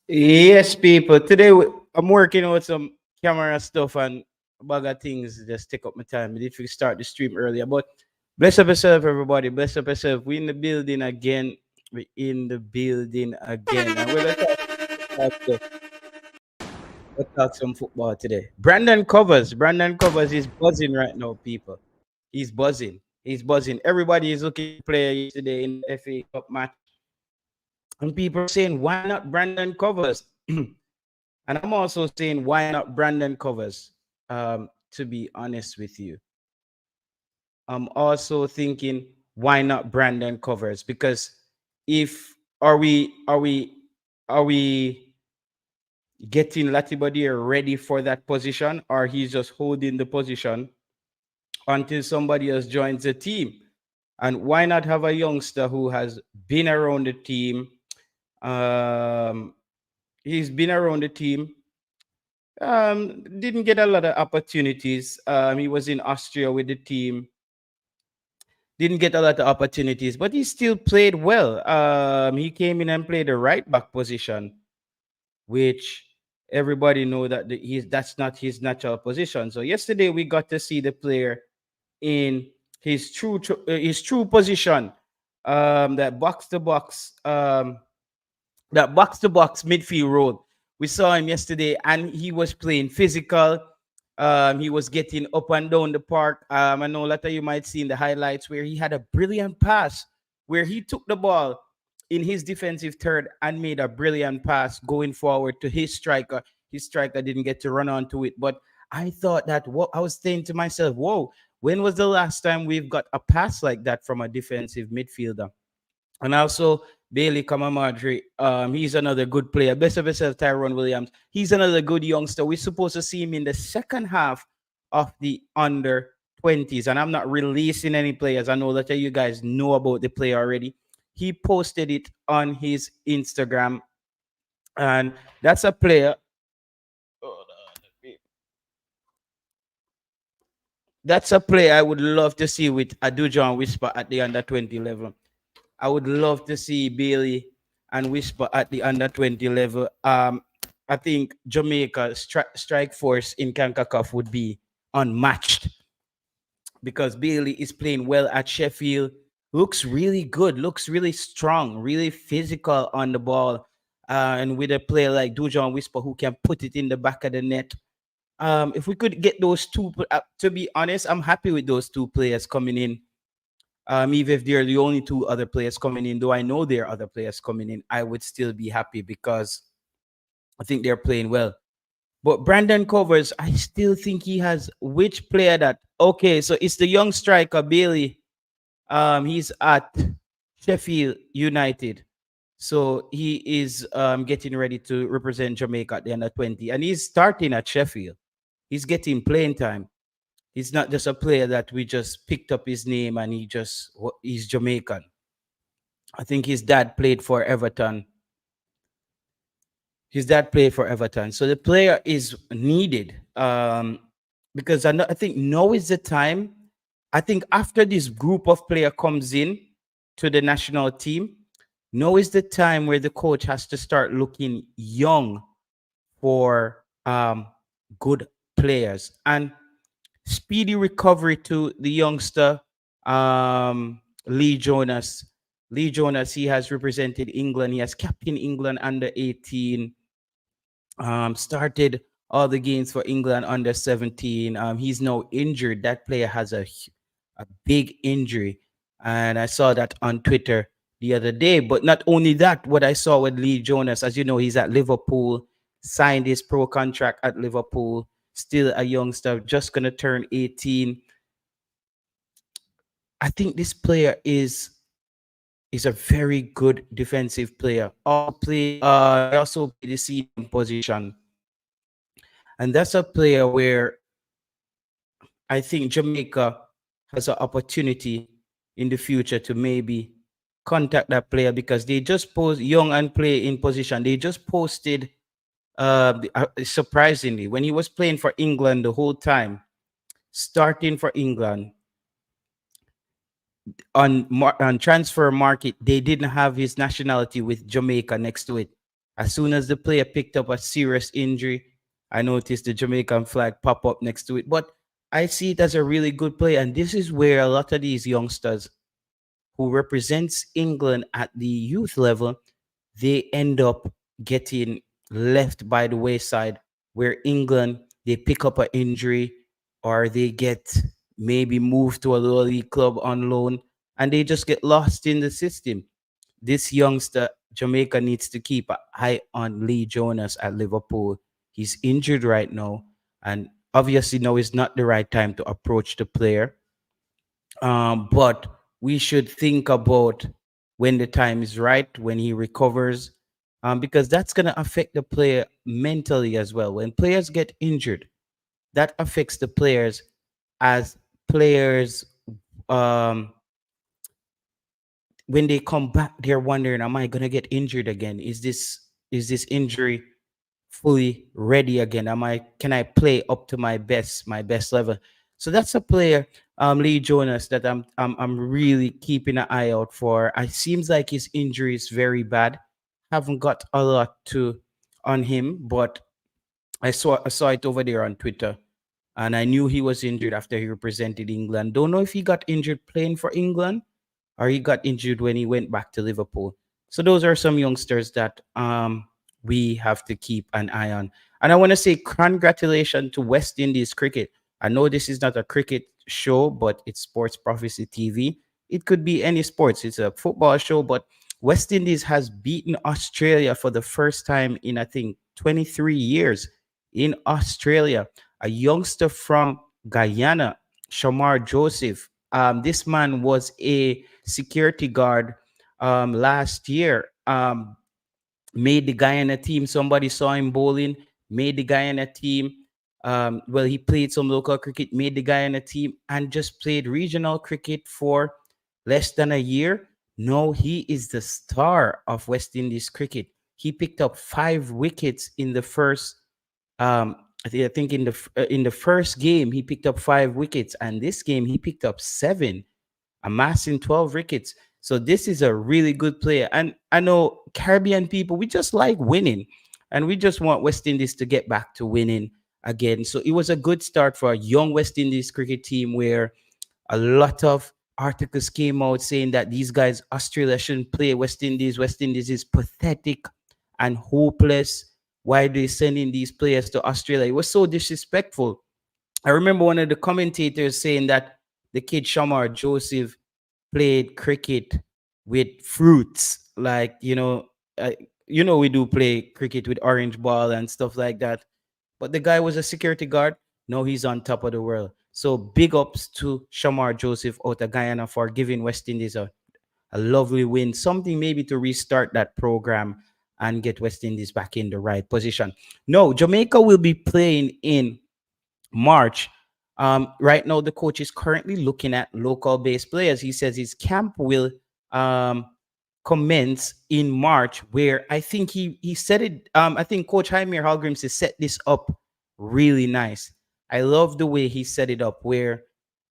Yes, people. Today I'm working with some camera stuff and a bag of things. Just take up my time. If we start the stream earlier, but bless up yourself, everybody. Bless up yourself. We in the building again. We in the building again, and we're let's talk some football today. Brandon Covers is buzzing right now, people. He's buzzing. He's buzzing. Everybody is looking at the player yesterday in the FA Cup match, and people are saying, "Why not Brandon Covers?" And I'm also saying, why not Brandon Covers? To be honest with you, I'm also thinking, why not Brandon Covers? Because if are we getting Latibadia ready for that position, or he's just holding the position until somebody else joins the team? And why not have a youngster who has been around the team? Um, he's been around the team. Didn't get a lot of opportunities. He was in Austria with the team. Didn't get a lot of opportunities, but he still played well. He came in and played the right back position, which everybody know that that's not his natural position. So yesterday we got to see the player in his true position, that box to box, midfield role. We saw him yesterday, and he was playing physical. He was getting up and down the park. I know a lot of you might see in the highlights where he had a brilliant pass where he took the ball in his defensive third and made a brilliant pass going forward to his striker. His striker didn't get to run onto it, but I thought that what I was saying to myself, whoa, when was the last time we've got a pass like that from a defensive midfielder? And also Bailey Kamamadri, he's another good player. Best of himself, Tyrone Williams. He's another good youngster. We're supposed to see him in the second half of the under 20s. And I'm not releasing any players. I know that you guys know about the player already. He posted it on his Instagram. And that's a player. That's a player I would love to see with Adujan Whisper at the under 20 level. I would love to see Bailey and Whisper at the under 20 level. I think Jamaica strike force in CONCACAF would be unmatched because Bailey is playing well at Sheffield. Looks really good, looks really strong, really physical on the ball. And with a player like Dujon Whisper who can put it in the back of the net. If we could get those two, to be honest, I'm happy with those two players coming in. Even if they're the only two other players coming in, though I know there are other players coming in, I would still be happy because I think they're playing well. But Brandon Covers, I still think he has which player that okay, so it's the young striker Bailey. He's at Sheffield United. So he is getting ready to represent Jamaica at the under 20. And he's starting at Sheffield. He's getting playing time. He's not just a player that we just picked up his name and he's Jamaican. I think his dad played for Everton. His dad played for Everton. So the player is needed because I think now is the time. I think after this group of player comes in to the national team, now is the time where the coach has to start looking young for good players. And speedy recovery to the youngster Lee Jonas. Lee Jonas, he has represented England. He has captained England under 18. Started all the games for England under 17. He's now injured. That player has a big injury, and I saw that on Twitter the other day. But not only that, what I saw with Lee Jonas, as you know, he's at Liverpool, signed his pro contract at Liverpool. Still a youngster, just gonna turn 18. I think this player is a very good defensive player. Also play the CDM position, and that's a player where I think Jamaica has an opportunity in the future to maybe contact that player because they just post young and play in position. They just posted surprisingly when he was playing for England the whole time, starting for England on transfer market, they didn't have his nationality with Jamaica next to it. As soon as the player picked up a serious injury, I noticed the Jamaican flag pop up next to it. But I see it as a really good play, and this is where a lot of these youngsters who represents England at the youth level, they end up getting left by the wayside, where England they pick up an injury or they get maybe moved to a lower league club on loan and they just get lost in the system. This youngster, Jamaica needs to keep an eye on Lee Jonas at Liverpool. He's injured right now, and obviously now is not the right time to approach the player. But we should think about when the time is right, when he recovers, because that's going to affect the player mentally as well. When players get injured, that affects the players as players. Um, when they come back, they're wondering, "Am I going to get injured again? Is this injury fully ready again? Can I play up to my best level?" So that's a player, Lee Jonas, that I'm really keeping an eye out for. It seems like his injury is very bad. Haven't got a lot to on him, but I saw it over there on Twitter, and I knew he was injured after he represented England. Don't know if he got injured playing for England or he got injured when he went back to Liverpool. So those are some youngsters that we have to keep an eye on. And I want to say congratulations to West Indies cricket. I know this is not a cricket show, but it's Sports Prophecy TV. It could be any sports. It's a football show, but West Indies has beaten Australia for the first time in I think 23 years in Australia. A youngster from Guyana, Shamar Joseph. This man was a security guard last year. Made the Guyana team. Somebody saw him bowling, made the Guyana team. Well, he played some local cricket, made the Guyana team, and just played regional cricket for less than a year. No, he is the star of West Indies cricket. He picked up 5 wickets in the first. I think in the first game he picked up 5 wickets, and this game he picked up seven, amassing 12 wickets. So this is a really good player. And I know Caribbean people, we just like winning. And we just want West Indies to get back to winning again. So it was a good start for a young West Indies cricket team where a lot of articles came out saying that these guys, Australia shouldn't play West Indies. West Indies is pathetic and hopeless. Why are they sending these players to Australia? It was so disrespectful. I remember one of the commentators saying that the kid Shamar Joseph played cricket with fruits, like we do play cricket with orange ball and stuff like that. But the guy was a security guard. Now he's on top of the world. So big ups to Shamar Joseph out of Guyana for giving West Indies a lovely win, something maybe to restart that program and get West Indies back in the right position. No, Jamaica will be playing in March. Right now, the coach is currently looking at local based players. He says his camp will um, commence in March, where I think he said it. I think Coach Jaime Hallgrims has set this up really nice. I love the way he set it up, where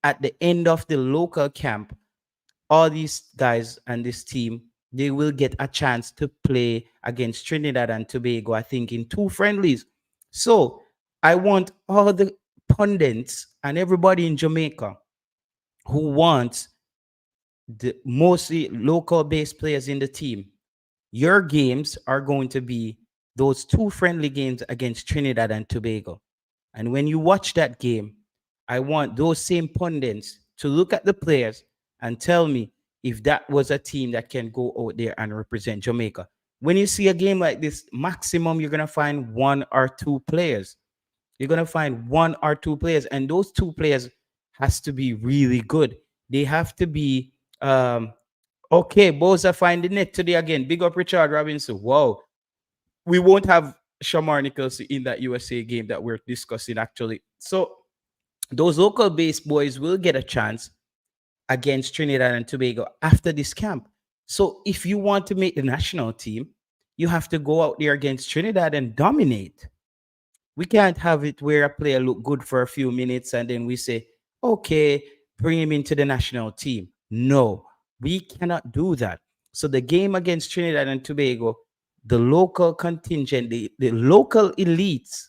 at the end of the local camp, all these guys and this team they will get a chance to play against Trinidad and Tobago, I think, in 2 friendlies. So I want all the pundits and everybody in Jamaica who wants the mostly local based players in the team. Your games are going to be those 2 friendly games against Trinidad and Tobago. And when you watch that game, I want those same pundits to look at the players and tell me if that was a team that can go out there and represent Jamaica. When you see a game like this, maximum you're going to find 1 or 2 players. You're going to find 1 or 2 players, and those 2 players has to be really good. They have to be okay. Boza find the net today again. Big up Richard Robinson. Wow. We won't have Shamar Nichols in that USA game that we're discussing actually. So those local based boys will get a chance against Trinidad and Tobago after this camp. So if you want to make the national team, you have to go out there against Trinidad and dominate. We can't have it where a player look good for a few minutes and then we say, okay, bring him into the national team. No, we cannot do that. So the game against Trinidad and Tobago, the local contingent, the local elites.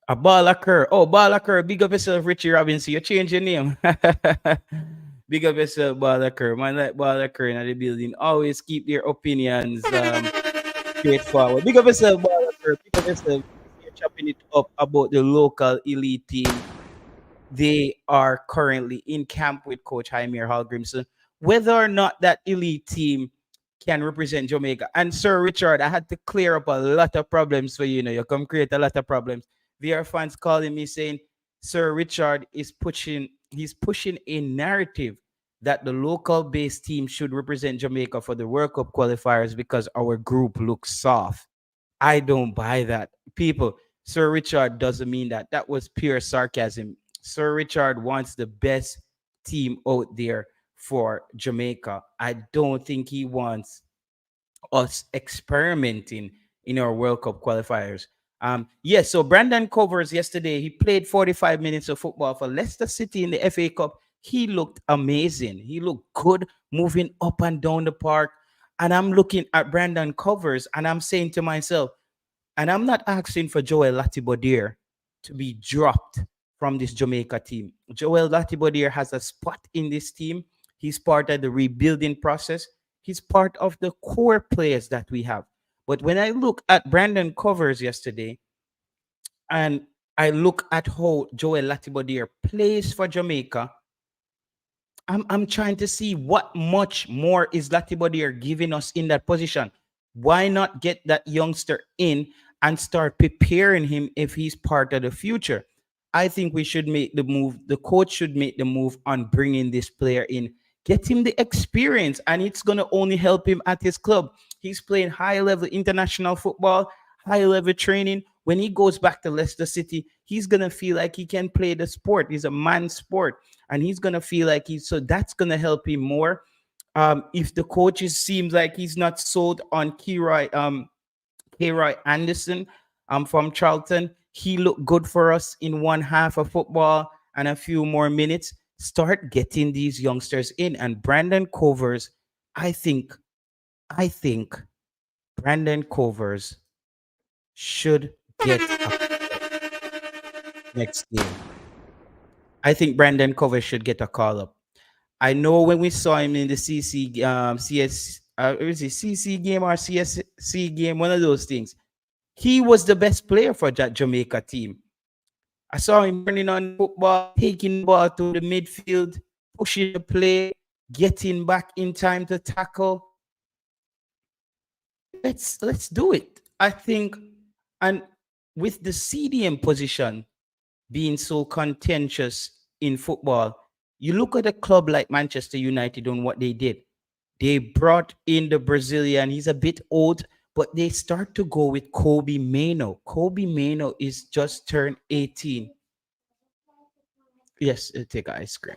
A ball occur. Oh, ball occur. Big up yourself, Richie Robinson. You change your name. Big up yourself, ball occur. Man, like ball occur in the building. Always keep their opinions straightforward. Big up yourself, ball occur. Big up yourself. You're chopping it up about the local elite team. They are currently in camp with Coach Jaime Hallgrimson. Whether or not that elite team can represent Jamaica. And Sir Richard, I had to clear up a lot of problems for you. You know, you come create a lot of problems. VR fans calling me saying Sir Richard is pushing a narrative that the local based team should represent Jamaica for the World Cup qualifiers because our group looks soft. I don't buy that. People, Sir Richard doesn't mean that. That was pure sarcasm. Sir Richard wants the best team out there for Jamaica. I don't think he wants us experimenting in our World Cup qualifiers. Yes, so Brandon Covers yesterday, he played 45 minutes of football for Leicester City in the FA Cup. He looked amazing. He looked good moving up and down the park. And I'm looking at Brandon Covers and I'm saying to myself, and I'm not asking for Joel Latibodier to be dropped from this Jamaica team. Joel Latibodier has a spot in this team. He's part of the rebuilding process. He's part of the core players that we have. But when I look at Brandon Covers yesterday, and I look at how Joel Latibodier plays for Jamaica, I'm trying to see what much more is Latibodier giving us in that position. Why not get that youngster in and start preparing him if he's part of the future? I think we should make the move. The coach should make the move on bringing this player in, get him the experience, and it's going to only help him at his club. He's playing high level international football, high level training. When he goes back to Leicester City, he's going to feel like he can play the sport. It's a man's sport, and he's going to feel like so that's going to help him more. If the coaches seems like he's not sold on Kroy Anderson from Charlton, he looked good for us in one half of football and a few more minutes. Start getting these youngsters in. And Brandon Covers, I think Brandon Covers should get next game. I think Brandon Covers should get a call up. I know when we saw him in the CS is it CC game or CSC game, one of those things. He was the best player for that Jamaica team. I saw him running on football, taking the ball to the midfield, pushing the play, getting back in time to tackle. Let's do it. I think, and with the CDM position being so contentious in football, you look at a club like Manchester United on what they did. They brought in the Brazilian. He's a bit old, but they start to go with Kobe Mano. Kobe Mano is just turned 18. Yes, take ice cream.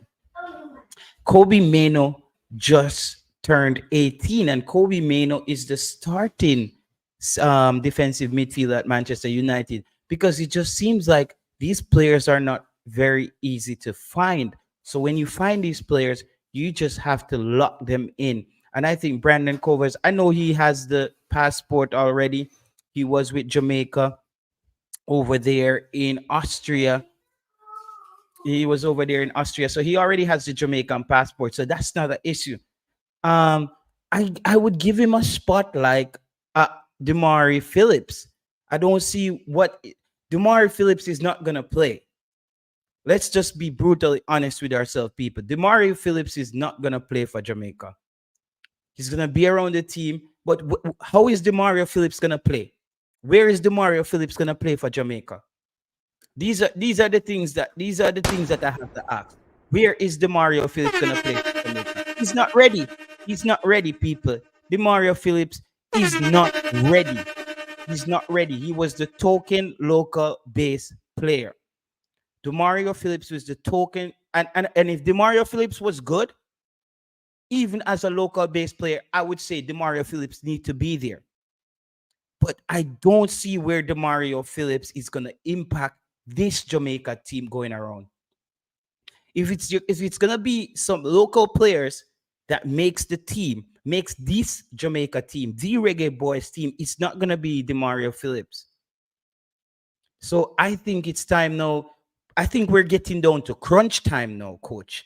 Kobe Mano just turned 18, and Kobe Mano is the starting defensive midfielder at Manchester United, because it just seems like these players are not very easy to find. So when you find these players, you just have to lock them in. And I think Brandon Covers, I know he has the passport already. He was with Jamaica over there in Austria. He was over there in Austria. So he already has the Jamaican passport. So that's not an issue. I would give him a spot like Damari Phillips. I don't see what Damari Phillips is not gonna play. Let's just be brutally honest with ourselves, people. Damari Phillips is not gonna play for Jamaica. He's gonna be around the team, but how is Demario Phillips gonna play? Where is Demario Phillips gonna play for Jamaica? These are the things that I have to ask. Where is Demario Phillips gonna play for Jamaica? He's not ready. He's not ready, people. Demario Phillips is not ready. He's not ready. He was the token local base player. Demario Phillips was the token, and if Demario Phillips was good, even as a local base player, I would say Demario Phillips need to be there. But I don't see where Demario Phillips is going to impact this Jamaica team going around. If it's going to be some local players that makes the team, makes this Jamaica team, the Reggae Boys team, it's not gonna be Demario Phillips. So I think it's time now. I think we're getting down to crunch time now, coach.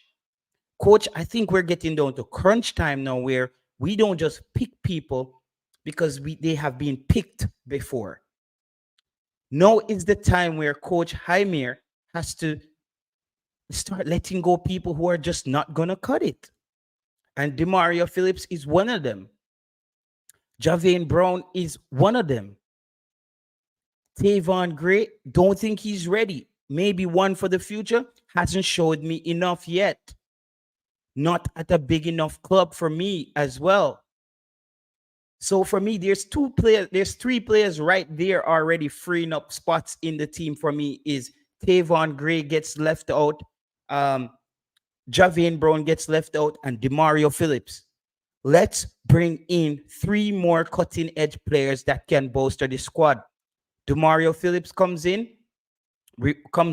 Coach, I think we're getting down to crunch time now where we don't just pick people because they have been picked before. Now is the time where Coach Jaime has to start letting go people who are just not gonna cut it. And Demario Phillips is one of them. Javane Brown is one of them. Tavon Gray, don't think he's ready. Maybe one for the future. Hasn't showed me enough yet. Not at a big enough club for me as well. So for me, there's three players right there already freeing up spots in the team for me. Is Tavon Gray gets left out, Javane Brown gets left out, and Demario Phillips. Let's bring in three more cutting edge players that can bolster the squad. Demario Phillips comes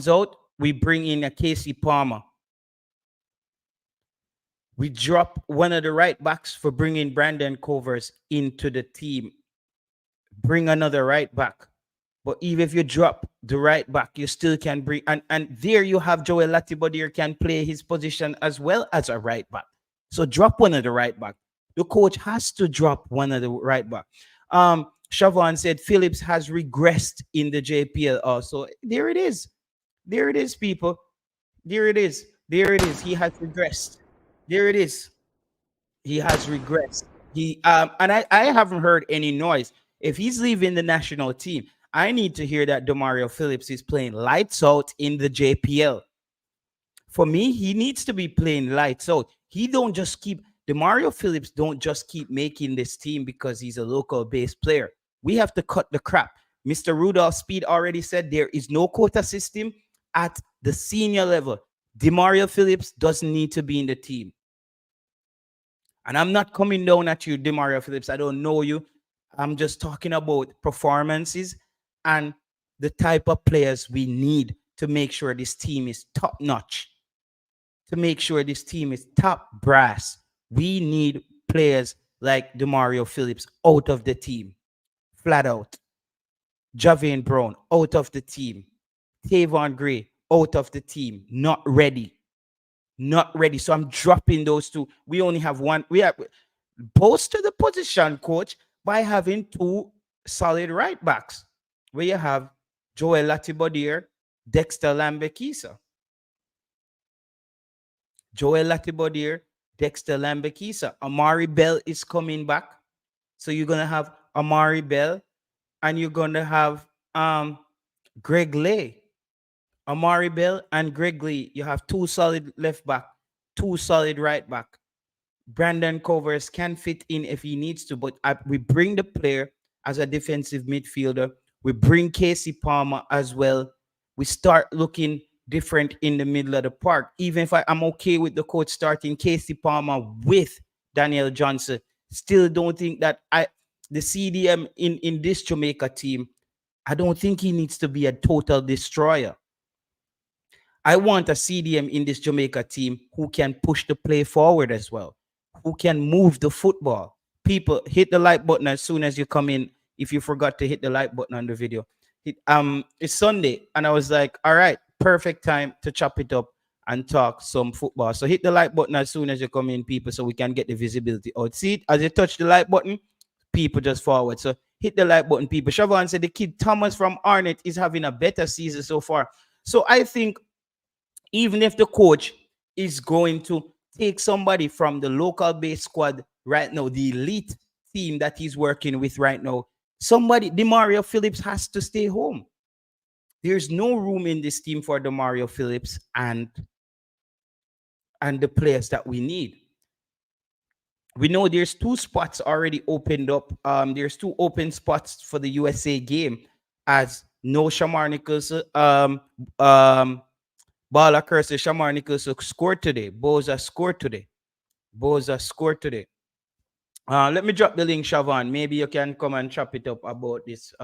out, we bring in a Casey Palmer. We drop one of the right backs for bringing Brandon Covers into the team. Bring another right back. But even if you drop the right back, you still can bring, and there you have Joel Latibodier can play his position as well as a right back. So drop one of the right back. The coach has to drop one of the right back. Siobhan said Phillips has regressed in the JPL also. There it is. There it is, people. There it is. There it is. He has regressed. There it is. He has regressed. I haven't heard any noise. If he's leaving the national team, I need to hear that Demario Phillips is playing lights out in the JPL. For me, he needs to be playing lights out. He don't just keep Demario Phillips don't just keep making this team because he's a local based player. We have to cut the crap. Mr. Rudolph Speed already said there is no quota system at the senior level. Demario Phillips doesn't need to be in the team. And I'm not coming down at you, Demario Phillips. I don't know you. I'm just talking about performances and the type of players we need to make sure this team is top notch, to make sure this team is top brass. We need players like Demario Phillips out of the team, flat out. Javane Brown out of the team. Tavon Gray out of the team, not ready. Not ready. So I'm dropping those two. We only have one. We have bolster the position, coach, by having two solid right backs. Where you have Joel Latibodier, Dexter Lambekisa. Joel Latibodier, Dexter Lambekisa. Amari Bell is coming back. So you're going to have Amari Bell and you're going to have Greg Lay. Amari Bell and Greg Lee. You have two solid left back, two solid right back. Brandon Covers can fit in if he needs to, but we bring the player as a defensive midfielder. We bring Casey Palmer as well. We start looking different in the middle of the park. Even if I'm okay with the coach starting Casey Palmer with Daniel Johnson, still don't think that the CDM in this Jamaica team, I don't think he needs to be a total destroyer. I want a CDM in this Jamaica team who can push the play forward as well, who can move the football. People, hit the like button as soon as you come in. If you forgot to hit the like button on the video, it's Sunday, and I was like, all right, perfect time to chop it up and talk some football. So hit the like button as soon as you come in, people, so we can get the visibility out. See it as you touch the like button, people just forward. So hit the like button, people. Siobhan said the kid Thomas from Arnett is having a better season so far. So I think even if the coach is going to take somebody from the local base squad right now, the elite team that he's working with right now, Demario Phillips has to stay home. There's no room in this team for Demario Phillips and the players that we need. We know there's two spots already opened up. There's two open spots for the USA game as no Shamar Nicholson, Bala Curse, Shamar Nicholson scored today. Boyz scored today. Boyz scored today. Let me drop the link, Siobhan. Maybe you can come and chop it up about this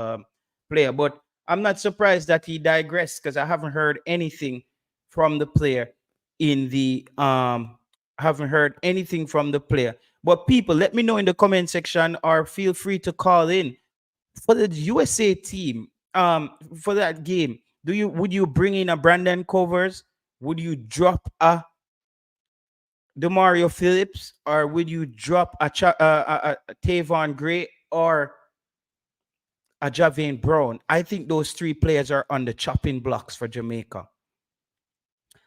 player. But I'm not surprised that he digressed because I haven't heard anything from the player in the haven't heard anything from the player. But people, let me know in the comment section or feel free to call in for the USA team. For that game, would you bring in a Brandon Covers? Would you drop a Demario Phillips, or would you drop a Tavon Gray or a Javane Brown? I think those three players are on the chopping blocks for Jamaica.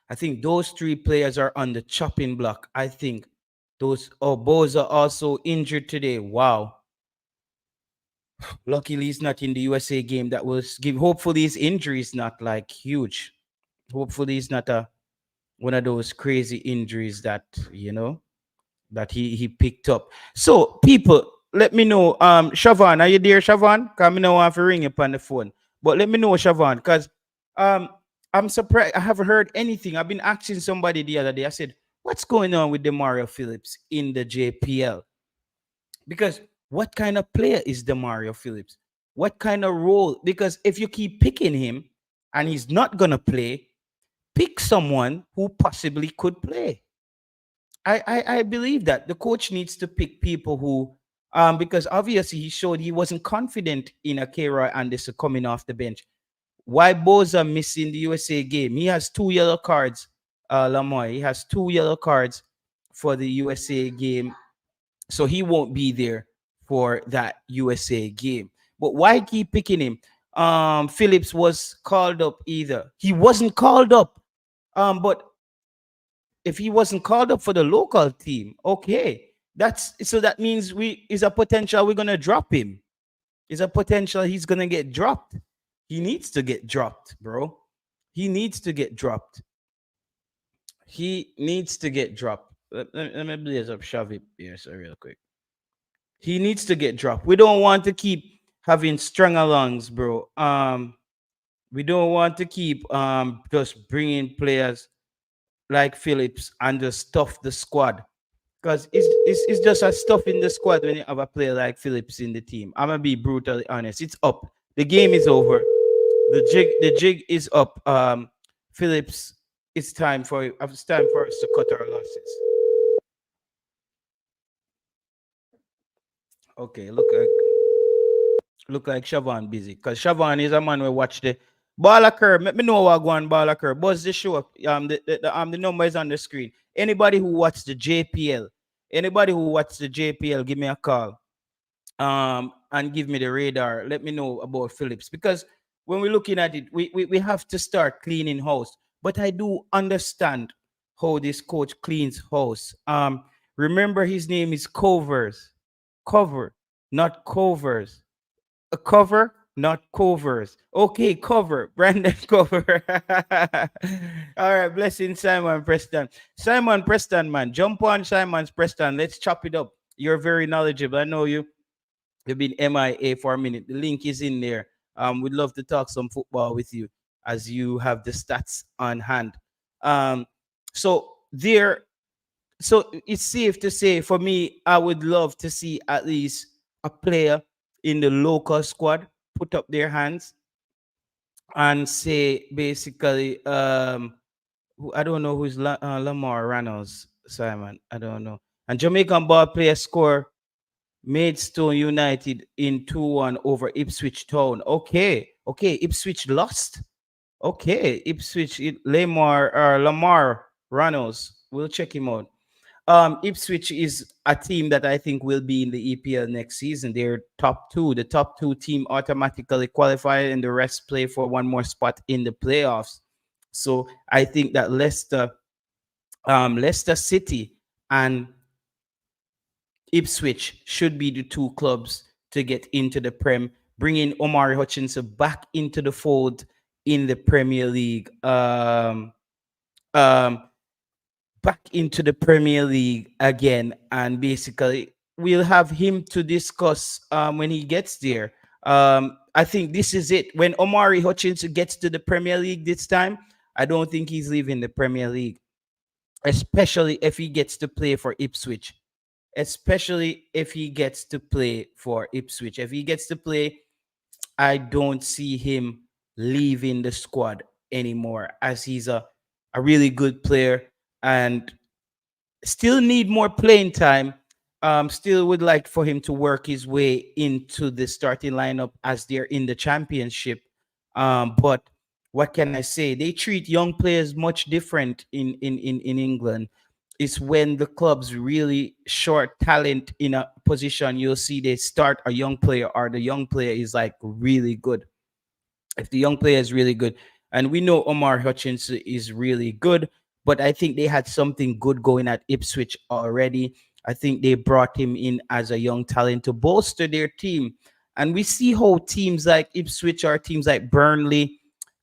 I think those three players are on the chopping block. I think those. Oh, Boyz are also injured today. Wow. Luckily, he's not in the USA game. That was give. Hopefully, his injury is not like huge. Hopefully, he's not a one of those crazy injuries that that he picked up. So, people, let me know. Siobhan, are you there, Siobhan? Cause me know want to ring you on the phone. But let me know, Siobhan, because um I'm surprised I haven't heard anything. I've been asking somebody the other day. I said, what's going on with Demario Phillips in the JPL? Because what kind of player is Demario Phillips? What kind of role? Because if you keep picking him and he's not gonna play, pick someone who possibly could play. I believe that the coach needs to pick people who because obviously he showed he wasn't confident in Akira Anderson coming off the bench. Why Boza missing the USA game? He has two yellow cards, Lamoy. He has two yellow cards for the USA game, so he won't be there for that USA game. But why keep picking him? Phillips was called up either. He wasn't called up. But if he wasn't called up for the local team, okay, that's so that means we is a potential we're gonna drop him. Is a potential he's gonna get dropped. He needs to get dropped, bro. He needs to get dropped. He needs to get dropped. Let me blaze up Shavi here so real quick. He needs to get dropped. We don't want to keep having strung alongs, bro. We don't want to keep just bringing players like Phillips and just stuff the squad. Because it's just a stuff in the squad when you have a player like Phillips in the team. I'm gonna be brutally honest. It's up. The game is over. The jig is up. Phillips, it's time for us to cut our losses. Okay, look like Siobhan busy. Because Siobhan is a man we watch the ball curve. Let me know what go on ball curve. Buzz the show up. The number is on the screen. Anybody who watched the JPL, anybody who watched the JPL, give me a call. And give me the radar. Let me know about Phillips because when we're looking at it, we have to start cleaning house. But I do understand how this coach cleans house. Remember his name is Covers, cover, not covers. A cover, not covers. Okay, cover. Brandon cover. All right, blessing Simon Preston. Simon Preston, man. Jump on Simon's Preston. Let's chop it up. You're very knowledgeable. I know you. You've been MIA for a minute. The link is in there. We'd love to talk some football with you as you have the stats on hand. Um, so there, so it's safe to say for me, I would love to see at least a player in the local squad put up their hands and say basically, I don't know who's Lamar Reynolds, Simon. I don't know. And Jamaican ball player score Maidstone United in 2-1 over Ipswich Town. Okay, Ipswich lost. Okay, Lamar Reynolds. We'll check him out. Ipswich is a team that I think will be in the EPL next season. They're top two. The top two team automatically qualify, and the rest play for one more spot in the playoffs. So I think that Leicester City and Ipswich should be the two clubs to get into the Prem, bringing Omari Hutchinson back into the fold in the Premier League. Um, Back into the Premier League again, and basically we'll have him to discuss when he gets there. I think this is it. When Omari Hutchinson gets to the Premier League this time, I don't think he's leaving the Premier League, especially if he gets to play for Ipswich. Especially if he gets to play for Ipswich. If he gets to play, I don't see him leaving the squad anymore, as he's a really good player and still need more playing time. still would like for him to work his way into the starting lineup as they're in the championship. But what can I say? They treat young players much different in England. It's when the club's really short talent in a position, you'll see they start a young player, or the young player is like really good. If the young player is really good, and we know Omar Hutchinson is really good, but I think they had something good going at Ipswich already. I think they brought him in as a young talent to bolster their team. And we see how teams like Ipswich or teams like Burnley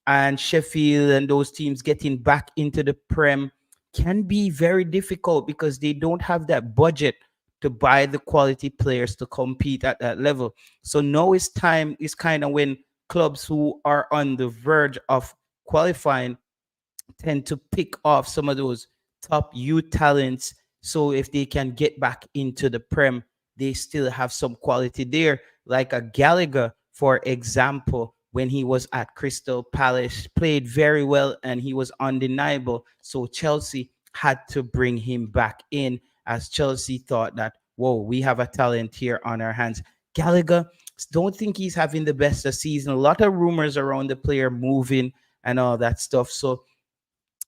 and Sheffield and those teams getting back into the Prem can be very difficult because they don't have that budget to buy the quality players to compete at that level. So now it's time, is kind of when clubs who are on the verge of qualifying tend to pick off some of those top youth talents. So if they can get back into the Prem, they still have some quality there. Like a Gallagher, for example, when he was at Crystal Palace, played very well and he was undeniable. So Chelsea had to bring him back in, as Chelsea thought that, whoa, we have a talent here on our hands. Gallagher, don't think he's having the best of season. A lot of rumors around the player moving and all that stuff. So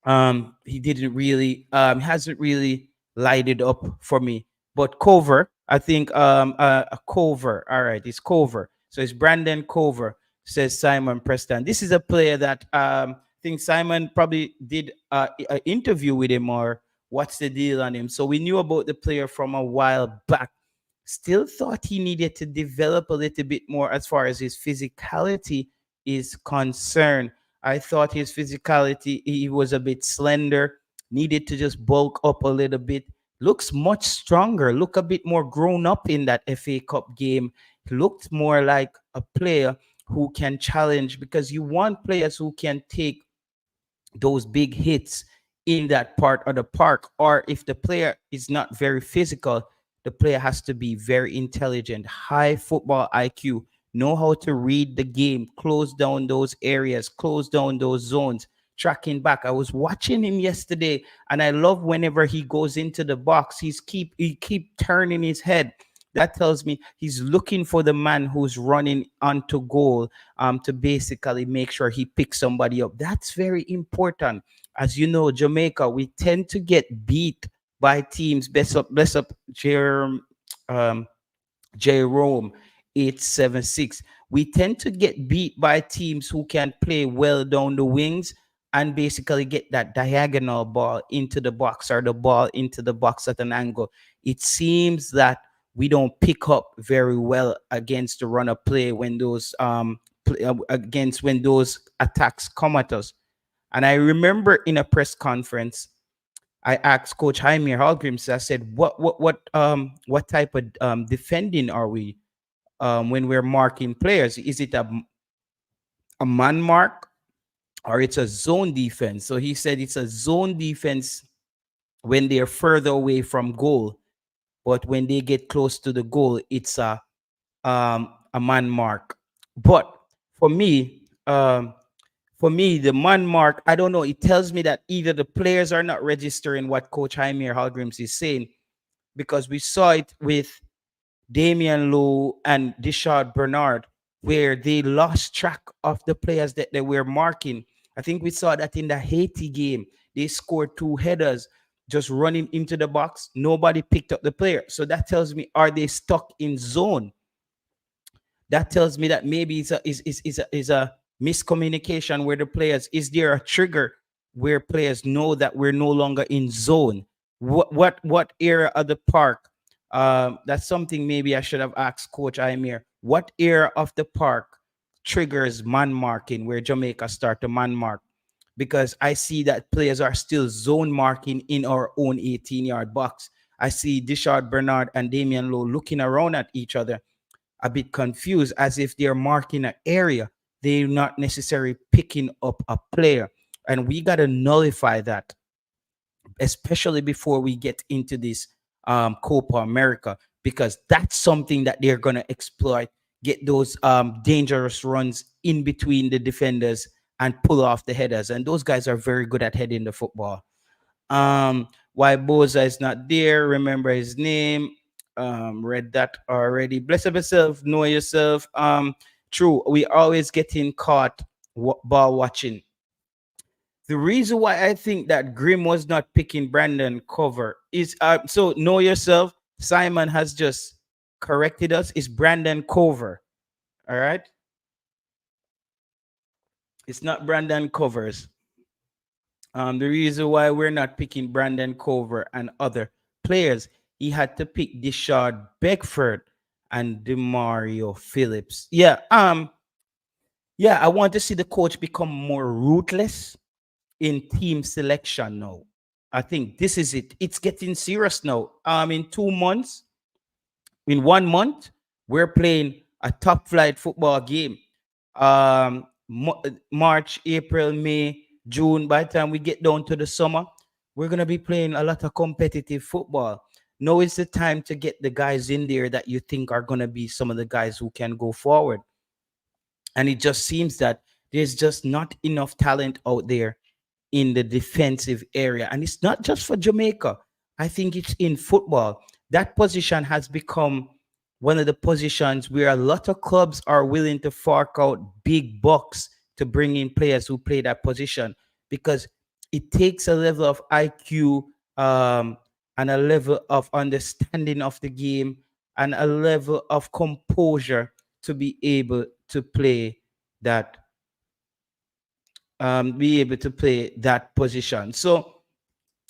he didn't really hasn't really lighted up for me. But Cover, I think a Cover, all right, it's Cover. So it's Brandon Cover, says Simon Preston. This is a player that I think Simon probably did an interview with him, or what's the deal on him. So we knew about the player from a while back. Still thought he needed to develop a little bit more as far as his physicality is concerned. I thought his physicality, he was a bit slender, needed to just bulk up a little bit. Looks much stronger, look a bit more grown up in that FA Cup game. He looked more like a player who can challenge, because you want players who can take those big hits in that part of the park. Or if the player is not very physical, the player has to be very intelligent, high football IQ, know how to read the game, close down those areas, close down those zones, tracking back. I was watching him yesterday, and I love whenever he goes into the box, he keep turning his head. That tells me he's looking for the man who's running onto goal, to basically make sure he picks somebody up. That's very important. As you know, Jamaica, we tend to get beat by teams. Bless up, um, Jerome 876. We tend to get beat by teams who can play well down the wings and basically get that diagonal ball into the box, or the ball into the box at an angle. It seems that we don't pick up very well against the run of play when those against when those attacks come at us. And I remember in a press conference, I asked Coach Jaime Hallgrims, I said, what type of defending are we when we're marking players? Is it a man mark, or it's a zone defense? So he said it's a zone defense when they're further away from goal, but when they get close to the goal, it's a man mark. But for me, the man mark, I don't know. It tells me that either the players are not registering what Coach Jaime Hallgrims is saying, because we saw it with Damian Lowe and Dishard Bernard, where they lost track of the players that they were marking. I think we saw that in the Haiti game. They scored two headers just running into the box. Nobody picked up the player. So that tells me, are they stuck in zone? That tells me that maybe it's a miscommunication where the players, is there a trigger where players know that we're no longer in zone? What area of the park? That's something maybe I should have asked Coach Imir. What area of the park triggers man marking, where Jamaica start to man mark? Because I see that players are still zone marking in our own 18-yard box. I see Dishard Bernard and Damian Lowe looking around at each other, a bit confused, as if they're marking an area. They're not necessarily picking up a player. And we got to nullify that, especially before we get into this Copa America, because that's something that they're going to exploit. Get those dangerous runs in between the defenders and pull off the headers. And those guys are very good at heading the football. Why Boza is not there, remember his name. read that already. Bless up yourself, know yourself. True, we always getting caught ball watching. The reason why I think that Grim was not picking Brandon cover is so know yourself. Simon has just corrected us. It's Brandon Cover. All right, it's not Brandon Covers. The reason why we're not picking Brandon Cover and other players, he had to pick Dishard Beckford and Demario Phillips. Yeah, I want to see the coach become more ruthless in team selection now. I think this is it. It's getting serious now. In 2 months, in 1 month, we're playing a top flight football game. March, April, May, June. By the time we get down to the summer, we're gonna be playing a lot of competitive football. Now is the time to get the guys in there that you think are gonna be some of the guys who can go forward. And it just seems that there's just not enough talent out there in the defensive area. And it's not just for Jamaica. I think it's in football. That position has become one of the positions where a lot of clubs are willing to fork out big bucks to bring in players who play that position because it takes a level of IQ and a level of understanding of the game and a level of composure to that be able to play that position. So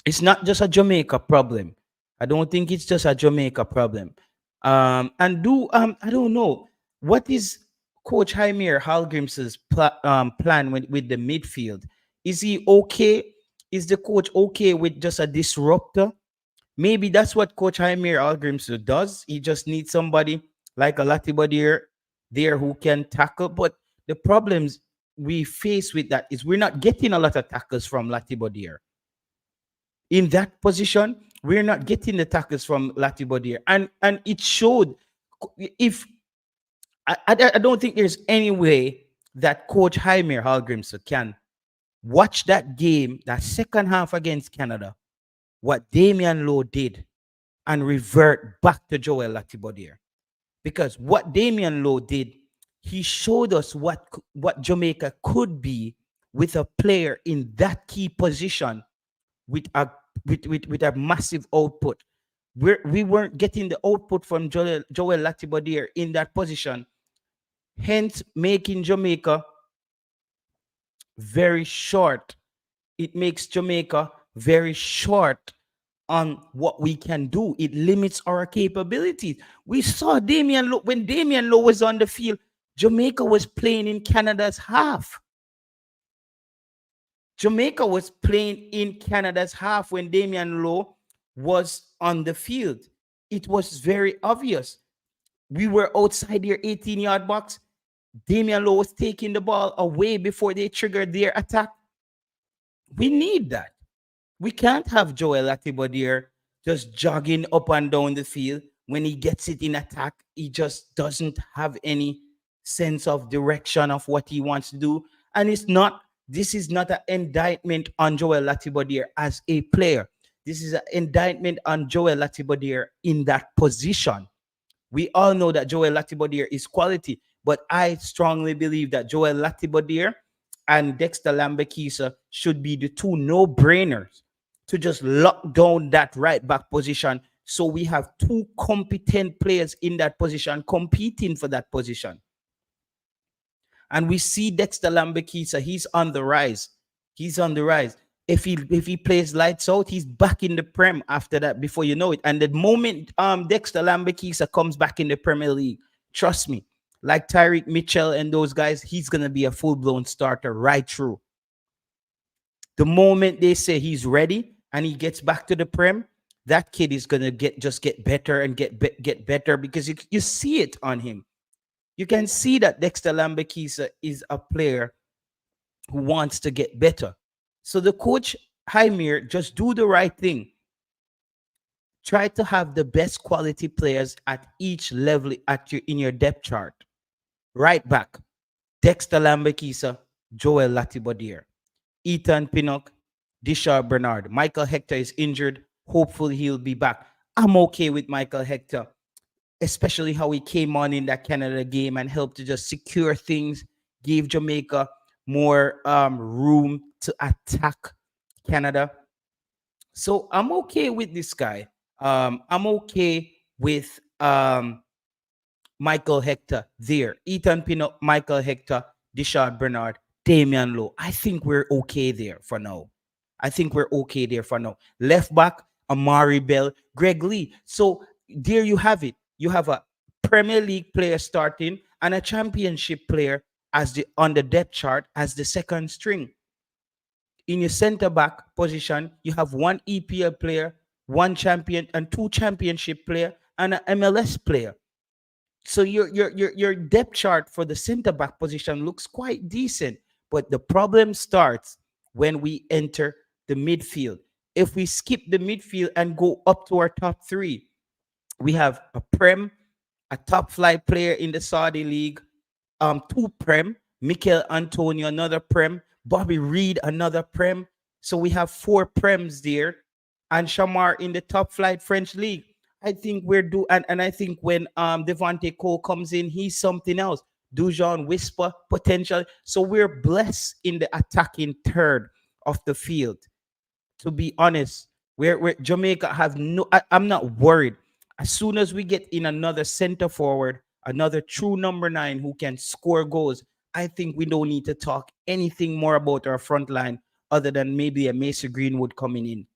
it's not just a Jamaica problem. I don't think it's just a Jamaica problem. I don't know what is Coach Jaime Halgrims's plan with the midfield. Is he okay? Is the coach okay with just a disruptor? Maybe that's what Coach Jaime Halgrims does. He just needs somebody like a Latibodier there who can tackle. But the problems we face with that is we're not getting a lot of tackles from Latibodier in that position. We're not getting the tackles from Latibodier, and it showed. If I don't think there's any way that Coach Jaime Halgrimson can watch that game, that second half against Canada, what Damian Lowe did, and revert back to Joel Latibodier. Because what Damian Lowe did, he showed us what Jamaica could be with a player in that key position with a massive output. We weren't getting the output from Joel Latibodier in that position, hence making Jamaica very short. It makes Jamaica very short on what we can do. It limits our capabilities. We saw Damian Lowe when Damian Lowe was on the field. Jamaica was playing in Canada's half. Jamaica was playing in Canada's half when Damian Lowe was on the field. It was very obvious. We were outside their 18-yard box. Damian Lowe was taking the ball away before they triggered their attack. We need that. We can't have Joel Latibodier just jogging up and down the field. When he gets it in attack, he just doesn't have any sense of direction of what he wants to do. And this is not an indictment on Joel Latibodier as a player. This is an indictment on Joel Latibodier in that position. We all know that Joel Latibodier is quality, but I strongly believe that Joel Latibodier and Dexter Lambekisa should be the two no-brainers to just lock down that right back position, so we have two competent players in that position competing for that position. And we see Dexter Lambekisa, he's on the rise. He's on the rise. If he plays lights out, he's back in the Prem after that, before you know it. And the moment Dexter Lambekisa comes back in the Premier League, trust me, like Tyreek Mitchell and those guys, he's going to be a full-blown starter right through. The moment they say he's ready and he gets back to the Prem, that kid is going to get better and get better, because you see it on him. You can see that Dexter Lambekisa is a player who wants to get better. So the coach, Jaime, just do the right thing. Try to have the best quality players at each level in your depth chart. Right back, Dexter Lambekisa, Joel Latibodier, Ethan Pinnock, Dishar Bernard. Michael Hector is injured. Hopefully he'll be back. I'm okay with Michael Hector especially how he came on in that Canada game and helped to just secure things, gave Jamaica more room to attack Canada. So I'm okay with this guy. I'm okay with Michael Hector there. Ethan Pinnock, Michael Hector, Dishard Bernard, Damian Lowe. I think we're okay there for now. I think we're okay there for now. Left back, Amari Bell, Greg Lee. So there you have it. You have a Premier League player starting and a championship player as the on the depth chart as the second string. In your center back position, you have one EPL player, one champion and two championship player, and an MLS player. So your depth chart for the center back position looks quite decent, but the problem starts when we enter the midfield. If we skip the midfield and go up to our top three, we have a Prem, a top flight player in the Saudi league, two Prem, Mikel Antonio, another Prem, Bobby Reed, another Prem. So we have four Prems there, and Shamar in the top flight French league. I think we're and I think when Devontae Cole comes in, he's something else. Dujon Whisper potential. So we're blessed in the attacking third of the field. To be honest, we're Jamaica have no. I'm not worried. As soon as we get in another center forward, another true number nine who can score goals, I think we don't need to talk anything more about our front line other than maybe a Mason Greenwood coming in.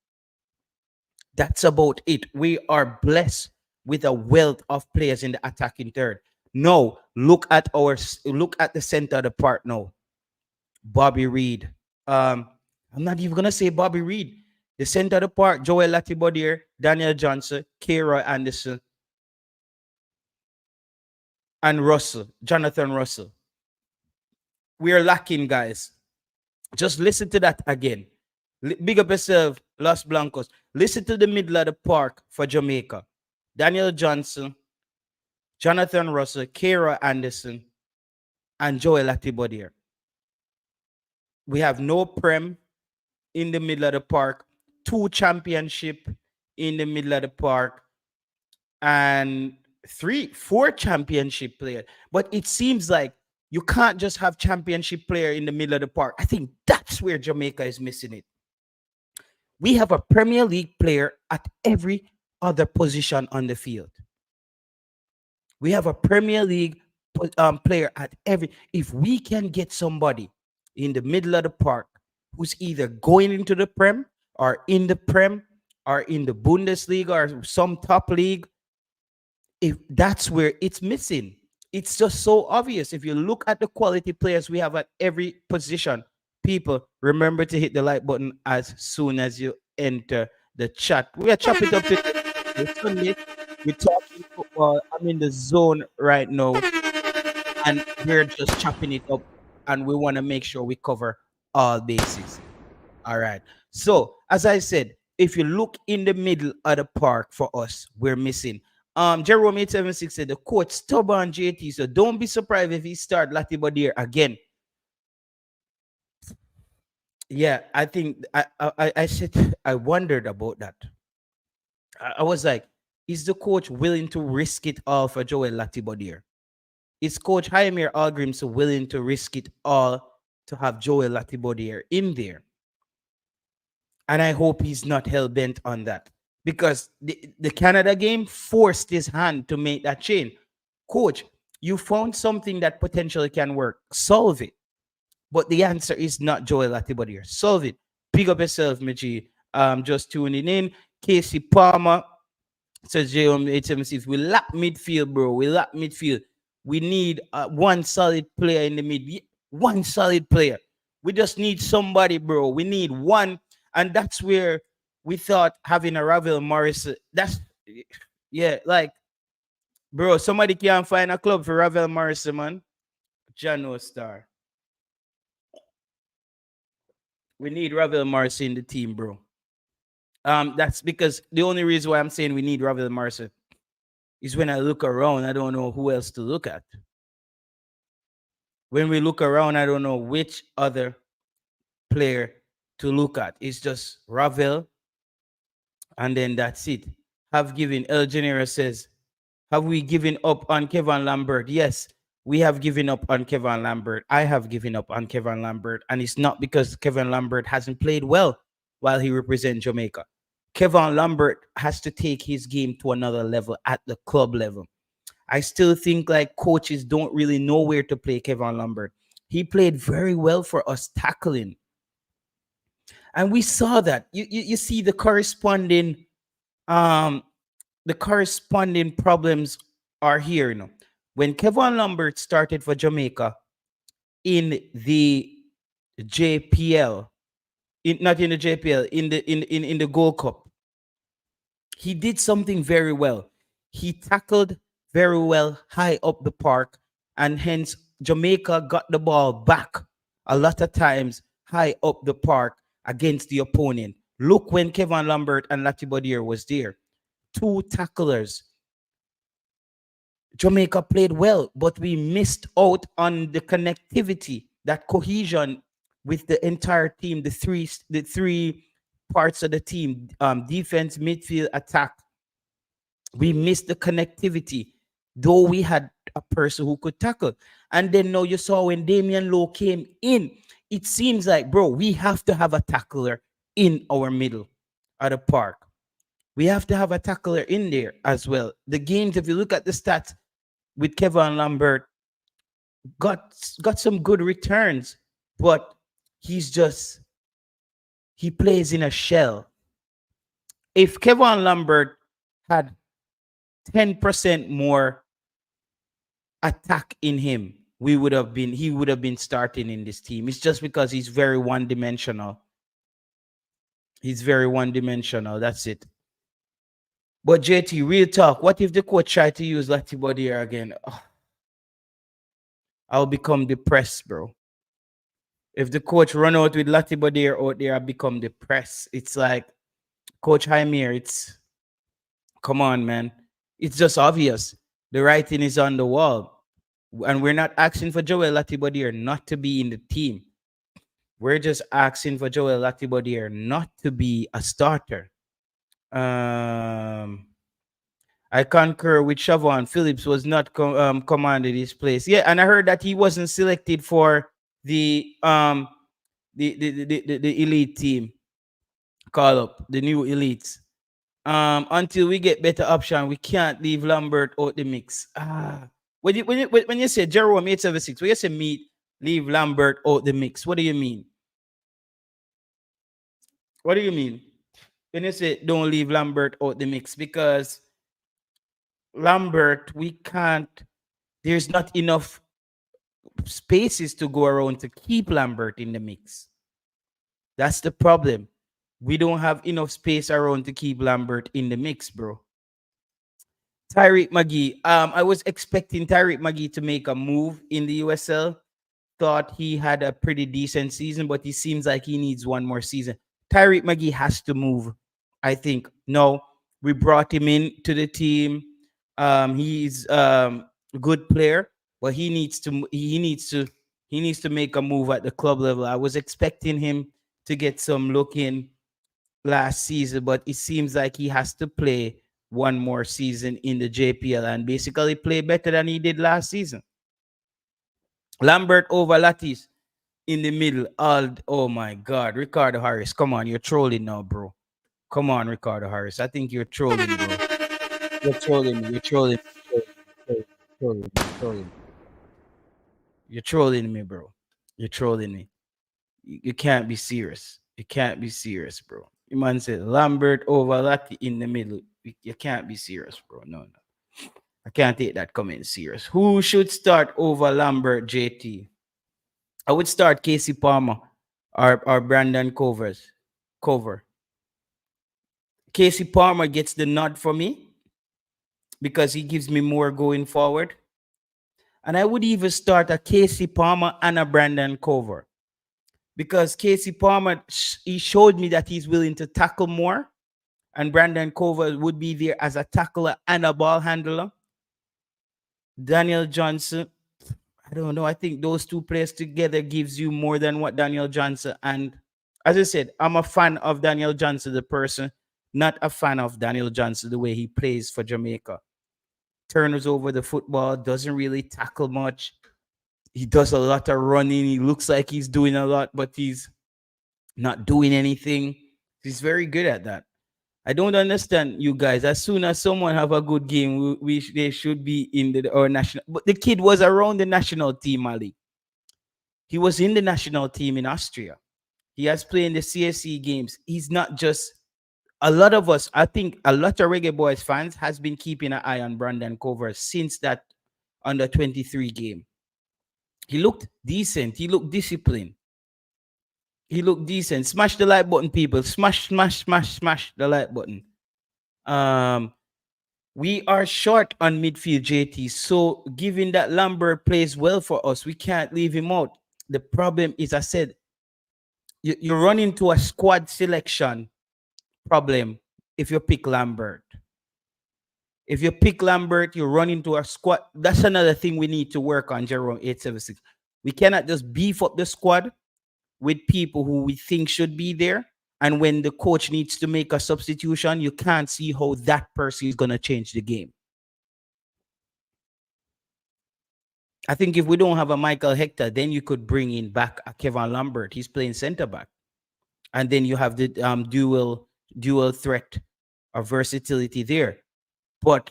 That's about it. We are blessed with a wealth of players in the attacking third. No, look at the center of the park now. Bobby Reed. I'm not even gonna say Bobby Reed. The center of the park, Joel Latibodier, Daniel Johnson, Kira Anderson, and Russell, Jonathan Russell. We are lacking, guys. Just listen to that again. Big up yourself, Los Blancos. Listen to the middle of the park for Jamaica. Daniel Johnson, Jonathan Russell, Kira Anderson, and Joel Latibodier. We have no Prem in the middle of the park, two championship in the middle of the park, and four championship players. But it seems like you can't just have championship player in the middle of the park. I think that's where Jamaica is missing it. We have a Premier League player at every other position on the field. We have a Premier League player at every. If we can get somebody in the middle of the park who's either going into the Prem or in the Prem or in the Bundesliga or some top league, if that's where it's missing. It's just so obvious. If you look at the quality players we have at every position, people remember to hit the like button as soon as you enter the chat. We are chopping it up today. It's Sunday. We're talking football. I'm in the zone right now, and we're just chopping it up. And we want to make sure we cover all bases. All right. So, as I said, if you look in the middle of the park for us, we're missing. Jerome 876 said the coach stubborn JT, so don't be surprised if he start Latibodier again. Yeah, I think I said I wondered about that. I was like, is the coach willing to risk it all for Joel Latibodier? Is Coach Jaime Algrim willing to risk it all to have Joel Latibodier in there? And I hope he's not hell bent on that because the Canada game forced his hand to make that change. Coach, you found something that potentially can work. Solve it. But the answer is not Joel Latibodier. Solve it. Pick up yourself, Michi. Just tuning in. Casey Palmer says JM876. We lack midfield, bro. We lack midfield. We need one solid player in the mid. One solid player. We just need somebody, bro. We need one. And that's where we thought having a Ravel Morris. That's, yeah, like, bro, somebody can't find a club for Ravel Morris, man. Jano Star. We need Ravel Morris in the team, bro. That's because the only reason why I'm saying we need Ravel Morris is when I look around, I don't know who else to look at. When we look around, I don't know which other player to look at. It's just Ravel, and then that's it. Have given El Genera says Have we given up on Kevin Lambert? Yes, we have given up on Kevin Lambert. I have given up on Kevin Lambert, and it's not because Kevin Lambert hasn't played well while he represents Jamaica. Kevin Lambert has to take his game to another level at the club level. I still think like coaches don't really know where to play Kevin Lambert. He played very well for us tackling. And we saw that. You see um the corresponding problems are here, you know. When Kevin Lambert started for Jamaica in the JPL, not in the JPL, in the Gold Cup, he did something very well. He tackled very well high up the park, and hence Jamaica got the ball back a lot of times high up the park against the opponent. Look when Kevin Lambert and Lati Bodier was there. Two tacklers. Jamaica played well, but we missed out on the connectivity, that cohesion with the entire team, the three parts of the team, defense, midfield, attack. We missed the connectivity, though we had a person who could tackle. And then now you saw when Damian Lowe came in, it seems like, bro, we have to have a tackler in our middle of the park. We have to have a tackler in there as well. The games, if you look at the stats with Kevin Lambert, got some good returns, but he plays in a shell. If Kevin Lambert had 10% more attack in him, he would have been starting in this team. It's just because he's very one-dimensional. He's very one-dimensional. That's it. But JT, real talk. What if the coach tried to use Latibody here again? Oh, I'll become depressed, bro. If the coach run out with Latibody out there, I'll become depressed. It's like, Coach Jaime, come on, man. It's just obvious. The writing is on the wall. And we're not asking for Joel Latibody not to be in the team. We're just asking for Joel Latibody not to be a starter. I concur with Siobhan. Phillips was not commanded his place. Yeah, and I heard that he wasn't selected for the elite team call up, the new elites. Until we get better option, we can't leave Lambert out the mix. When you say Jerome 876, when you say leave Lambert out the mix, what do you mean? What do you mean? When you say don't leave Lambert out the mix, because Lambert, we can't, there's not enough spaces to go around to keep Lambert in the mix. That's the problem. We don't have enough space around to keep Lambert in the mix, bro. Tyreek McGee. I was expecting Tyreek McGee to make a move in the USL. Thought he had a pretty decent season, but he seems like he needs one more season. Tyreek McGee has to move, I think. No, we brought him in to the team. He's a good player, but he needs to make a move at the club level. I was expecting him to get some look in last season, but it seems like he has to play one more season in the JPL and basically play better than he did last season. Lambert over Lattis in the middle. Oh my God, Ricardo Harris, come on, you're trolling now, bro. Come on, Ricardo Harris. I think you're trolling, bro. You're trolling me. You're trolling. You're trolling me, bro. You're trolling me. You can't be serious. You can't be serious, bro. The man said Lambert over Lati in the middle. You can't be serious, bro. No. I can't take that comment serious. Who should start over Lambert, JT? I would start Casey Palmer or Brandon Cover. Casey Palmer gets the nod for me because he gives me more going forward. And I would even start a Casey Palmer and a Brandon Cover. Because Casey Palmer, he showed me that he's willing to tackle more. And Brandon Cover would be there as a tackler and a ball handler. Daniel Johnson, I don't know. I think those two players together gives you more than what Daniel Johnson. And as I said, I'm a fan of Daniel Johnson, the person, not a fan of Daniel Johnson, the way he plays for Jamaica. turns over the football, doesn't really tackle much. He does a lot of running. He looks like he's doing a lot, but he's not doing anything. He's very good at that. I don't understand you guys. As soon as someone have a good game, they should be in our national. But the kid was around the national team, Ali. He was in the national team in Austria. He has played in the CSC games. He's not just a lot of us. I think a lot of Reggae Boyz fans has been keeping an eye on Brandon Cover since that under 23 game. He looked decent. He looked disciplined. He looked decent. Smash the like button, people. Smash, smash, smash, smash the like button. We are short on midfield, JT. So given that Lambert plays well for us, we can't leave him out. The problem is, I said, you run into a squad selection problem if you pick Lambert. If you pick Lambert, you run into a squad. That's another thing we need to work on, Jerome 876. We cannot just beef up the squad with people who we think should be there. And when the coach needs to make a substitution, you can't see how that person is going to change the game. I think if we don't have a Michael Hector, then you could bring in back a Kevin Lambert. He's playing center back. And then you have the dual threat or versatility there. But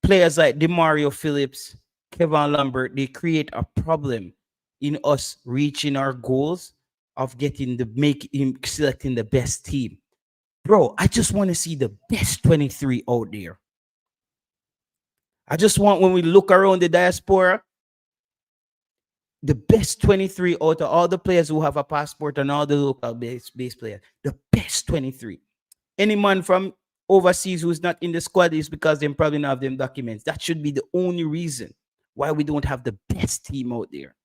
players like DeMario Phillips, Kevin Lambert, they create a problem in us reaching our goals of selecting the best team. Bro, I just want to see the best 23 out there. I just want, when we look around the diaspora, the best 23 out of all the players who have a passport and all the local base players, the best 23. Any man from overseas who's not in the squad is because they probably don't have them documents. That should be the only reason why we don't have the best team out there.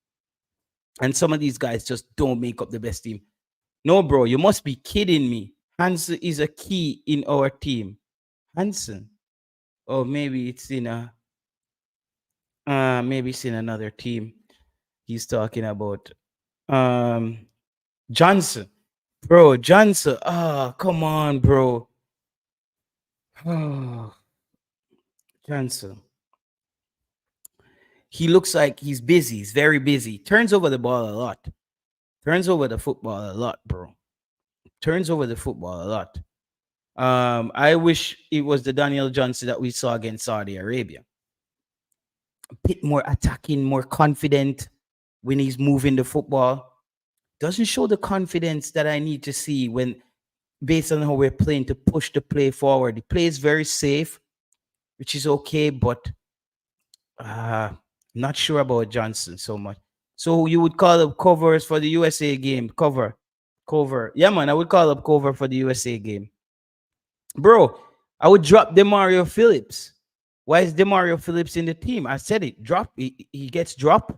And some of these guys just don't make up the best team. No, bro, you must be kidding me. Hansen is a key in our team. Hansen. Oh, maybe it's in another team. He's talking about Johnson. Bro, Johnson. Oh, come on, bro. Oh, Johnson. He looks like he's busy. He's very busy. Turns over the ball a lot. Turns over the football a lot, bro. Turns over the football a lot. I wish it was the Daniel Johnson that we saw against Saudi Arabia. A bit more attacking, more confident when he's moving the football. Doesn't show the confidence that I need to see when, based on how we're playing, to push the play forward. He plays very safe, which is okay, but not sure about Johnson so much. So you would call up covers for the USA game. Cover. Yeah, man, I would call up cover for the USA game. Bro, I would drop DeMario Phillips. Why is DeMario Phillips in the team? I said it. Drop. He gets dropped.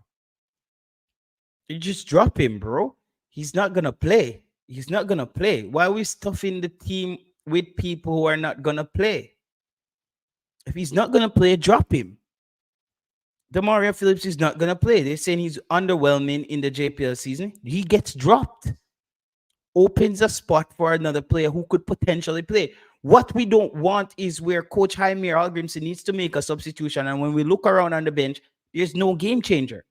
You just drop him, bro. He's not going to play. He's not going to play. Why are we stuffing the team with people who are not going to play? If he's not going to play, drop him. DeMario Phillips is not going to play. They're saying he's underwhelming in the JPL season. He gets dropped. Opens a spot for another player who could potentially play. What we don't want is where Coach Jaime Algrimson needs to make a substitution, and when we look around on the bench, there's no game changer.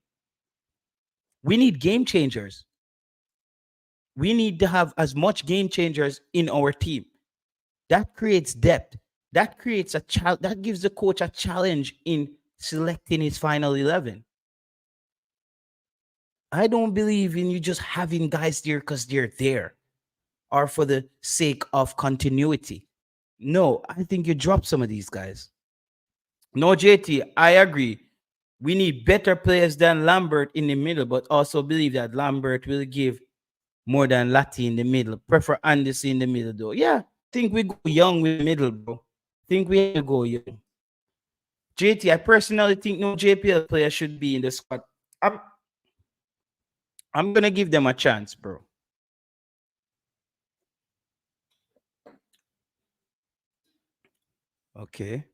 We need game changers. We need to have as much game changers in our team. That creates depth. That creates that gives the coach a challenge in selecting his final 11. I don't believe in you just having guys there because they're there or for the sake of continuity. No, I think you drop some of these guys. No, JT, I agree. We need better players than Lambert in the middle, but also believe that Lambert will give more than Lati in the middle. Prefer Anderson in the middle, though. Yeah, think we go young with the middle, bro. Think we have to go young. JT, I personally think no JPL player should be in the squad. I'm gonna give them a chance, bro. Okay.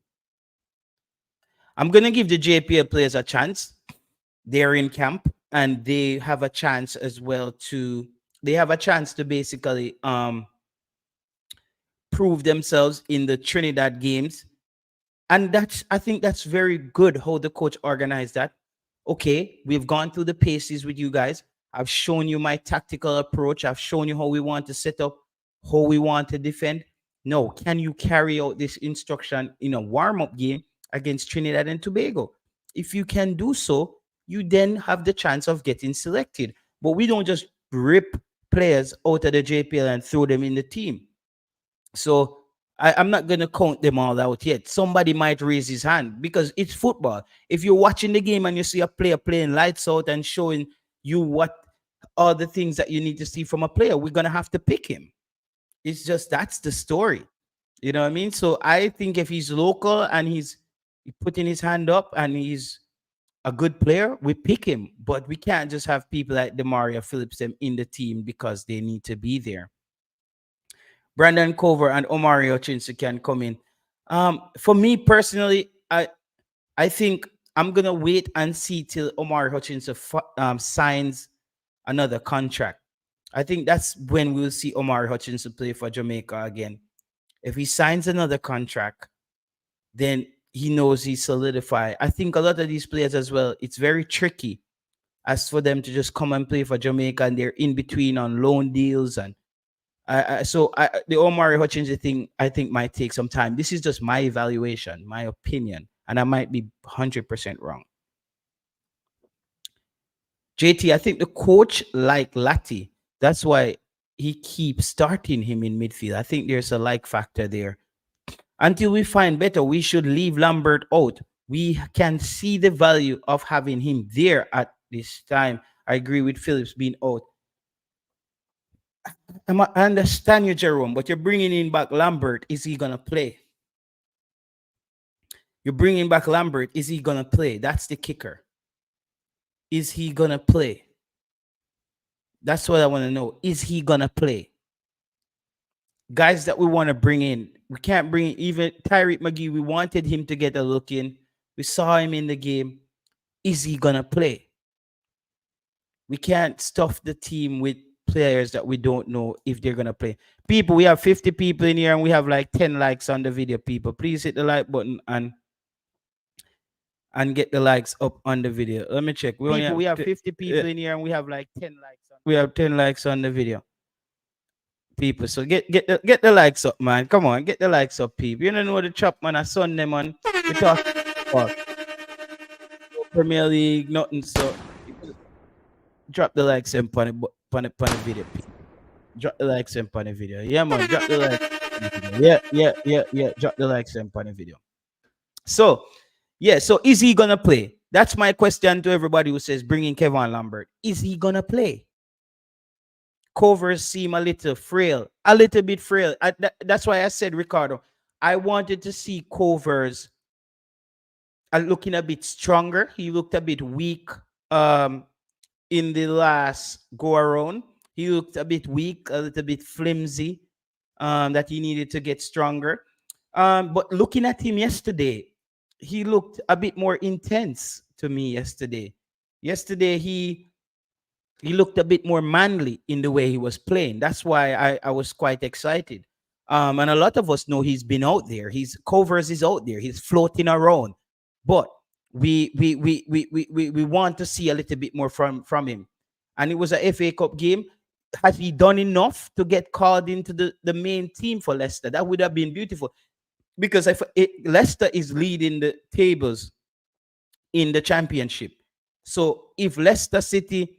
I'm gonna give the JPL players a chance. They're in camp and they have a chance as well to basically prove themselves in the Trinidad games. And I think that's very good how the coach organized that. Okay, we've gone through the paces with you guys. I've shown you my tactical approach. I've shown you how we want to set up, how we want to defend. No, can you carry out this instruction in a warm-up game against Trinidad and Tobago? If you can do so, you then have the chance of getting selected. But we don't just rip players out of the JPL and throw them in the team. So I'm not going to count them all out yet. Somebody might raise his hand because it's football. If you're watching the game and you see a player playing lights out and showing you what all the things that you need to see from a player, we're going to have to pick him. It's just that's the story. You know what I mean? So I think if he's local and he's putting his hand up and he's a good player, we pick him. But we can't just have people like Demaria Phillips them in the team because they need to be there. Brandon Cover and Omari Hutchinson can come in. For me personally, I think I'm gonna wait and see till Omari Hutchinson signs another contract. I think that's when we'll see Omari Hutchinson play for Jamaica again. If he signs another contract, then he knows he's solidified. I think a lot of these players as well, it's very tricky as for them to just come and play for Jamaica and they're in between on loan deals and the Omari Hutchinson thing, I think, might take some time. This is just my evaluation, my opinion, and I might be 100% wrong. JT, I think the coach like Lati. That's why he keeps starting him in midfield. I think there's a like factor there. Until we find better, we should leave Lambert out. We can see the value of having him there at this time. I agree with Phillips being out. I understand you, Jerome, but you're bringing in back Lambert. Is he gonna play? You're bringing back Lambert. Is he gonna play? That's the kicker. Is he gonna play? That's what I want to know. Is he gonna play? Guys that we want to bring in, we can't bring in, even Tyreek McGee. We wanted him to get a look in. We saw him in the game. Is he gonna play? We can't stuff the team with players that we don't know if they're gonna play. People, we have 50 people in here and we have like 10 likes on the video. People, please hit the like button and get the likes up on the video. Let me check. We have 50 people in here and we have like 10 likes. We have 10 likes on the video. People, so get the likes up, man. Come on, get the likes up, people. You don't know the chop, man. I Sunday, man. We talk about Premier League, nothing. So drop the likes and on the video, people. Drop the likes and on the video. Yeah, man. Drop the likes. Yeah. Drop the likes and on the video. So, yeah. So, is he gonna play? That's my question to everybody who says bringing Kevin Lambert. Is he gonna play? Covers seem a little frail, a little bit frail. That's why I said, Ricardo, I wanted to see Covers looking a bit stronger. He looked a bit weak in the last go around. He looked a bit weak, a little bit flimsy, that he needed to get stronger. But looking at him yesterday, he looked a bit more intense to me yesterday. Yesterday, he looked a bit more manly in the way he was playing. That's why I was quite excited. And a lot of us know he's been out there. His Covers is out there. He's floating around. But we want to see a little bit more from him. And it was a FA Cup game. Has he done enough to get called into the main team for Leicester? That would have been beautiful. Because if Leicester is leading the tables in the championship. So if Leicester City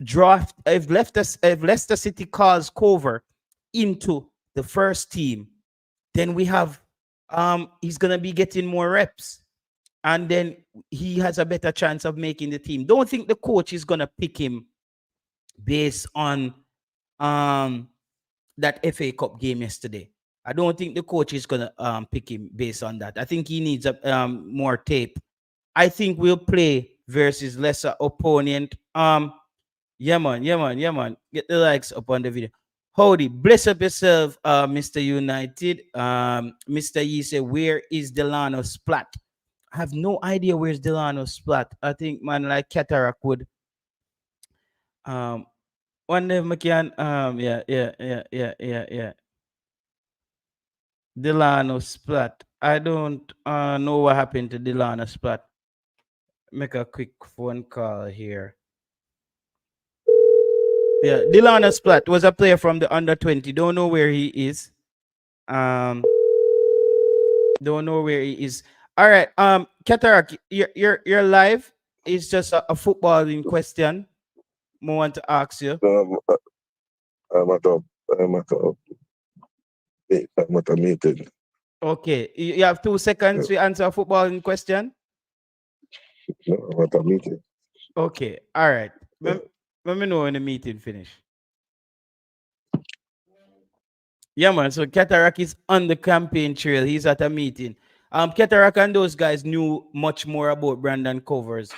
if Leicester City calls Cover into the first team, then we have he's gonna be getting more reps, and then he has a better chance of making the team. Don't think the coach is gonna pick him based on that FA Cup game yesterday. I don't think the coach is gonna pick him based on that. I think he needs a more tape. I think we'll play versus lesser opponent. Yeah, man. Get the likes up on the video. Howdy, bless up yourself, Mr. United. Mr. Yee said, where is Delano Splat? I have no idea where's Delano Splat. I think man like Cataract would one day I can yeah. Delano Splat. I don't know what happened to Delano Splat. Make a quick phone call here. Yeah, Delano Splat was a player from the under 20. Don't know where he is. Um, don't know where he is. All right. Katarak, you're live. It's just a footballing question. I want to ask you. Um, I'm at a, I'm at a, I'm at a meeting. Okay, you have 2 seconds to answer a footballing question. No, I'm at a meeting. Okay, all right. Yeah. Let me know when the meeting finish. Yeah, man. So Katarak is on the campaign trail. He's at a meeting. Katarak and those guys knew much more about Brandon Covers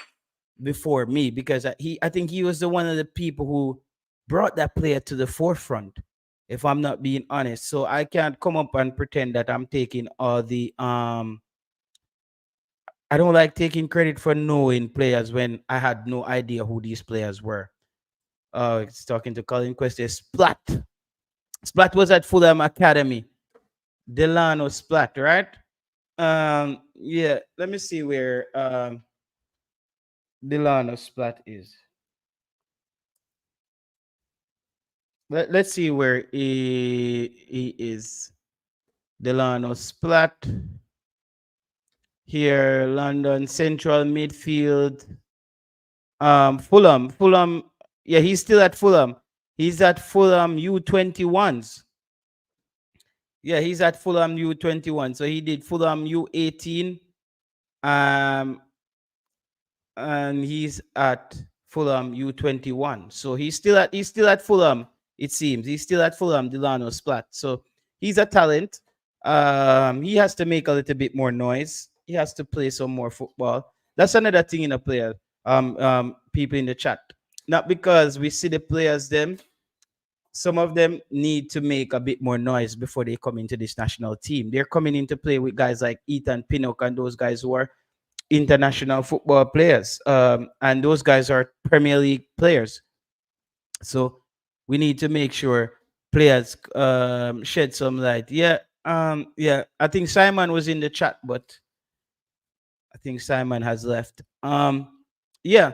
before me because I think he was the one of the people who brought that player to the forefront. If I'm not being honest, so I can't come up and pretend that I'm taking all the I don't like taking credit for knowing players when I had no idea who these players were. It's talking to Colin Quest. Splat. Splat was at Fulham Academy. Delano Splat, right? Yeah. Let me see where Delano Splat is. Let's see where he is. Delano Splat. Here, London Central Midfield. Fulham. Yeah, he's still at Fulham. He's at Fulham U21s. Yeah, he's at Fulham U21. So he did Fulham U18. Um, and he's at Fulham U21. So he's still at Fulham, it seems. He's still at Fulham, Delano Splat. So he's a talent. He has to make a little bit more noise. He has to play some more football. That's another thing in a player. People in the chat. Not because we see the players them, some of them need to make a bit more noise before they come into this national team. They're coming into play with guys like Ethan Pinnock and those guys who are international football players. And those guys are Premier League players. So we need to make sure players shed some light. Yeah. I think Simon was in the chat, but I think Simon has left. Yeah.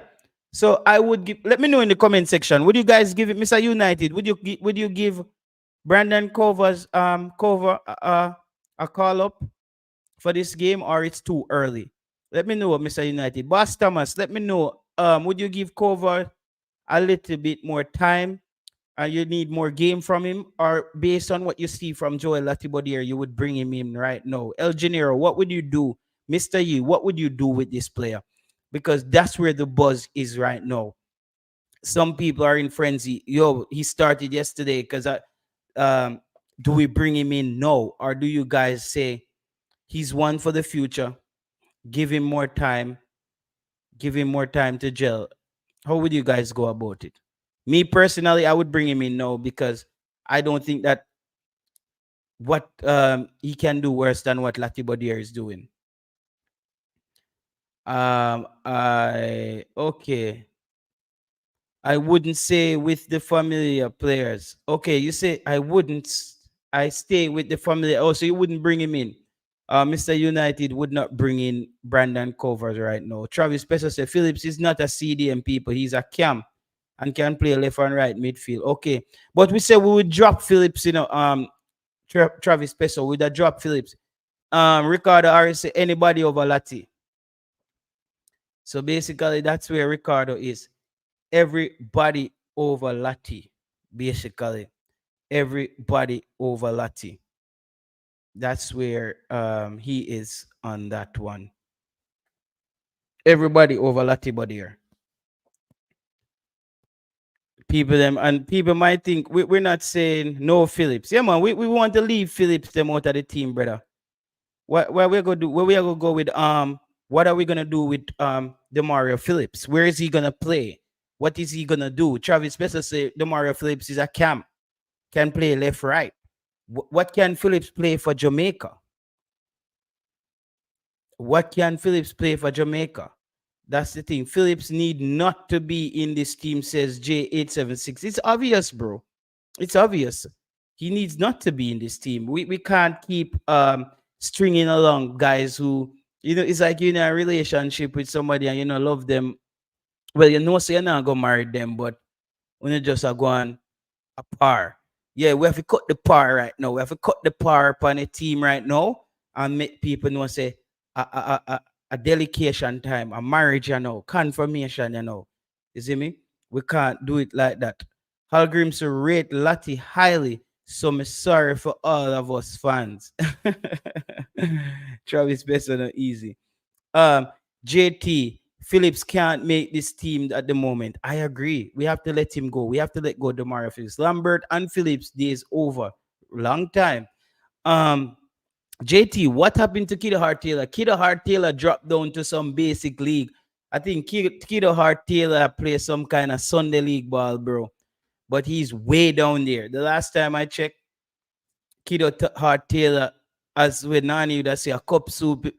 So I would give. Let me know in the comment section. Would you guys give it, Mr. United? Would you give Brandon Covers cover a call up for this game, or it's too early? Let me know, Mr. United. Boss Thomas, let me know. Would you give Cover a little bit more time and you need more game from him, or based on what you see from Joel Latibodier, you would bring him in right now? El Genero, what would you do? Mr. U, what would you do with this player? Because that's where the buzz is right now. Some people are in frenzy. Yo, he started yesterday because do we bring him in? No. Or do you guys say he's one for the future? Give him more time, give him more time to gel. How would you guys go about it? Me personally, I would bring him in now because I don't think that what he can do worse than what Latibodier is doing. I okay. I wouldn't say with the familiar players. Okay, you say I wouldn't. I stay with the familiar. Oh, so you wouldn't bring him in. Mr. United would not bring in Brandon Covers right now. Travis Pesce said Phillips is not a CDM people. He's a cam and can play left and right midfield. Okay, but we said we would drop Phillips. Travis Pesce would have drop Phillips. Ricardo Harris say anybody over Lati. So basically, that's where Ricardo is. Everybody over Lati, basically. Everybody over Lati. That's where he is on that one. Everybody over Lati Bodier. People might think we're not saying no Phillips. Yeah, man, we want to leave Phillips them out of the team, brother. What we're gonna do? Where we are gonna go with what are we gonna do with Demario Phillips? Where is he gonna play? What is he gonna do? Travis Pesce say Demario Phillips is a cam, can play left, right. What can Phillips play for Jamaica? What can Phillips play for Jamaica? That's the thing. Phillips need not to be in this team, says J876. It's obvious, bro. It's obvious. He needs not to be in this team. We can't keep stringing along guys who, it's like you're in a relationship with somebody and love them. Well, so you're not gonna marry them, but when you just are going a par. Yeah, we have to cut the par right now. We have to cut the par upon a team right now and make people know say a delegation time, a marriage, confirmation, You see me? We can't do it like that. Halgrims rate Lati highly, so I'm sorry for all of us fans. Travis Best on easy. Um, JT Phillips can't make this team at the moment. I agree. We have to let him go. We have to let go Demario Phillips. Lambert and Phillips days over. Long time. Um, JT, what happened to Kiddo Hart Taylor? Kiddo Hart Taylor dropped down to some basic league. I think Kiddo Hart Taylor plays some kind of Sunday league ball, bro. But he's way down there. The last time I checked, Hart Taylor, as with Nani, that say cup soup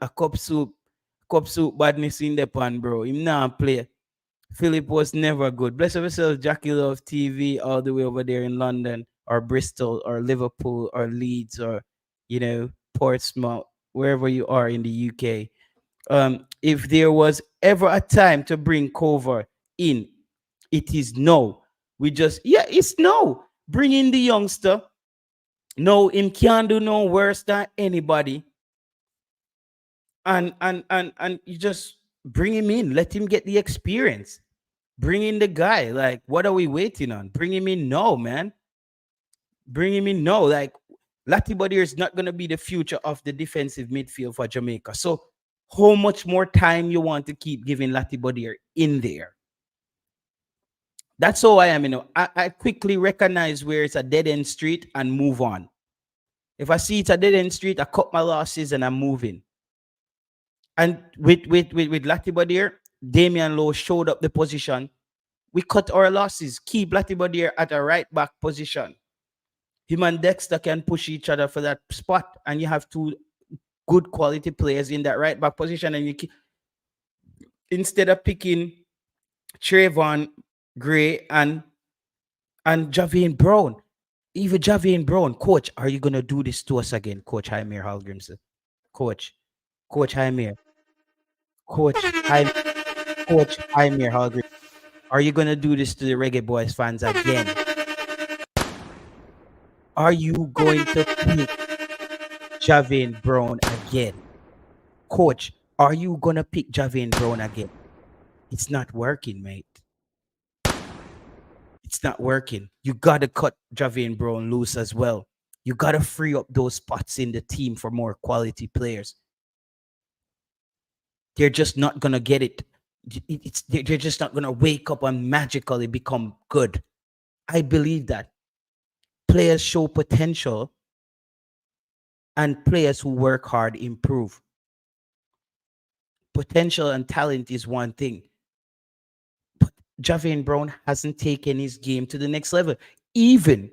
badness in the pan, bro. Him not play. Philip was never good. Bless of yourself, Jackie Love TV, all the way over there in London or Bristol or Liverpool or Leeds or Portsmouth, wherever you are in the UK. If there was ever a time to bring Cover in, it is no. It's no. Bring in the youngster. No, him can't do no worse than anybody. And you just bring him in, let him get the experience. Bring in the guy. Like, what are we waiting on? Bring him in now, man. Bring him in now. Like, Latibodier is not gonna be the future of the defensive midfield for Jamaica. So, how much more time you want to keep giving Latibodier in there? That's how I am. I quickly recognize where it's a dead end street and move on. If I see it's a dead end street, I cut my losses and I'm moving. And with Latibodier, Damian Lowe showed up the position. We cut our losses. Keep Latibodier at a right back position. Him and Dexter can push each other for that spot, and you have two good quality players in that right back position. And instead of picking Trayvon Gray and Javian Brown, even Javian Brown, coach, are you gonna do this to us again, Coach Jaime Halgrimson? Coach, Coach Jaime, Coach Jaime, Coach Jaime Halgrimson. Are you gonna do this to the Reggae Boys fans again? Are you going to pick Javian Brown again? Coach, are you gonna pick Javian Brown again? It's not working, mate. It's not working. You gotta cut Javian Brown loose as well. You gotta free up those spots in the team for more quality players. They're just not gonna get it. They're just not gonna wake up and magically become good. I believe that players show potential and players who work hard improve. Potential and talent is one thing, but Javian Brown hasn't taken his game to the next level, even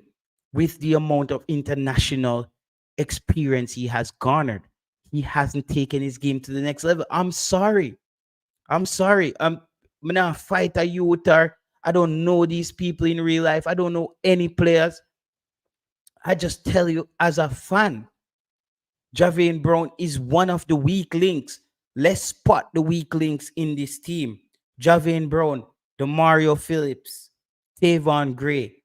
with the amount of international experience he has garnered. He hasn't taken his game to the next level. I'm sorry. I'm sorry. I'm not a fighter youth or I don't know these people in real life. I don't know any players. I just tell you as a fan, Javian Brown is one of the weak links. Let's spot the weak links in this team. Javian Brown, Demario Phillips, Tavon Gray,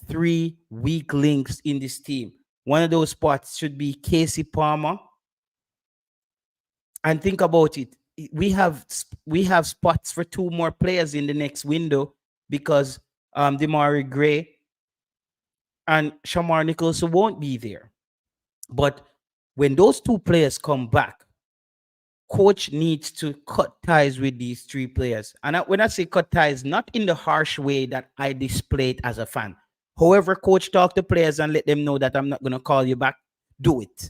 three weak links in this team. One of those spots should be Casey Palmer. And think about it. We have spots for two more players in the next window because Demario Gray and Shamar Nicholson won't be there. But when those two players come back, coach needs to cut ties with these three players. And when I say cut ties, not in the harsh way that I display it as a fan. However, coach talk to players and let them know that I'm not going to call you back. Do it.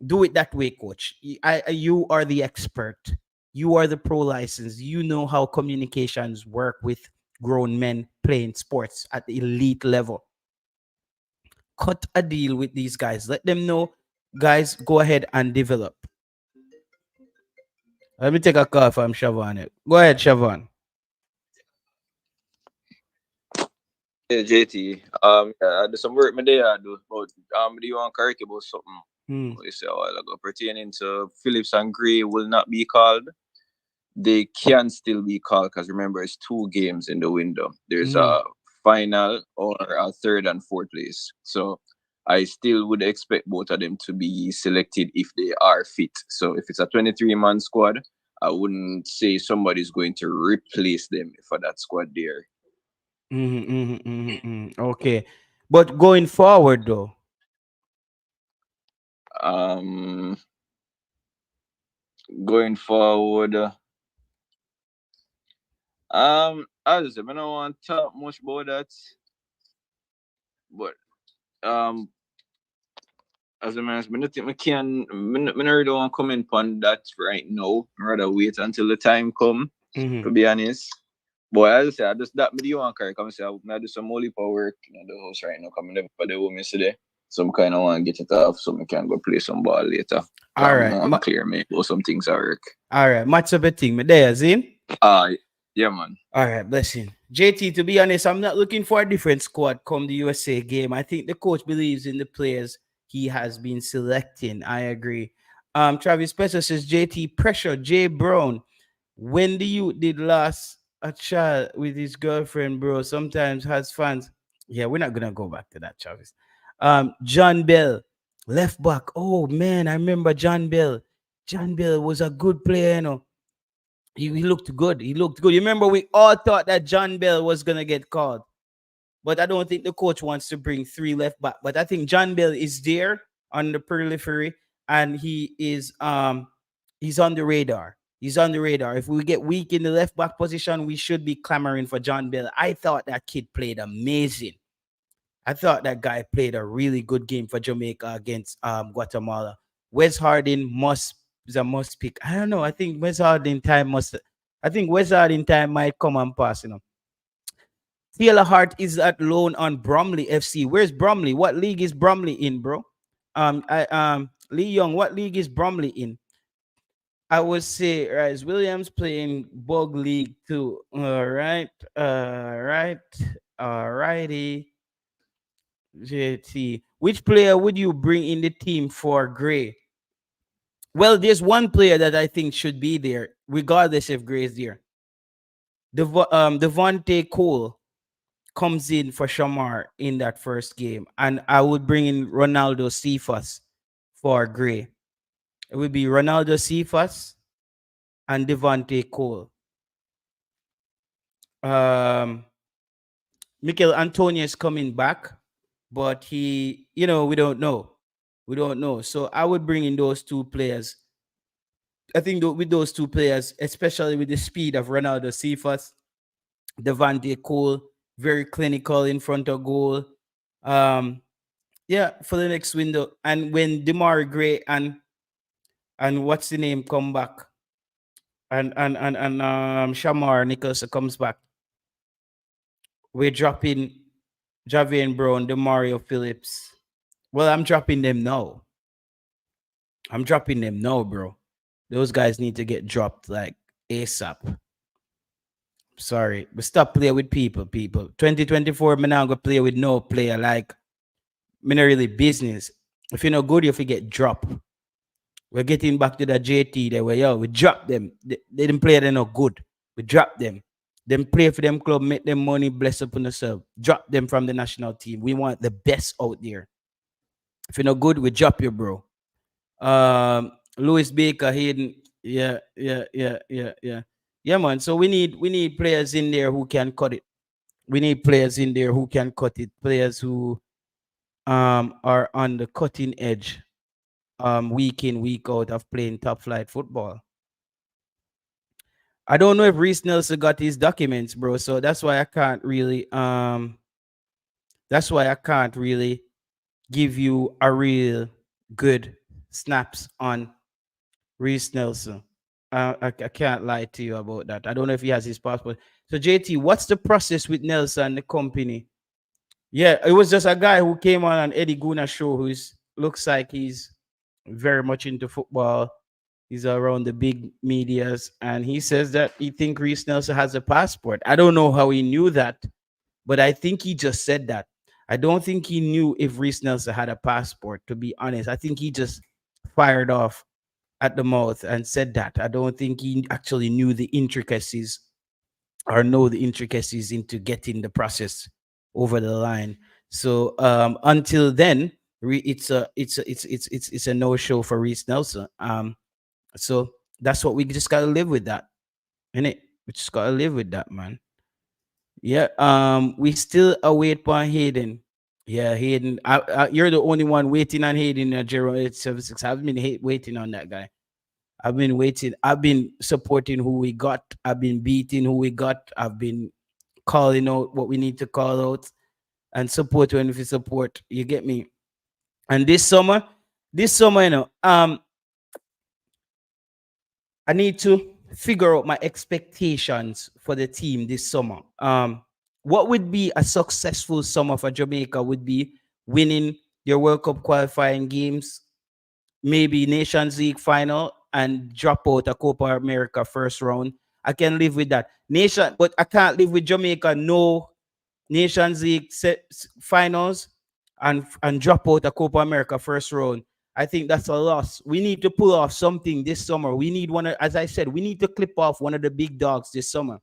Do it that way, coach. You are the expert. You are the pro license. You know how communications work with grown men playing sports at the elite level. Cut a deal with these guys. Let them know, guys, go ahead and develop. Let me take a call from Siobhan. Go ahead, Siobhan. Yeah, JT. Yeah, there's some work me there I do, but do you want to correct you about something? Hmm. what you said a while ago, pertaining to Phillips and Gray will not be called. They can still be called because remember, it's 2 games in the window. There's Hmm. a final or a third and fourth place. So I still would expect both of them to be selected if they are fit. So if it's a 23-man squad, I wouldn't say somebody's going to replace them for that squad there. Okay. But going forward though. Um, Going forward, as I said, I don't want to talk much about that, but um, as a man, I don't think I can. I don't really want to comment on that right now. I'd rather wait until the time come. Hmm. To be honest, but as I say, I just that me the one carry. Come say I do some only for work in the house right now. Come never for the home yesterday. Some kind of want to get it off so I can go play some ball later. All Come right. on, clear me or some things at work. All right. Match up a thing. Me there, Zin. Ah, yeah, man. All right, blessing. JT, to be honest, I'm not looking for a different squad come the USA game. I think the coach believes in the players he has been selecting. I agree. Travis Spencer says JT pressure, Jay Brown. When the youth did last a child with his girlfriend, bro, sometimes has fans. Yeah, we're not gonna go back to that, Travis. John Bell, left back. Oh man, I remember John Bell. John Bell was a good player, you know. He looked good. He looked good. You remember we all thought that John Bell was gonna get called, but I don't think the coach wants to bring 3 left back. But I think John Bell is there on the periphery, and he's on the radar. He's on the radar. If we get weak in the left back position, we should be clamoring for John Bell. I thought that kid played amazing. I thought that guy played a really good game for Jamaica against Guatemala. Wes Harding must is a must pick. I don't know. I think Wes Harding time must. I think Wes Harding time might come and pass. You know, Taylor Hart is at loan on Bromley FC. Where's Bromley? What league is Bromley in, bro? Lee Young. What league is Bromley in? I would say right. Williams playing Bug League too. All right. Right. All righty. JT. Which player would you bring in the team for Gray? Well, there's one player that I think should be there, regardless if Gray is there. Devontae Cole comes in for Shamar in that first game, and I would bring in Ronaldo Cephas for Gray. It would be Ronaldo Cephas and Devontae Cole. Um, Mikel Antonio is coming back, but we don't know. We don't know. So I would bring in those 2 players. I think with those 2 players, especially with the speed of Ronaldo Cephas, Devante Cole, very clinical in front of goal. Um, yeah, for the next window. And when Demar Gray and what's the name come back, and Shamar Nicholson comes back, we're dropping Javier Brown, Demario Phillips. Well, I'm dropping them now. I'm dropping them now, bro. Those guys need to get dropped like ASAP. Sorry, but stop playing with people. 2024, me now go play with no player like me not really business. If you're not good, you forget drop. We're getting back to the JT there where we drop them. They didn't play, they're not good. We drop them. Them play for them club, make them money, bless up on themselves. Drop them from the national team. We want the best out there. If you're not good, we drop you, bro. Louis Baker, Hayden, yeah, man. So we need players in there who can cut it. We need players in there who can cut it. Players who are on the cutting edge, week in week out of playing top flight football. I don't know if Reese Nelson got his documents, bro. So that's why I can't really give you a real good snaps on Reese Nelson. I can't lie to you about that. I don't know if he has his passport. So JT, what's the process with Nelson and the company? Yeah, it was just a guy who came on an Eddie Guna show who's looks like he's very much into football. He's around the big medias, and he says that he think Reese Nelson has a passport. I don't know how he knew that, but I think he just said that. I don't think he knew if Reese Nelson had a passport, to be honest. I think he just fired off at the mouth and said that. I don't think he actually knew the intricacies or know the intricacies into getting the process over the line. So until then, it's a no show for Reese Nelson. So that's what we just gotta live with that, innit? We just gotta live with that, man. Yeah. We still await for Hayden. Yeah, Hayden. You're the only one waiting on Hayden. 0876. I've been waiting on that guy. I've been waiting. I've been supporting who we got. I've been beating who we got. I've been calling out what we need to call out and support when we support. You get me? And this summer, I need to figure out my expectations for the team this summer. What would be a successful summer for Jamaica would be winning your World Cup qualifying games, maybe Nations League final, and drop out a Copa America first round. I can live with that. But I can't live with Jamaica no Nations League finals and drop out a Copa America first round. I think that's a loss. We need to pull off something this summer. We need as I said, we need to clip off one of the big dogs this summer.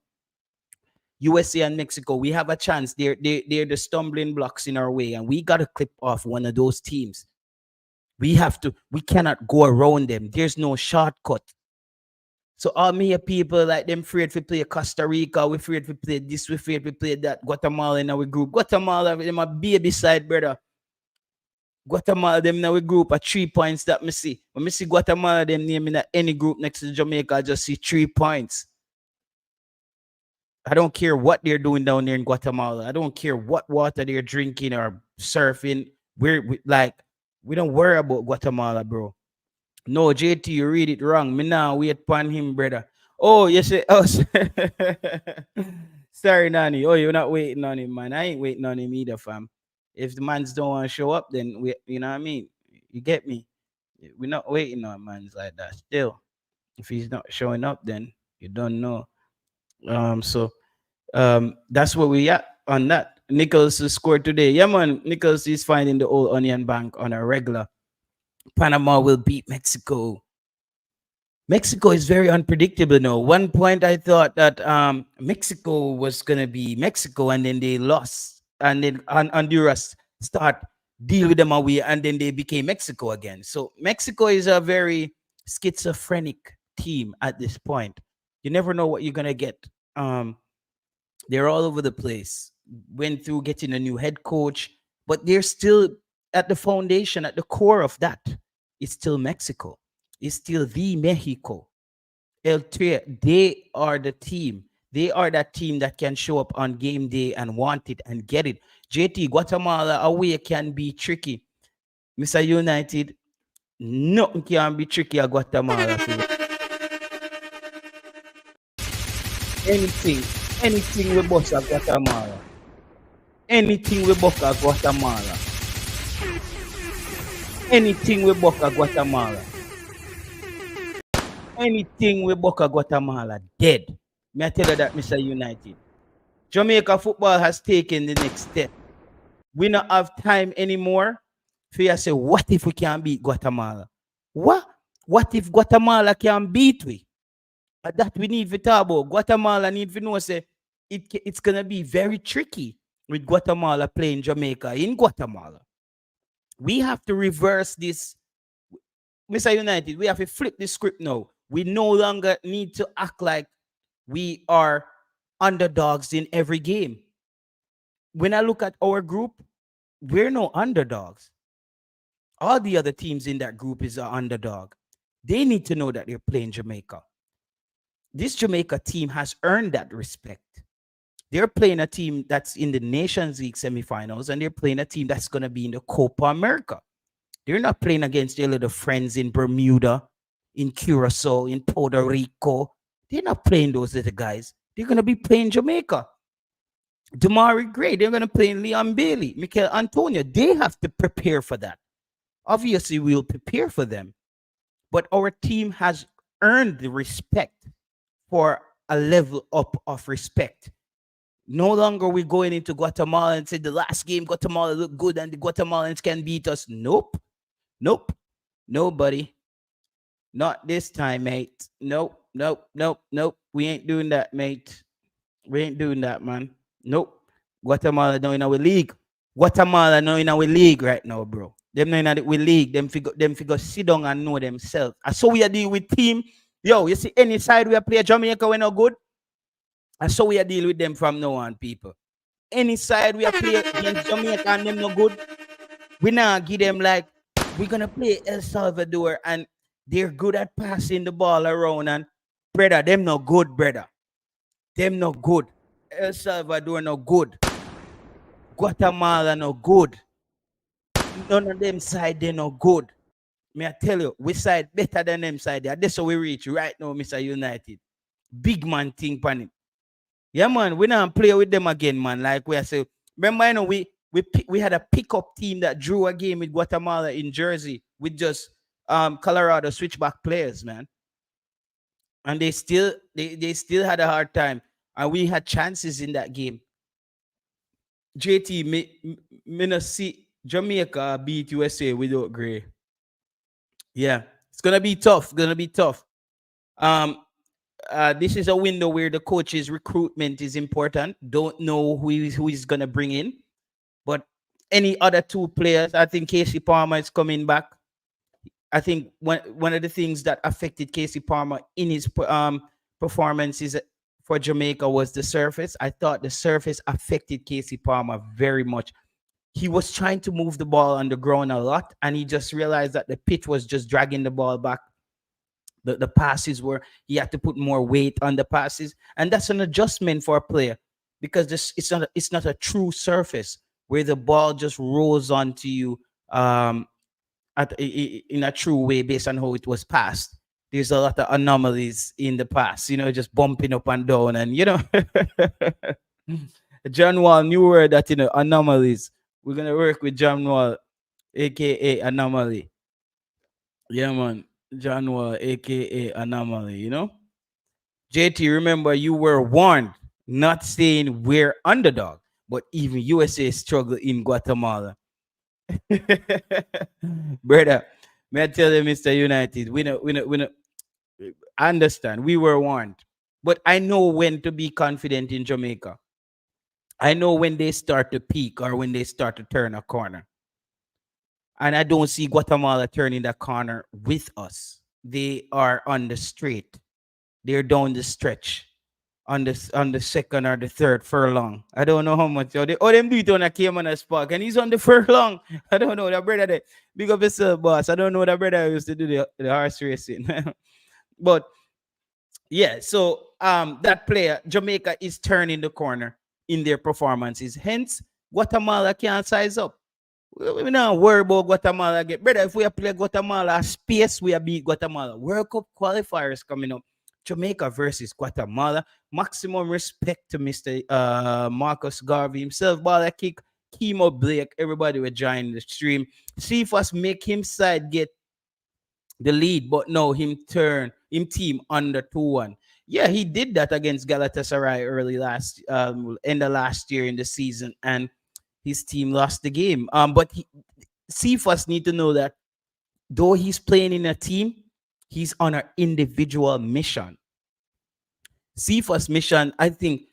USA and Mexico, we have a chance. They're the stumbling blocks in our way, and we got to clip off one of those teams. We cannot go around them. There's no shortcut. So all me people like them afraid to play Costa Rica, we afraid to play this, we afraid to play that. Guatemala in our group. Guatemala, them a baby side, brother. Guatemala, them in our group are 3 points that me see. When me see Guatemala, them name in any group next to Jamaica, I just see 3 points. I don't care what they're doing down there in Guatemala. I don't care what water they're drinking or surfing. We don't worry about Guatemala, bro. No, JT, you read it wrong. Me now wait upon him, brother. Oh, you say, oh, sorry, Nani. Oh, you're not waiting on him, man. I ain't waiting on him either, fam. If the mans don't want to show up, then you know what I mean? You get me? We're not waiting on mans like that. Still, if he's not showing up, then you don't know. That's where we at on that. Nichols scored today. Yeah, man. Nichols is finding the old Onion Bank on a regular. Panama will beat Mexico. Mexico is very unpredictable now. One point I thought that Mexico was gonna be Mexico, and then they lost, and then Honduras start deal with them away, and then they became Mexico again. So Mexico is a very schizophrenic team at this point. You never know what you're gonna get. They're all over the place. Went through getting a new head coach, but they're still at the foundation, at the core of that. It's still Mexico. It's still the Mexico. El Tri, they are the team. They are that team that can show up on game day and want it and get it. JT, Guatemala away can be tricky. Mr. United, nothing can be tricky at Guatemala. Anything we bust at Guatemala. Anything we bust at Guatemala. Anything we bust at Guatemala. Anything we bust at Guatemala, dead. May I tell you that, Mr. United? Jamaica football has taken the next step. We don't have time anymore for you to say, what if we can't beat Guatemala? What? What if Guatemala can beat we? That we need to talk about. Guatemala need to know say it's gonna be very tricky with Guatemala playing Jamaica in Guatemala. We have to reverse this, Mr. United. We have to flip the script now. We no longer need to act like we are underdogs in every game. When I look at our group, we're no underdogs. All the other teams in that group is an underdog. They need to know that they're playing Jamaica. This Jamaica team has earned that respect. They're playing a team that's in the Nations League semifinals, and they're playing a team that's going to be in the Copa America. They're not playing against their little friends in Bermuda, in Curacao, in Puerto Rico. They're not playing those little guys. They're going to be playing Jamaica. Damari Gray, they're going to play Leon Bailey, Mikel Antonio. They have to prepare for that. Obviously, we'll prepare for them. But our team has earned the respect for a level up of respect. No longer we going into Guatemala and say the last game Guatemala looked good and the Guatemalans can beat us. Nope. Nope. Nobody. Not this time, mate. Nope. Nope. Nope. Nope. We ain't doing that, mate. We ain't doing that, man. Nope. Guatemala now in our league. Guatemala now in our league right now, bro. Them now in our league. Them figure sit down and know themselves. And so we are dealing with team. Yo, you see any side we are play Jamaica we not good. And so we are dealing with them from now on, people. Any side we are play against Jamaica and them no good. We now give them like we're gonna play El Salvador and they're good at passing the ball around and brother, them no good, brother. Them no good. El Salvador no good. Guatemala no good. None of them side they no good. May I tell you, we side better than them side there. That's how we reach right now, Mr. United. Big man thing pan it. Yeah, man, we not play with them again, man. Like we are saying, remember, you know, we had a pickup team that drew a game with Guatemala in Jersey with just Colorado switchback players, man. And they still had a hard time. And we had chances in that game. JT, me not see Jamaica beat USA without Gray. Yeah, it's gonna be tough. Gonna be tough. Um, this is a window where the coach's recruitment is important. Don't know who is gonna bring in, but any other two players, I think Casey Palmer is coming back. I think one of the things that affected Casey Palmer in his performances for Jamaica was the surface. I thought the surface affected Casey Palmer very much. He was trying to move the ball on the ground a lot, and he just realized that the pitch was just dragging the ball back. The passes were he had to put more weight on the passes, and that's an adjustment for a player because it's not a true surface where the ball just rolls onto you in a true way based on how it was passed. There's a lot of anomalies in the past, just bumping up and down, and John Wall, new word that anomalies. We're gonna work with John Wall, aka Anomaly. Yeah, man. John Wall, aka Anomaly. JT, remember you were warned, not saying we're underdog, but even USA struggle in Guatemala. Brother, may I tell you, Mr. United, we know, I understand. We were warned. But I know when to be confident in Jamaica. I know when they start to peak or when they start to turn a corner. And I don't see Guatemala turning that corner with us. They are on the straight. They're down the stretch on the second or the third furlong. I don't know how much. Them do it on a Cayman a spark, and he's on the furlong. I don't know that brother there. Big up yourself, boss. I don't know that brother used to do the horse racing. But yeah, so that player, Jamaica is turning the corner in their performances. Hence, Guatemala can't size up. We not worry about Guatemala again. Brother, if we play Guatemala space, we beat Guatemala. World Cup qualifiers coming up. Jamaica versus Guatemala. Maximum respect to Mr. Marcus Garvey himself. Ball a kick. Kimo Blake. Everybody will join the stream. See if us make him side get the lead, but no, him team under 2-1. Yeah, he did that against Galatasaray early end of last year in the season, and his team lost the game. But Cephas need to know that though he's playing in a team, he's on an individual mission. Cephas' mission, I think,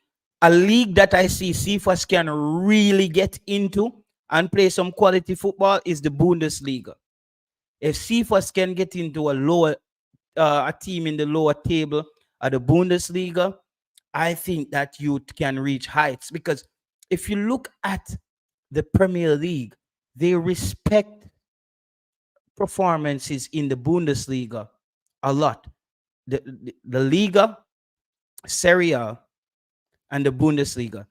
a league that I see Cephas can really get into and play some quality football is the Bundesliga. If Cephas can get into a team in the lower table at the Bundesliga, I think that youth can reach heights. Because if you look at the Premier League, they respect performances in the Bundesliga a lot. The Liga, Serie A, and the Bundesliga.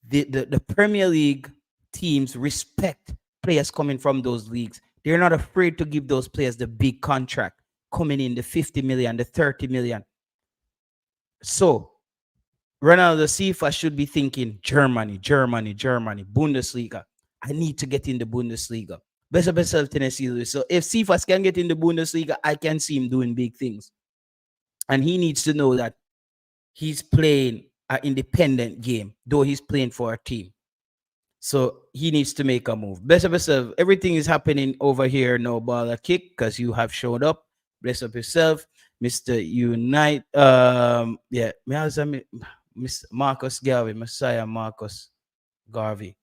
The Premier League teams respect players coming from those leagues. They're not afraid to give those players the big contract coming in, the 50 million, the 30 million. So Ronaldo Sifa should be thinking Germany, Bundesliga. I need to get in the Bundesliga. Best Tennessee. So if Cephas can get in the Bundesliga, I can see him doing big things. And he needs to know that he's playing an independent game, though he's playing for a team. So he needs to make a move. Bless up yourself. Everything is happening over here. No ball a kick because you have showed up. Bless up yourself, Mr. Unite. Yeah, Mr. Marcus Garvey, Messiah Marcus Garvey,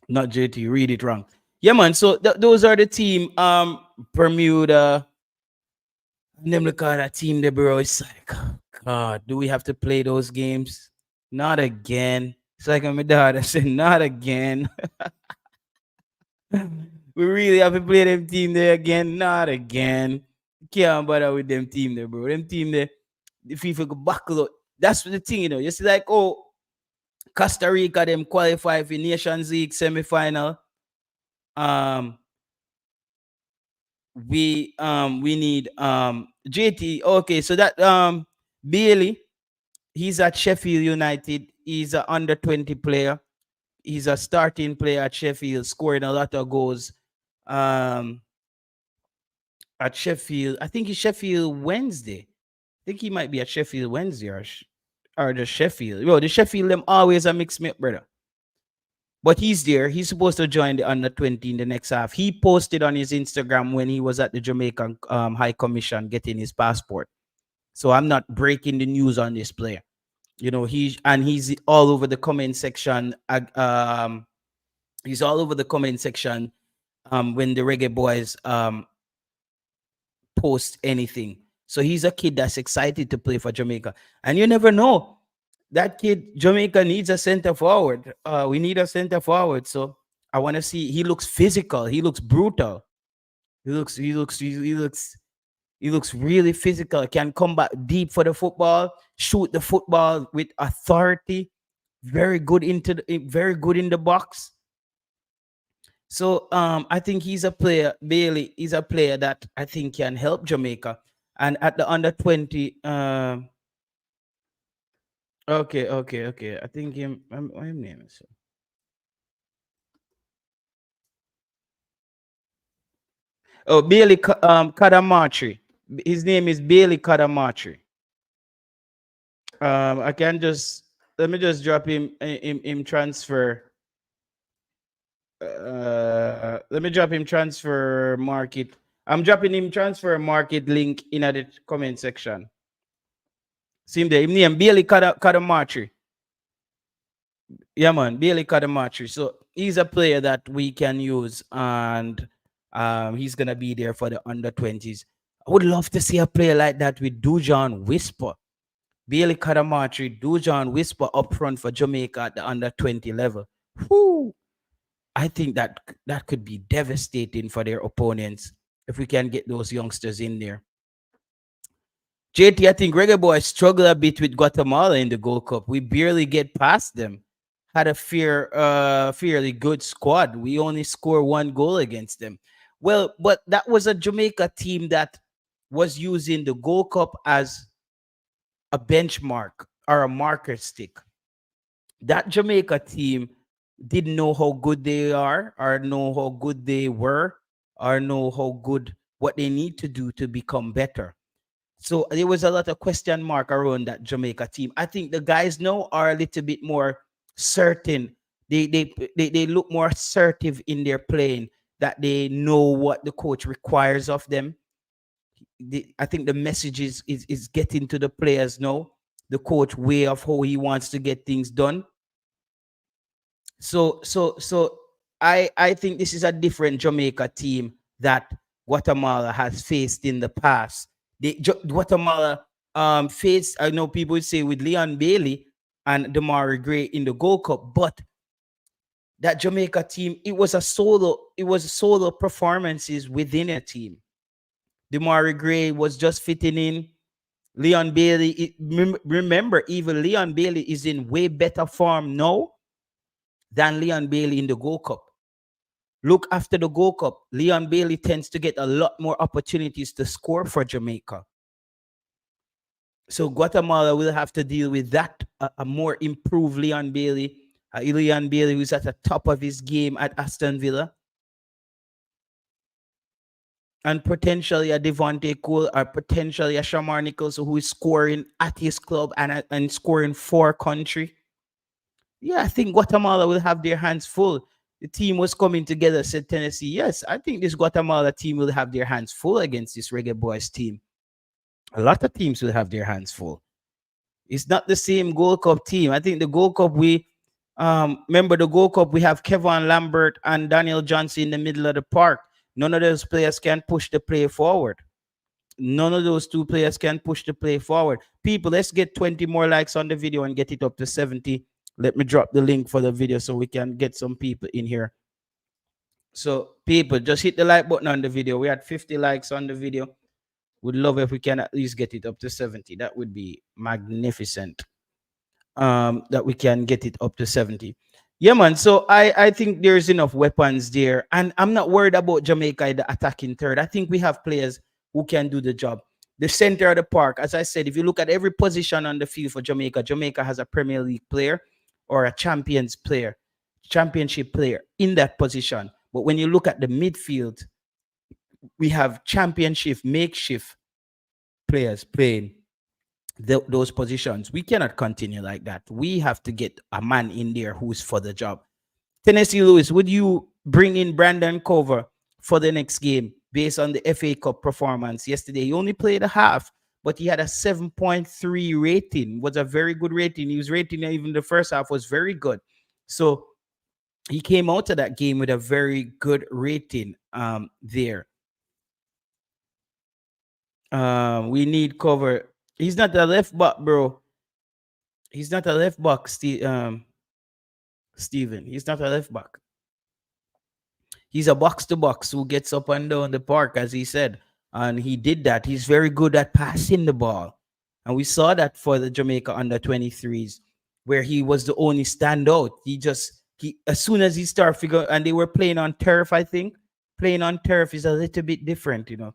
not JT. Read it wrong. Yeah, man. So those are the team. Bermuda. And them look at that team, the bro. It's like, God, do we have to play those games? Not again. It's like my daughter said, not again. We really have to play them team there again. Not again. Can't bother with them team there, bro. Them team there, the FIFA go buckle up. That's the thing, you know. You see, like, oh, Costa Rica, them qualify for Nations League semi-final. Um, we need JT. Okay, so that Bailey, he's at Sheffield United. He's an under 20 player. He's a starting player at Sheffield, scoring a lot of goals. Um, at Sheffield, I think he's Sheffield Wednesday. I think he might be at Sheffield Wednesday or the Sheffield. Yo, the Sheffield them always a mix me up, brother. But he's there. He's supposed to join the under 20 in the next half. He posted on his Instagram when he was at the Jamaican High Commission getting his passport. So I'm not breaking the news on this player. You know, he's all over the comment section. He's all over the comment section when the Reggaeboyz post anything. So he's a kid that's excited to play for Jamaica. And you never know. That kid, Jamaica needs a center forward. We need a center forward. So I want to see. He looks physical. He looks brutal. He looks really physical. Can come back deep for the football, shoot the football with authority. Very good very good in the box. So I think he's a player. Bailey is a player that I think can help Jamaica. And at the under 20, okay. I think my name is. Oh, Bailey Kadamatri. His name is Bailey Kadamatri. I can just let me just drop him transfer. Let me drop him transfer market. I'm dropping him transfer market link in the comment section. See him there. His name Bailey Kadamatri. Yeah, man, Bailey Kadamatri. So he's a player that we can use, and he's gonna be there for the under 20s. I would love to see a player like that with Dujon Whisper. Bailey Kadamatri, Dujon Whisper up front for Jamaica at the under 20 level. Whew. I think that could be devastating for their opponents if we can get those youngsters in there. JT, I think Reggaeboyz struggle a bit with Guatemala in the Gold Cup. We barely get past them. Had a fairly good squad. We only score 1 goal against them. Well, but that was a Jamaica team that was using the Gold Cup as a benchmark or a marker stick. That Jamaica team didn't know how good they are, or know how good they were, or know how good what they need to do to become better. So there was a lot of question mark around that Jamaica team. I think the guys now are a little bit more certain. They look more assertive in their playing, that they know what the coach requires of them. I think the message is getting to the players now, the coach way of how he wants to get things done. So I think this is a different Jamaica team that Guatemala has faced in the past. Guatemala faced, I know people would say, with Leon Bailey and Damari Gray in the Gold Cup, but that Jamaica team, it was solo performances within a team. Damari Gray was just fitting in. Leon Bailey, remember, even Leon Bailey is in way better form now than Leon Bailey in the Gold Cup. Look, after the Gold Cup, Leon Bailey tends to get a lot more opportunities to score for Jamaica. So Guatemala will have to deal with that, a more improved Leon Bailey. Leon Bailey, who's at the top of his game at Aston Villa. and potentially a Devontae Cole or potentially a Shamar Nichols who is scoring at his club and scoring for country. Yeah, I think Guatemala will have their hands full. The team was coming together, said Tennessee. Yes, I think this Guatemala team will have their hands full against this Reggae Boyz team. A lot of teams will have their hands full. It's not the same Gold Cup team. I think the Gold Cup remember the Gold Cup we have Kevin Lambert and Daniel Johnson in the middle of the park. None of those players can push the play forward. None of those two players can push the play forward. People, let's get 20 more likes on the video and get it up to 70. Let me drop the link for the video so we can get some people in here. So, people, just hit the like button on the video. We had 50 likes on the video. Would love if we can at least get it up to 70. That would be magnificent. That we can get it up to 70. Yeah, man. So I think there's enough weapons there. And I'm not worried about Jamaica in the attacking third. I think we have players who can do the job. The center of the park, as I said, if you look at every position on the field for Jamaica, Jamaica has a Premier League player or a championship player in that position. But when you look at the midfield, we have championship makeshift players playing those positions. We cannot continue like that. We have to get a man in there who's for the job. Tennessee Lewis, would you bring in Brandon Cover for the next game based on the FA Cup performance yesterday? He only played a half, but he had a 7.3 rating. Was a very good rating. He was rating even the first half was very good. So he came out of that game with a very good rating there. We need Cover. He's not a left back, bro. He's not a left back, Steven. He's not a left back. He's a box to box who gets up and down the park, as he said. And he did that. He's very good at passing the ball. And we saw that for the Jamaica under 23s, where he was the only standout. He as soon as he started figuring, and they were playing on turf, I think. Playing on turf is a little bit different, you know.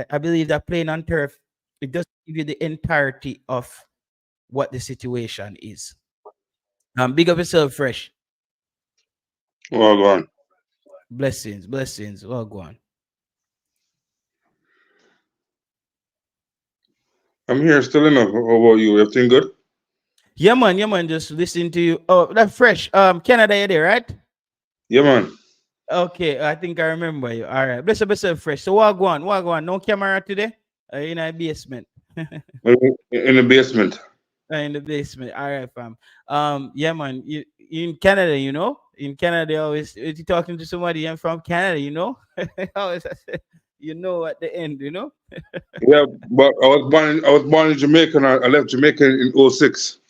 I believe that playing on turf, it doesn't give you the entirety of what the situation is. Big up yourself, Fresh. Well, go on. Blessings. Well, go on. I'm here still enough. How about you? Everything good? Yeah, man. Just listening to you. Oh, that Fresh. Canada, you there, right? Yeah, man. Okay, I think I remember you. All right. Bless up yourself, Fresh. So what go on? No camera today? In a basement. In the basement. In the basement. All right, fam. Yeah, man. You in Canada, you know? In Canada, always if you talking to somebody I'm from Canada, you know? Always you know at the end, you know? Yeah, but I was born in Jamaica and I left Jamaica in '06.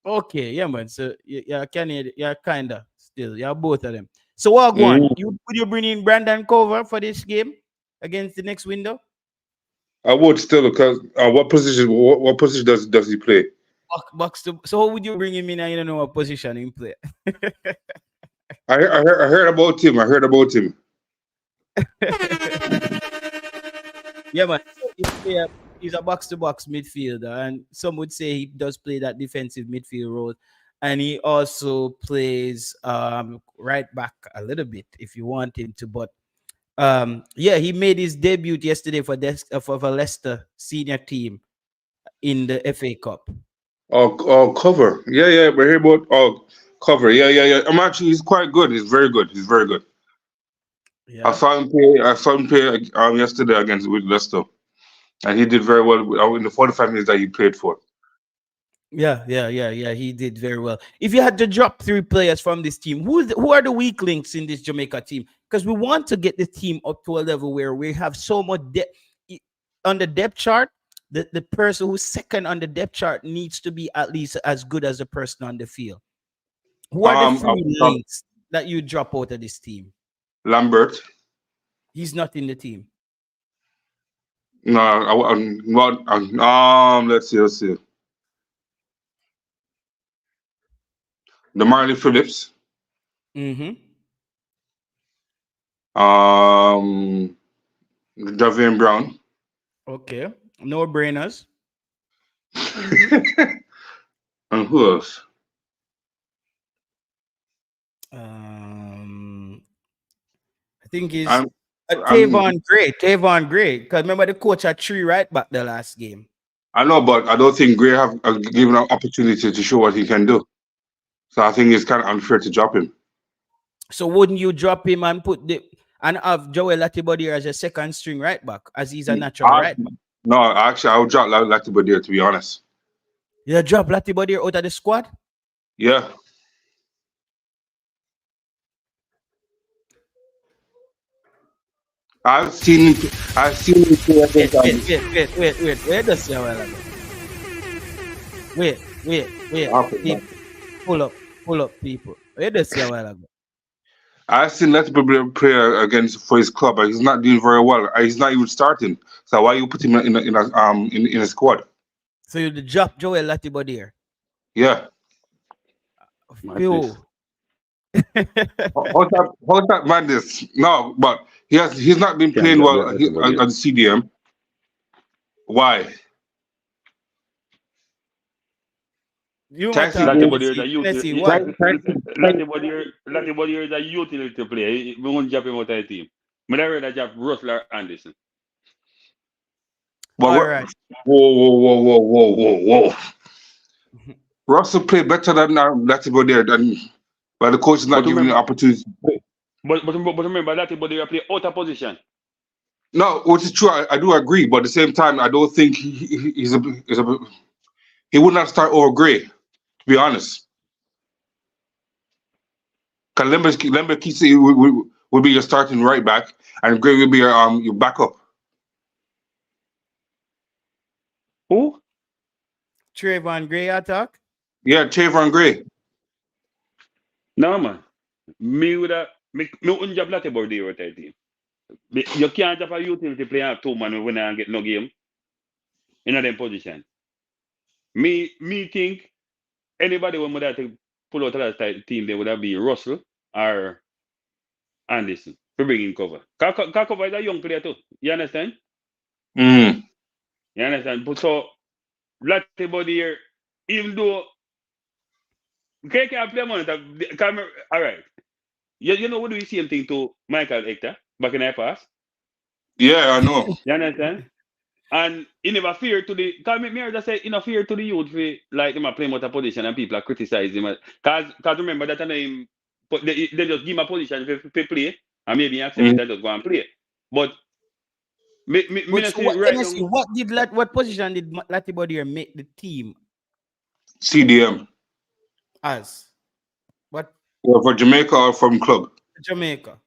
Okay, yeah, man. So you're Canadian, you're kinda still, you're both of them. So what go on? Would you bring in Brandon Cover for this game against the next window? I would still because what position does he play? So how would you bring him in and you don't know what position he play? I heard about him. I heard about him. Yeah, man. So he's a box to box midfielder, and some would say he does play that defensive midfield role. And he also plays right back a little bit if you want him to. But yeah, he made his debut yesterday for the Leicester senior team in the FA Cup. Oh, Cover. Yeah. We hear about Cover. Yeah. He's quite good. He's very good. Yeah. I saw him play yesterday against with Leicester, and he did very well in the 45 minutes that he played for. Yeah. He did very well. If you had to drop 3 players from this team, who are the weak links in this Jamaica team? Because we want to get the team up to a level where we have so much depth on the depth chart. The person who's second on the depth chart needs to be at least as good as the person on the field. Who are the 3 links that you drop out of this team? Lambert. He's not in the team. No, let's see. The Marley Phillips. Mm-hmm. Javier Brown. Okay. No brainers. And who else? I think he's Tavon Gray. Because remember the coach had 3 right back the last game. I know, but I don't think Gray have given an opportunity to show what he can do. So I think it's kind of unfair to drop him. So wouldn't you drop him and have Joel Latibody as a second string right back, as he's a natural right back? No, actually, I would drop Latibody, to be honest. You drop Latibody out of the squad? Yeah. I've seen him play against Wait. Wait just a while ago. Wait. People. Pull up, people. Wait just a while ago. I've seen Latibody play against for his club, but he's not doing very well. He's not even starting. So why you put him in a squad? So you drop Joel Latibody here? Yeah. Yo. How's that madness? No, but he's not been playing well at the CDM. Why? You Latibody is a utility. Latibody is a utility player. We won't drop him out of the team. But I rather drop Russell Anderson. But all right. Whoa. Russell played better than Latibody, but the coach is not giving him the opportunity to play. But remember, Latibody play out of position. No, which is true. I do agree, but at the same time, I don't think he would not start over Gray, to be honest. Because Lember Kisi would be your starting right back, and Gray will be your backup. Who? Trayvon Gray attack? Yeah, Trayvon Gray. No, man. Me wouldn't drop Latibody out of the team. You can't drop a utility player at 2 man when I get no game in that position. Me think anybody when would have to pull out of that team, they would have been Russell or Anderson for bringing cover. Cover is a young player too. You understand? Mm. You understand? But so Latibody here, even though Gray can't play man, all right. You know what do we see him thing to Michael Hector back in the past? Yeah, I know. You understand? And he never fear to the. Cause me just say he no fear to the youth for like him a play out of position and people are criticizing him. Cause remember that time they just give him a position to play and maybe he accept it and just go and play. But what position did Latibody make the team? CDM. As what? Yeah, for Jamaica or from club? Jamaica.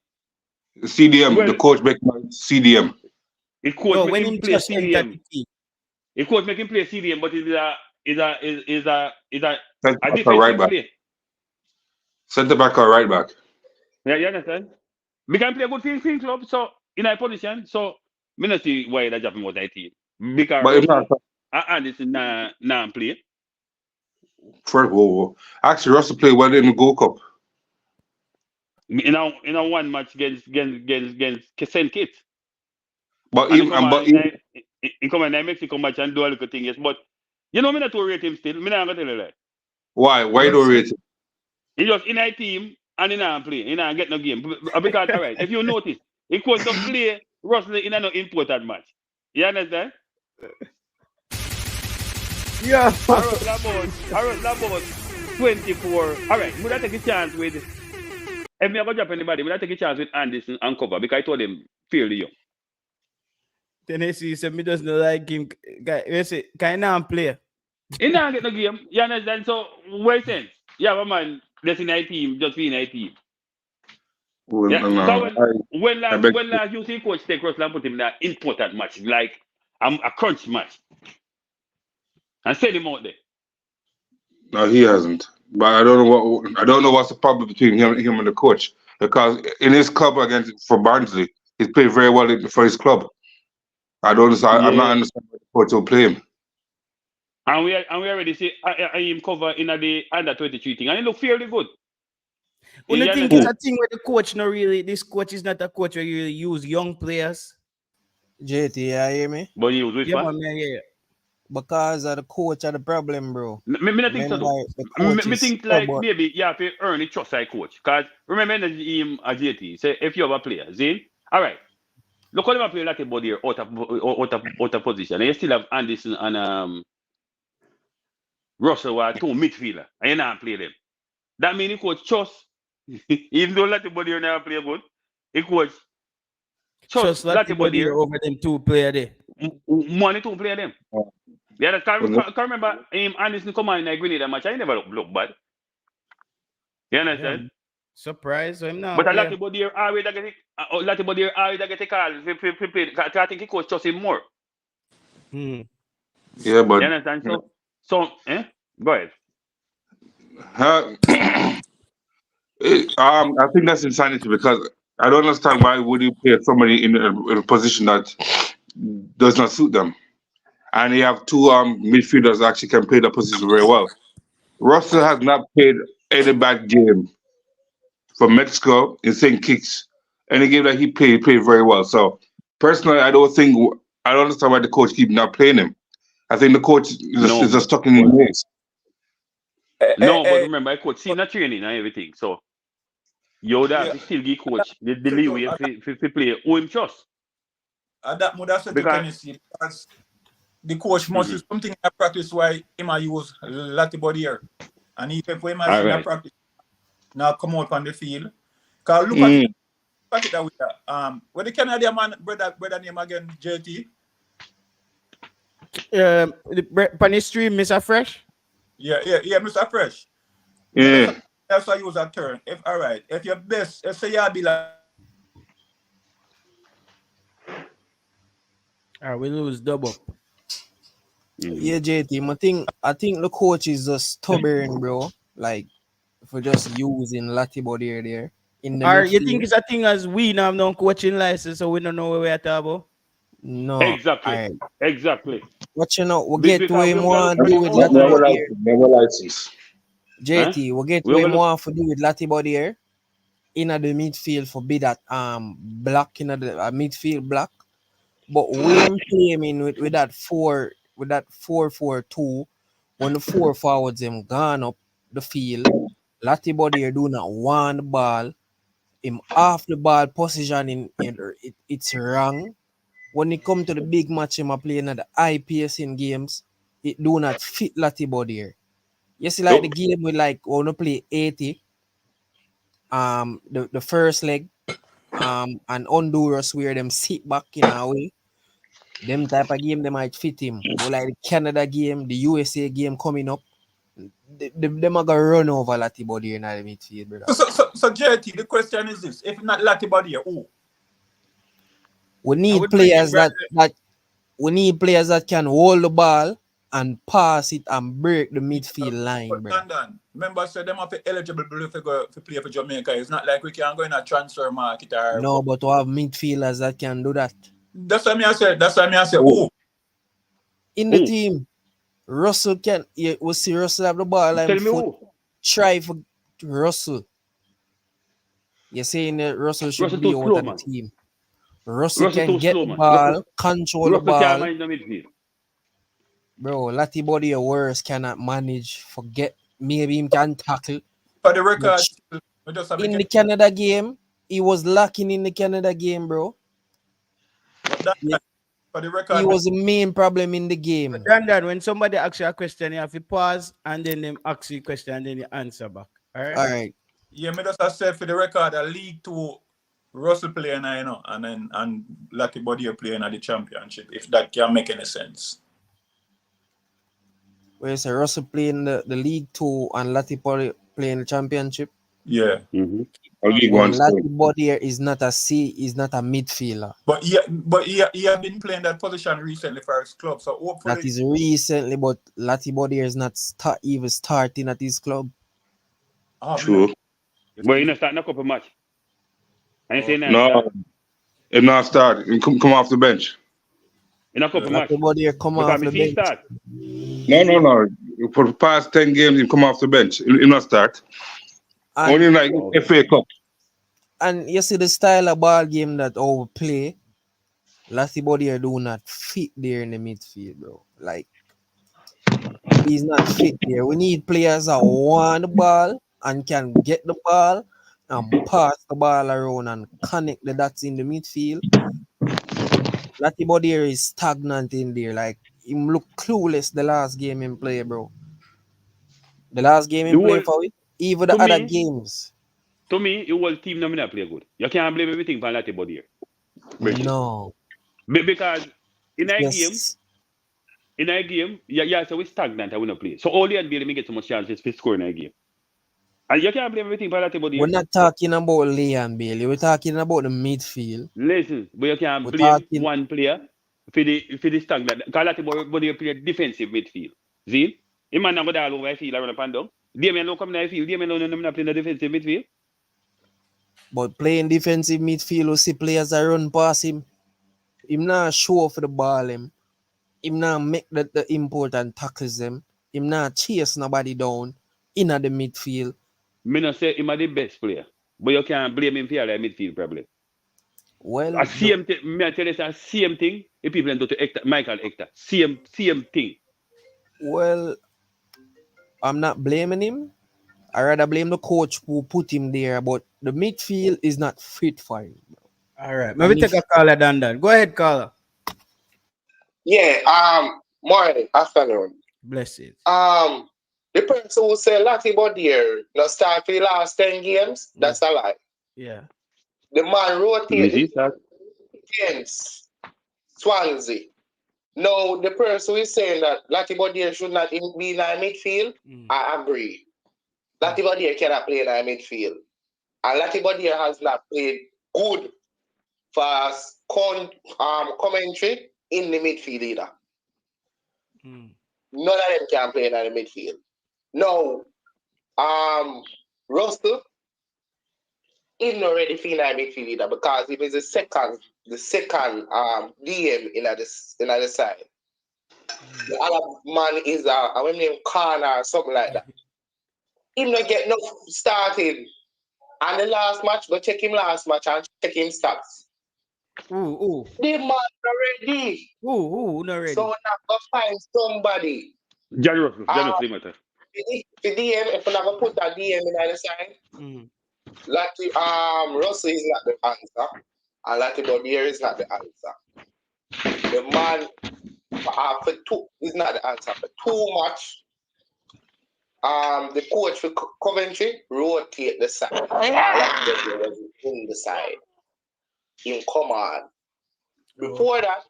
CDM. The coach make CDM. The coach make him play CDM. The coach make him play CDM, but is a defensive play. Centre back or right back? Yeah, you understand? We can play a good field club, so in a position, so me not see why that happened with that team. Because but if not, Anderson nah play. Whoa. Actually, Russell played well in the Gold Cup. In a one match against St. Kitts. But in come in Mexico match and do a little thing, yes. But you know me not to rate him still. Me not gonna tell you that. Why? Why don't rate him? He just in a team and he not play. He not get no game. Because all right, if you notice, he could not play Russell in a no important match. You understand? Yeah. I wrote about 24. All right, would I take a chance with if me ever drop anybody, would I take a chance with Anderson and cover because I told him fairly young. Tennessee said me doesn't like him. Can I play? He not get no game. You understand? So what sense? You have a man that's in a team, just being a team. Well, yeah. no, So when last you see coach take Russell and put him in an important match, like a crunch match. And send him out there. No, he hasn't. But I don't know what's the problem between him and the coach. Because in his club for Barnsley, he's played very well for his club. I'm not understanding why the coach will play him. And we already see him cover in the under 23 thing, and he look fairly good. Well, the thing is a thing where the coach this coach is not a coach where you use young players. JT, you hear me? But he was with yeah. Because of the coach are the problem, bro. Me not think so. Me think like maybe you have to earn the trust of coach. Because remember him at JT, say if you have a player, Zane, all right, look how they play like a body here out of position. And you still have Anderson and Russell who are two midfielder, and you not play them. That means he coach trust, even though Latte body here never play good, he coach Trust trust Latte Latte body body here. over them two player there. Money to play them. Yeah, that can remember him Anderson come on in a Grenada match. I never look bad. You understand? Yeah. Surprise him now. But a lot of body here always get it. A lot of body here always get a call. I think he coach trust him more. Hmm. Yeah, but You understand? So, go ahead. I think that's insanity because I don't understand why would you play somebody in a position that does not suit them, and you have two midfielders that actually can play the position very well. Russell has not played any bad game for Mexico in St. Kitts. Any game that he played very well. So personally, I don't understand why the coach keep not playing him. I think the coach is just stuck in his ways. No, but remember, I coach team not training and everything. So you would have to still give coach the leeway to play who him trust. That would have said to Because- Tennessee because the coach must do something in practice why he might use Latte body here. And if he might in practice now come out on the field. Because look at it that way. Where the Canadian man brother name again, JT? Funny stream, Mr. Fresh. Yeah, Mr. Fresh. Yeah. That's why I use that term. If your best, let's say you be like We lose double. Yeah, JT, I think the coach is just stubborn, bro. Like, for just using Latte body there. In the Or you midfield. think it's a thing as we now have no coaching license, so we don't know where we're talking about? No. Exactly. Alright. Exactly. What you know, we'll Because get to him we want got- to do with we- Latte Never body here. never license. JT, we'll get to We him will- want to do with Latte body here. In the midfield for be that block in the midfield block. But when came in with that 4-4-2, when the 4 forwards them gone up the field, Latte body here do not want the ball. Him off the ball positioning it's wrong. When it come to the big match him a playing at the high pacing games, it do not fit Latte body here. You see like the game with like wanna play 80. The first leg and Honduras where them sit back in a way. Them type of game they might fit him. But like the Canada game, the USA game coming up, them are gonna run over Latte body in the midfield, brother. so JT, the question is this: if not Latte body here, who? We I need would players bring that we need players that can hold the ball and pass it and break the midfield line, But bro. London, remember, so them have to eligible to go to play for Jamaica. It's not like we can go in a transfer market or No, but to have midfielders that can do that. That's what I said. Who? In the team, Russell can we see Russell have the ball Tell and me foot. who. Try for Russell. You're saying that Russell should Russell be too out slow, of the man. team. Russell Russell can too get slow, the man. ball, control the Russell can't ball. manage the midfield. Bro, Latte body or worse cannot manage. Forget maybe him can tackle. For the record, But we just have in to the Canada game, he was lacking in the Canada game, bro. Yeah, for the record. he was the main problem in the game. Then when somebody asks you a question, you have to pause and then them ask you a question and then you answer back. All right. All right. Yeah, me just have said for the record, a League Two Russell playing, and Latte body playing at the championship. If that can make any sense. Where is Russell playing the League 2 and Latte body playing the championship? Yeah. Mm-hmm. League But One Latte still. body is not a midfielder. But he have been playing that position recently for his club. So hopefully That is recently, but Latte body is not even starting at his club. True. But you know, starting a couple match. And you say No, it not start. It come off the bench. in a couple match. Latte body come off Because the me see bench. start. No. For the past 10 games, he come off the bench. He not start. And, Only like FA Cup. and you see the style of ball game that we play, Latte body do not fit there in the midfield, bro. Like, he's not fit there. We need players that want the ball and can get the ball and pass the ball around and connect the dots in the midfield. Latty Bodier is stagnant in there. Like, him look clueless the last game in play, bro. The last game The in play whole, for it. Even the to other me, games. the whole team no me not play good. You can't blame everything for Latte Body here. No. Because in a game, Yes. so we stagnant and we not play. So all you and me get so much chances to score in a game. And you can't blame everything for Latte Body We're here. not talking about Leon Bailey. We're talking about the midfield. Listen, but you can't We're blame talking. one player for the stagnant. Because Latte Body play defensive midfield. See? He man not go all over the field around up and down. Damien don't come in the field. Damien don't not play in the defensive midfield. But playing defensive midfield, we see players that run past him. Him not show for the ball. Him not make the important tackles them. Him not chase nobody down in the midfield. Me not say him are the best player. But you can't blame him for the midfield problem. Well, A same thing, me I tell you, the same thing. If people do to Hector, Michael Hector, same thing. well, I'm not blaming him. I rather blame the coach who put him there. But the midfield is not fit for him. All right. Maybe take a caller down there. Go ahead, caller. Yeah, morning, afternoon. Bless it. The person who said Latty Bodier not start for the last 10 games, that's a lie. Yeah. The man rotated that. against Swansea. No, the person who is saying that Latty Bodier should not be in the midfield, I agree. Latty Bodier cannot play in the midfield. And Latty Bodier has not played good for commentary in the midfield either. None of them can play in the midfield. No, Russell is not ready for the midfield either because he is the second DM in the side. The other man is a name corner or something like that. He not get no started. And the last match, go check him last match and check him stats. Ooh. The man not ready. Ooh, not ready. So now go find somebody. January, the DM, if we're not gonna put that DM in the side, Latty Russell is not the answer, and Latty Bodier is not the answer. The man for two is not the answer for too much. The coach for Coventry rotate the side. Latty Bodier was in the side. In command. Before that,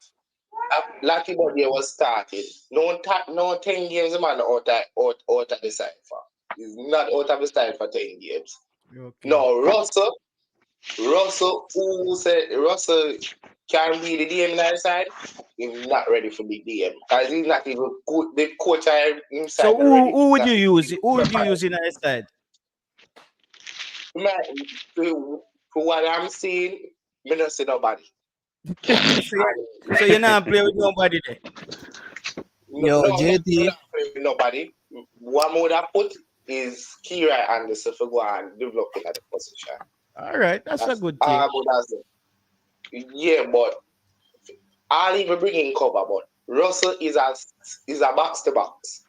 Latty Bodier was started. No 10 games the man out of the side for. He's not out of the side for 10 games. Okay. No, Russell, who said Russell can be the DM in the side, he's not ready for the DM. Because he's not even good. The coach inside. So who would you use? Who would you use in the side? For what I'm seeing, I don't see nobody. So you're not playing with nobody there? No, JT. Not playing with nobody. One more that put is Kira Anderson for go and develop in the position. All right, that's a good thing. Yeah, but I'll even bring in cover, but Russell is a box to box.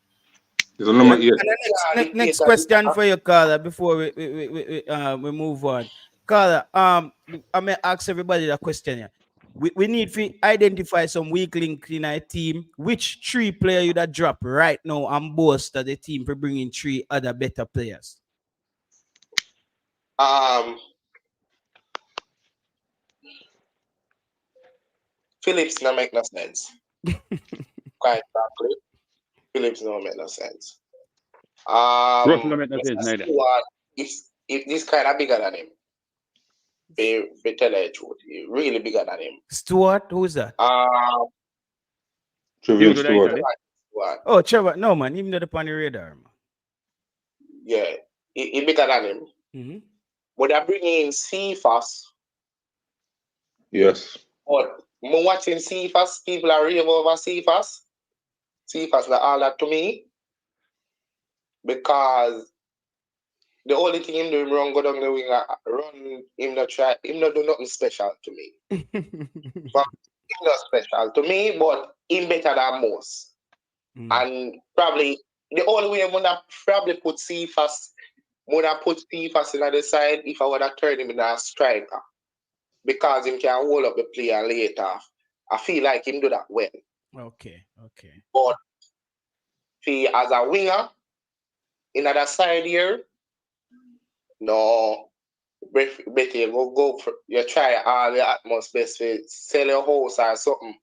Next question for you, Carla, before we move on. Carla, I may ask everybody that question here. We need to identify some weak link in our team. Which 3 player you that drop right now and bolster the team for bringing 3 other better players? Phillips don't make no sense. Quite frankly, Phillips don't make no sense. Russell don't make no sense neither. If this kind of bigger than him, they tell you the truth, really bigger than him. Stuart, who is that? Trevor Stewart. Oh, Trevor, no man, even not upon the radar, man. Yeah, he bigger than him. But they're bringing in Cephas. Yes. But I'm watching Cephas, people are raving over Cephas. Cephas not all that to me. Because the only thing him doing wrong, go down the wing, run, him not do nothing special to me. But him not special to me, but him better than most. And probably the only way I'm gonna probably put Cephas in the other side if I would have turned him in a striker. Because him can hold up the play and lay it off. I feel like him do that well. Okay. But he as a winger in other side here, no. Better you go for you try all the utmost best for sell your house or something.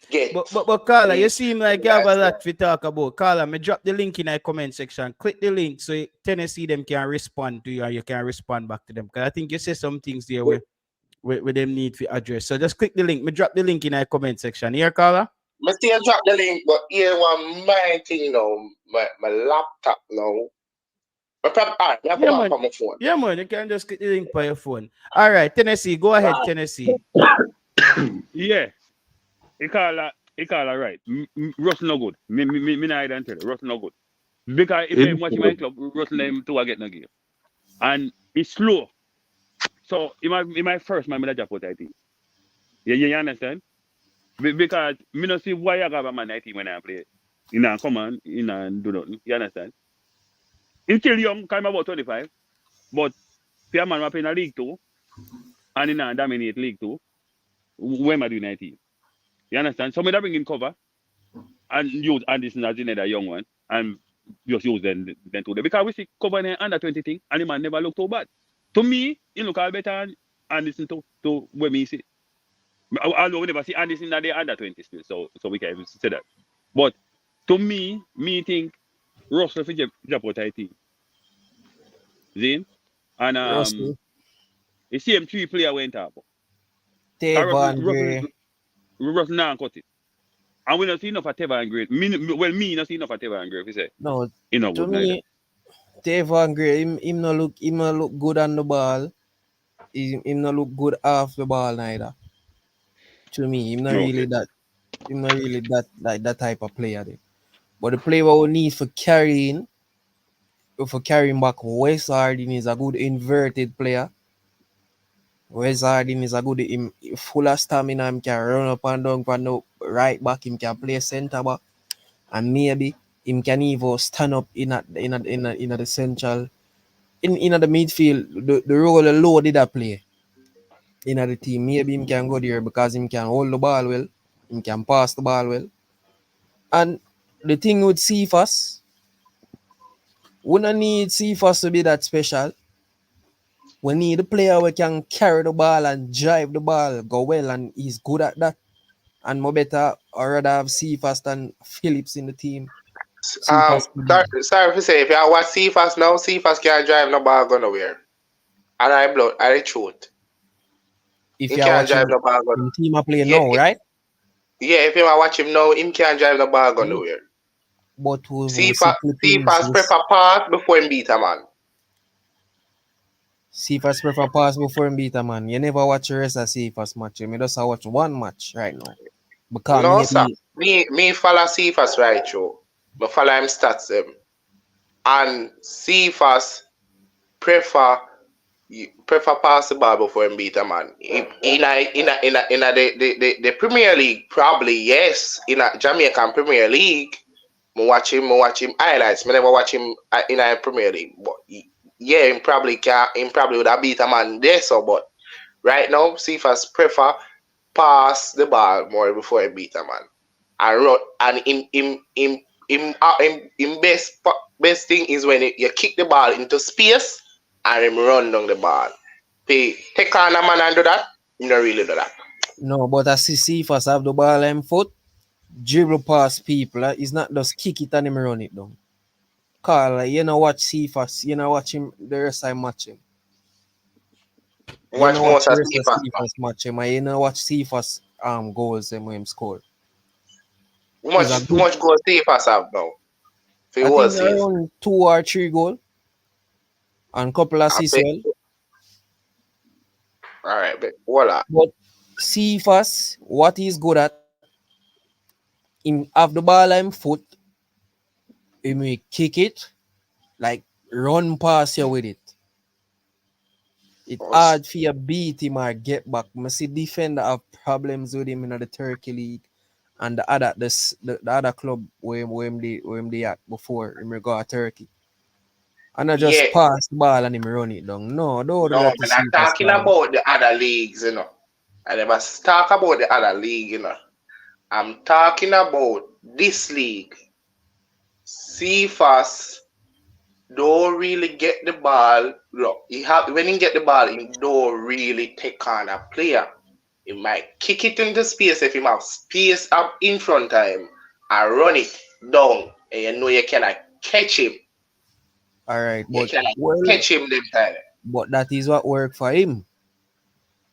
Get. But Carla, you seem like you have a lot to talk about. Carla, me drop the link in the comment section. Click the link so Tennessee them can respond to you and you can respond back to them. Because I think you say some things there where them need to address. So just click the link. Me drop the link in the comment section. Here, Carla? Me still drop the link, but here one my thing now, my laptop now. My phone. Yeah, man, you can just click the link by your phone. All right, Tennessee, go ahead, Tennessee. Yeah. He call her right. Russ no good. Me not tell you. Russ no good. Because if I'm watching my club, Russ them two get no game. And it's slow. So in my first man, I just put that thing. You understand? Because me not see why I got a man 19 when I play. You know, come on, you know, do nothing. You understand? He's still young, kind of about 25. But for a man who in a League 2 and in a dominate League 2, where am I doing 19? You understand? So me that bring in cover and use Anderson as another young one and just use them to because we see cover in under 20 thing and the man never look too bad. To me, he look all better and Anderson to where me see. Although we never see Anderson that they under 20 still, so we can even say that. But to me think Russell for Japan team. Zin? And Russell. you see him 3 player went up. Tevon Gray. Russell now cut it. And we not see enough of Tevon Gray. Me not see enough of Tevon Gray, if you say. No, to me, Tevon Gray, him no look good on the ball. Him no look good off the ball neither. To me, him not really that type of player there. But the player we need for carrying back Wes Harding is a good inverted player. Wes Harding is a good full of stamina. Him can run up and down from the right back. Him can play centre back, and maybe him can even stand up in the central in the midfield. The role low did that play in the team. Maybe him can go there because him can hold the ball well. Him can pass the ball well. And the thing with Cephas, we don't need Cephas to be that special. We need a player who can carry the ball and drive the ball, go well, and he's good at that. And more better, or rather have Cephas than Phillips in the team. Sorry to say, if you watch Cephas now, Cephas can't drive no ball go nowhere. And I truth. If you can't drive no ball go nowhere. Team are playing now, right? Yeah, if you watch him now, him can't drive the ball go nowhere. But Cephas prefer pass before him beat a man. Cephas prefer pass before him beat a man. You never watch the rest of Cephas match. You just watch one match right now. Because no, sir. Me follow Cephas right through. Me follow him stats them. And Cephas prefer pass the ball before him beat a man. In the Premier League, probably yes. In a Jamaican Premier League, I watch him highlights. I never watch him in a Premier League. But yeah, him probably would have beat a man there. So, but right now, Cephas prefer pass the ball more before he beat a man. And run, and in best thing is when you kick the ball into space and him run down the ball. Take on a man and do that, you don't really do that. No, but I see Cephas have the ball in foot, dribble past people. He's not just kick it and him run it down. Carl, you know watch Cephas, you know watch him the rest I match him. Watch most of Cephas match him, and you know watch Cephas goals when him score. How much goals Cephas have now? I think around 2 or 3 goals. And couple assists well. Alright, but voila. But Cephas, what he's good at, him have the ball in foot, he may kick it, like run past you with it. It's hard for you beat him or get back. I see defender have problems with him in the Turkey League and the other club where they at before in regard to Turkey. And I just Yeah. pass the ball and him run it down. No, don't do No, that to I'm not talking superstar. about the other leagues, I never talk about the other league, I'm talking about this league. CFAS don't really get the ball. Look, when he get the ball, he don't really take on a player. He might kick it into space if he have space up in front of him and run it down. And you know you cannot catch him. All right, You but cannot well, catch him them time. but that is what work for him.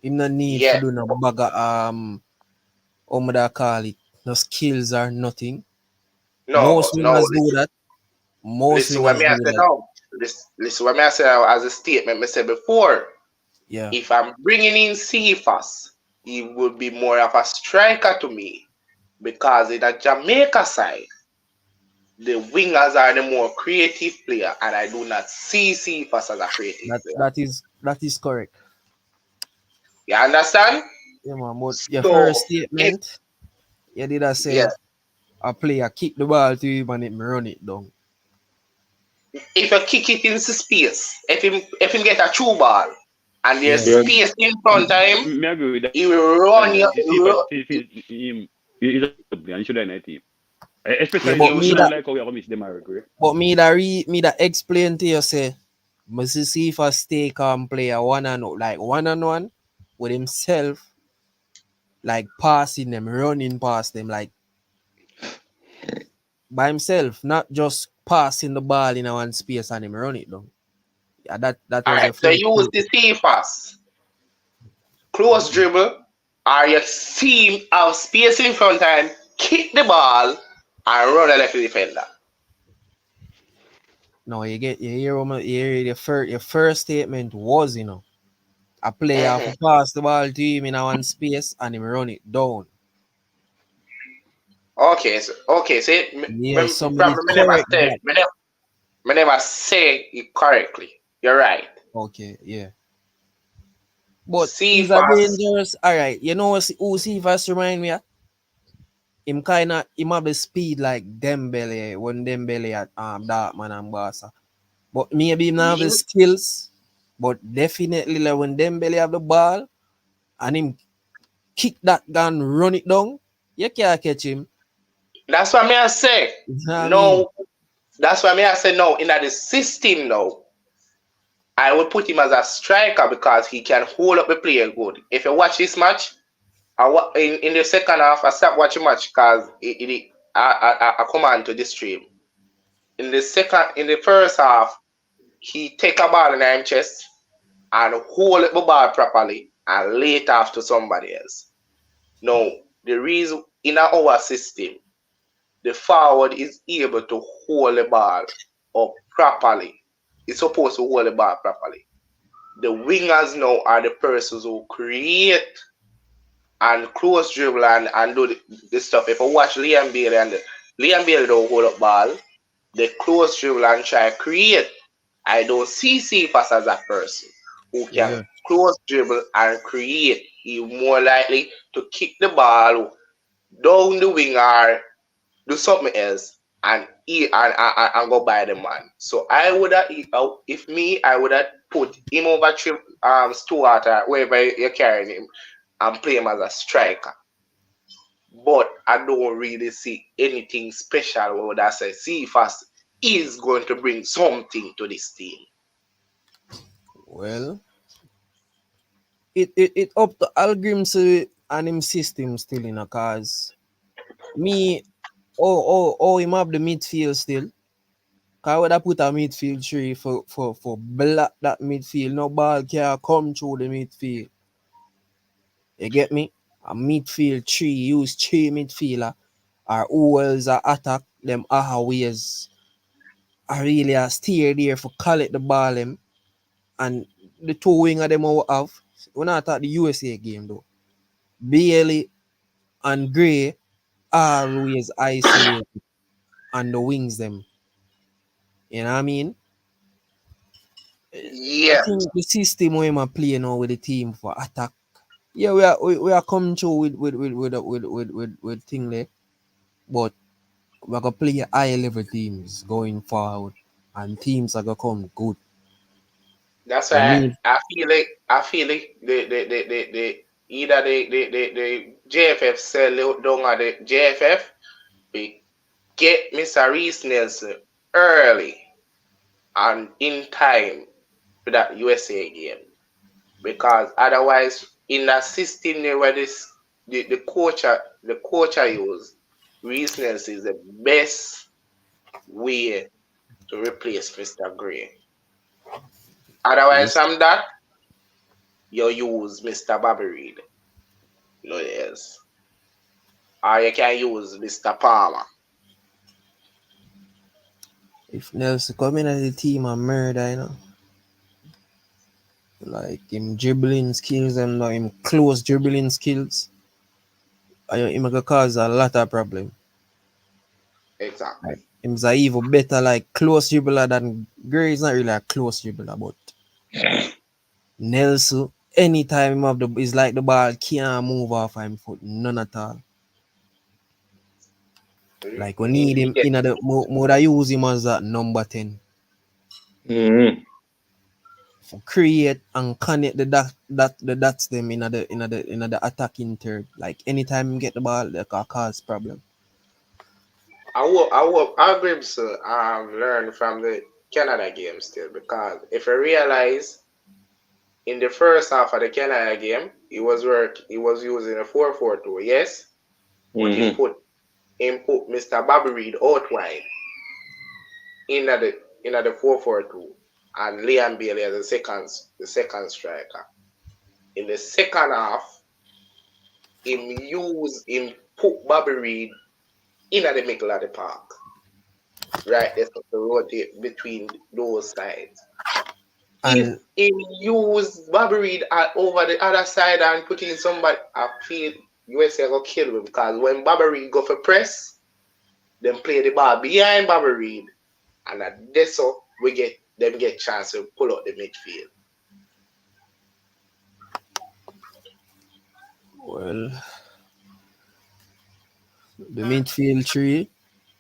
Him no need Yeah. to do no bag of how would I call it? No skills or nothing. No, Most but no. wingers do that. Most Listen what wingers me I do say that. now. Listen what me I say as a statement. Me said before. Yeah. If I'm bringing in Cephas, he would be more of a striker to me because in the Jamaica side, the wingers are the more creative player, and I do not see Cephas as a creative player. That is correct. You understand? Yeah, man. But your So, first statement, you did I say yeah, a player kick the ball to him and him run it down. if you kick it into space, if him get a true ball and there's Yeah. space in front of him, Me agree with that. he will run you. He's a player and he should have a team. Especially Yeah, in but the me league that like how we have missed them agree. but me that explain to you say must see if I stay calm player one on one with himself, like passing them, running past them, like by himself, not just passing the ball in one space and him run it down. Yeah, that was your Alright, so first use the statement. Cephas. Close dribble, or you see him have space in front of him, kick the ball, and run a left defender. No, you hear your first statement was a player Mm-hmm. who pass the ball to him in one space and him run it down. Okay, so Yeah, somebody probably correct that. me never say it correctly. You're right. Okay, yeah. But he's a Cephas, dangerous. All right, you know who Cephas remind me of? Him have the speed like Dembele when Dembele at Dartman and Barca. But maybe him not have the yeah, skills. But definitely like when Dembele have the ball and him kick that gun, run it down, you can't catch him. that's what me I say. You know what I mean? No, that's what me I say. No, in the system now, I would put him as a striker because he can hold up the player good. If you watch this match, in the second half, I stopped watching match because I come on to this stream. In the first half, he take a ball in his chest and hold the ball properly and lay it off to somebody else. Now, the reason in our system, the forward is able to hold the ball up properly. It's supposed to hold the ball properly. The wingers now are the persons who create and close dribble and do the stuff. If I watch Liam Bailey don't hold up ball, they close dribble and try to create. I don't see Cephas as a person who can close dribble and create. He's more likely to kick the ball down the wing or do something else and go by the man. So I would have, if me, I would have put him over Stuart or wherever you're carrying him and play him as a striker. But I don't really see anything special where I say Cephas is going to bring something to this team. Well, it up to Algrim's and him system still in a cause. Me, him have the midfield still. Cause would I put a midfield tree for block that midfield. No ball can come through the midfield. You get me? A midfield tree, use three midfielder or who else a attack them ways. I really steer there for collect the ball him and the two winger them will have. When I attack the USA game though. Bailey and Gray always isolated and the wings them. You know what I mean? I Yeah. think the system we are playing now with the team for attack. Yeah, we are coming through with thing there, but we're gonna play high level teams going forward and teams are gonna come good. That's I why mean, I feel like the either the JFF sell down at the JFF, we get Mr. Reese Nelson early and in time for that USA game. Because otherwise, in a system where the coach I use, Reese Nelson is the best way to replace Mr. Gray. Otherwise, from that, you use Mr. Bobby Reed. No, yes. Or you can use Mr. Palmer. if Nelson come in as the team and murder, you know, like him dribbling skills and him close dribbling skills, him gonna cause a lot of problem. Exactly. Like him's a even better like close dribbler than Gray is not really a close dribbler, but Nelson, anytime him have is like the ball can't move off him foot, none at all. Like we need him in the more use him as that number 10. For create and connect the dots them in the attacking third. Like anytime you get the ball, they can cause problem. I agree, sir. I've learned from the Canada game still, because if you realize in the first half of the Canada game, he was using a 4-4-2, yes? But he put Mr. Bobby Reed out wide in the 4-4-2 and Liam Bailey as the second striker. In the second half, him put Bobby Reed in the middle of the park. Right, there's to rotate between those sides. And if use Bobby Reed over the other side and put in somebody, I feel USA will kill him, because when Bobby Reed go for press, then play the ball behind Bobby Reed, and that's so we get chance to pull out the midfield. well, the midfield three,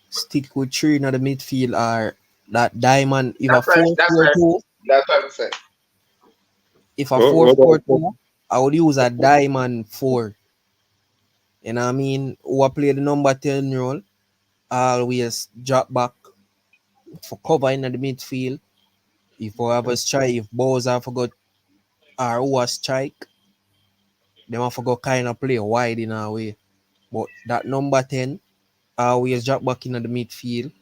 stick with three in the midfield are that diamond. If a 4-4-2, that's what I'm saying. If a 4-4-2, I would use a diamond 4. You know what I mean? Who play the number 10 role, always drop back for cover in the midfield. If we have a strike, if Boyz have forgot or who a strike, they have forgot kind of play wide in a way. But that number 10 always drop back in the midfield.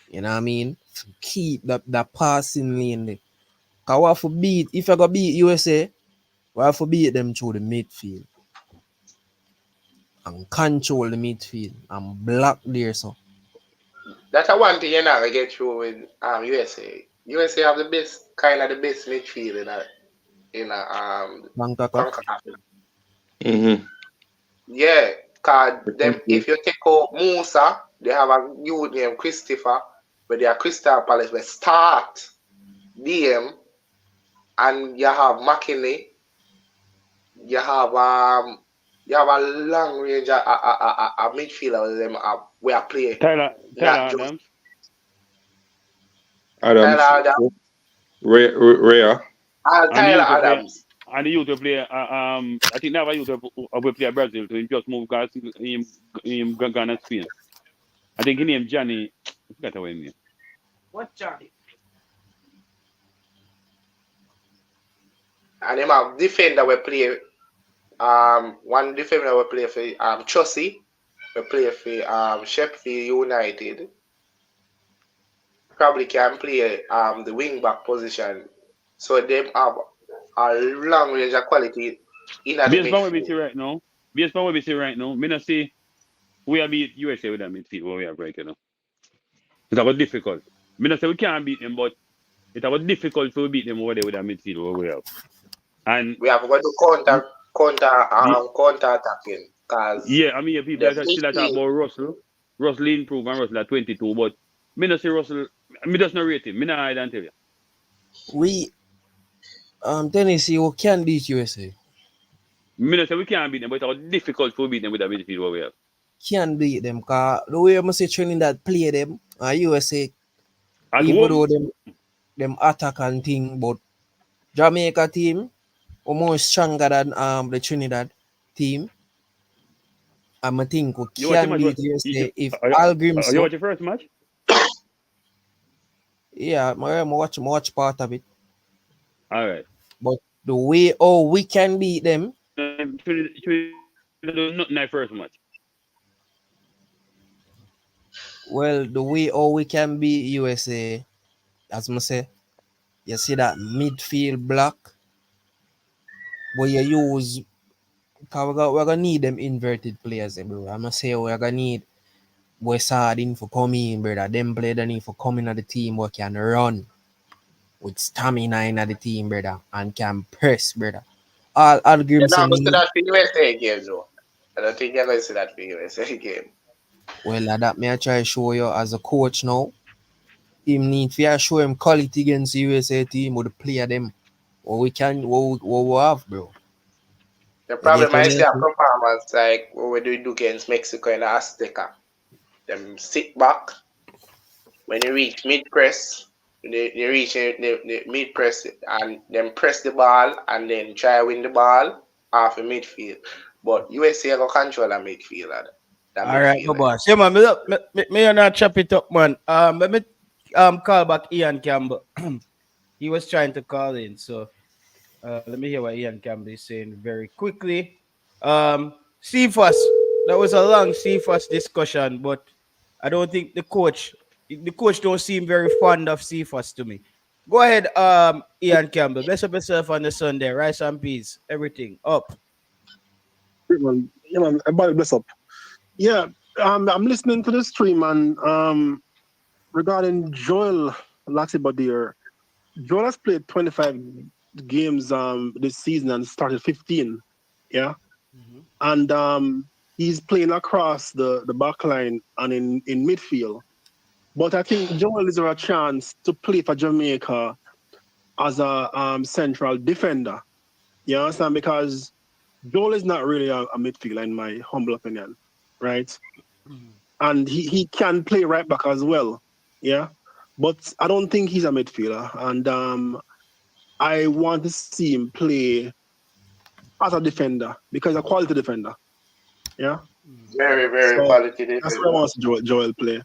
You know what I mean? Keep that passing lane there. Because we have to beat, if you go beat USA, we have to beat them through the midfield and control the midfield and block there. So that's a one thing you're not gonna get through with USA. USA have the best midfield in a Bangkok. Yeah, cause them if you take out Musa, they have a youth named Christopher, but they are Crystal Palace will start DM, and you have McKinney, you have a long range a midfielder them we are playing. Tyler Adams. Rhea. Tyler Adams. And the youth will play. I think never youth will play Brazil to just move because him Ghana Spain. I think his name Johnny. I forgot his name. What Johnny? And him have defender we play. One defender we play for Chelsea. We play for Sheffield United. Probably can play the wing back position. So them have a long range of quality in the midfield. Based on what we see right now, me not say we have beat USA with that midfield what we have right now. It's about difficult. Me not say we can't beat them, but it's about difficult to beat them over there with that midfield what we have. And we have got to counter attacking. Yeah, I mean people still talk about Russell. Russell improved and Russell at 22, but me not say Russell. Me just not rate him. Me not hide and tell you. We Tennessee, we can beat USA. Me not say we can't beat them, but it's difficult to beat them with that midfield what we have. Can beat them, because the way I say Trinidad play them, USA Even though them attack and thing, but Jamaica team are more stronger than the Trinidad team. I think we can beat USA if Al Grimson. You watch the first match? Yeah, I watch part of it. All right. But the way we can beat them. Not in first match. Well, the way we can beat USA, as I say, you see that midfield block, but you use, because we're gonna need them inverted players, bro. I'm gonna say we're gonna need Boyz Sardine for coming, brother. Them play the need for coming at the team who can run with stamina in the team, brother, and can press, brother. All Grimson. You're not going to see that for USA game, though. I don't think you're going to see that for USA game. Well, that may I try to show you as a coach now. Him need to show him quality against the USA team with the player them. What we have, bro. The problem I see a performance like what we do against Mexico in the Azteca. Them sit back when you reach mid press, they reach the mid press and then press the ball and then try win the ball off the midfield. But USA go control a midfield. All right, no boss. Yeah, man. Me not chop it up, man. Let me call back Ian Campbell. He was trying to call in, so let me hear what Ian Campbell is saying very quickly. CFAS, that was a long CFAS discussion, but I don't think the coach don't seem very fond of CFAS to me. Go ahead, Ian Campbell. Bless up yourself on the Sunday. Rice and peas, everything up. Yeah, man. Everybody bless up. Yeah, I'm listening to the stream and regarding Joel Latibodier, Joel has played 25 games this season and started 15. Yeah, and he's playing across the back line and in midfield. But I think Joel is a chance to play for Jamaica as a central defender. You understand? Because Joel is not really a midfielder, in my humble opinion, right? And he can play right back as well, yeah? But I don't think he's a midfielder. And I want to see him play as a defender, because a quality defender, yeah? Very, very quality defender. That's where I want Joel play.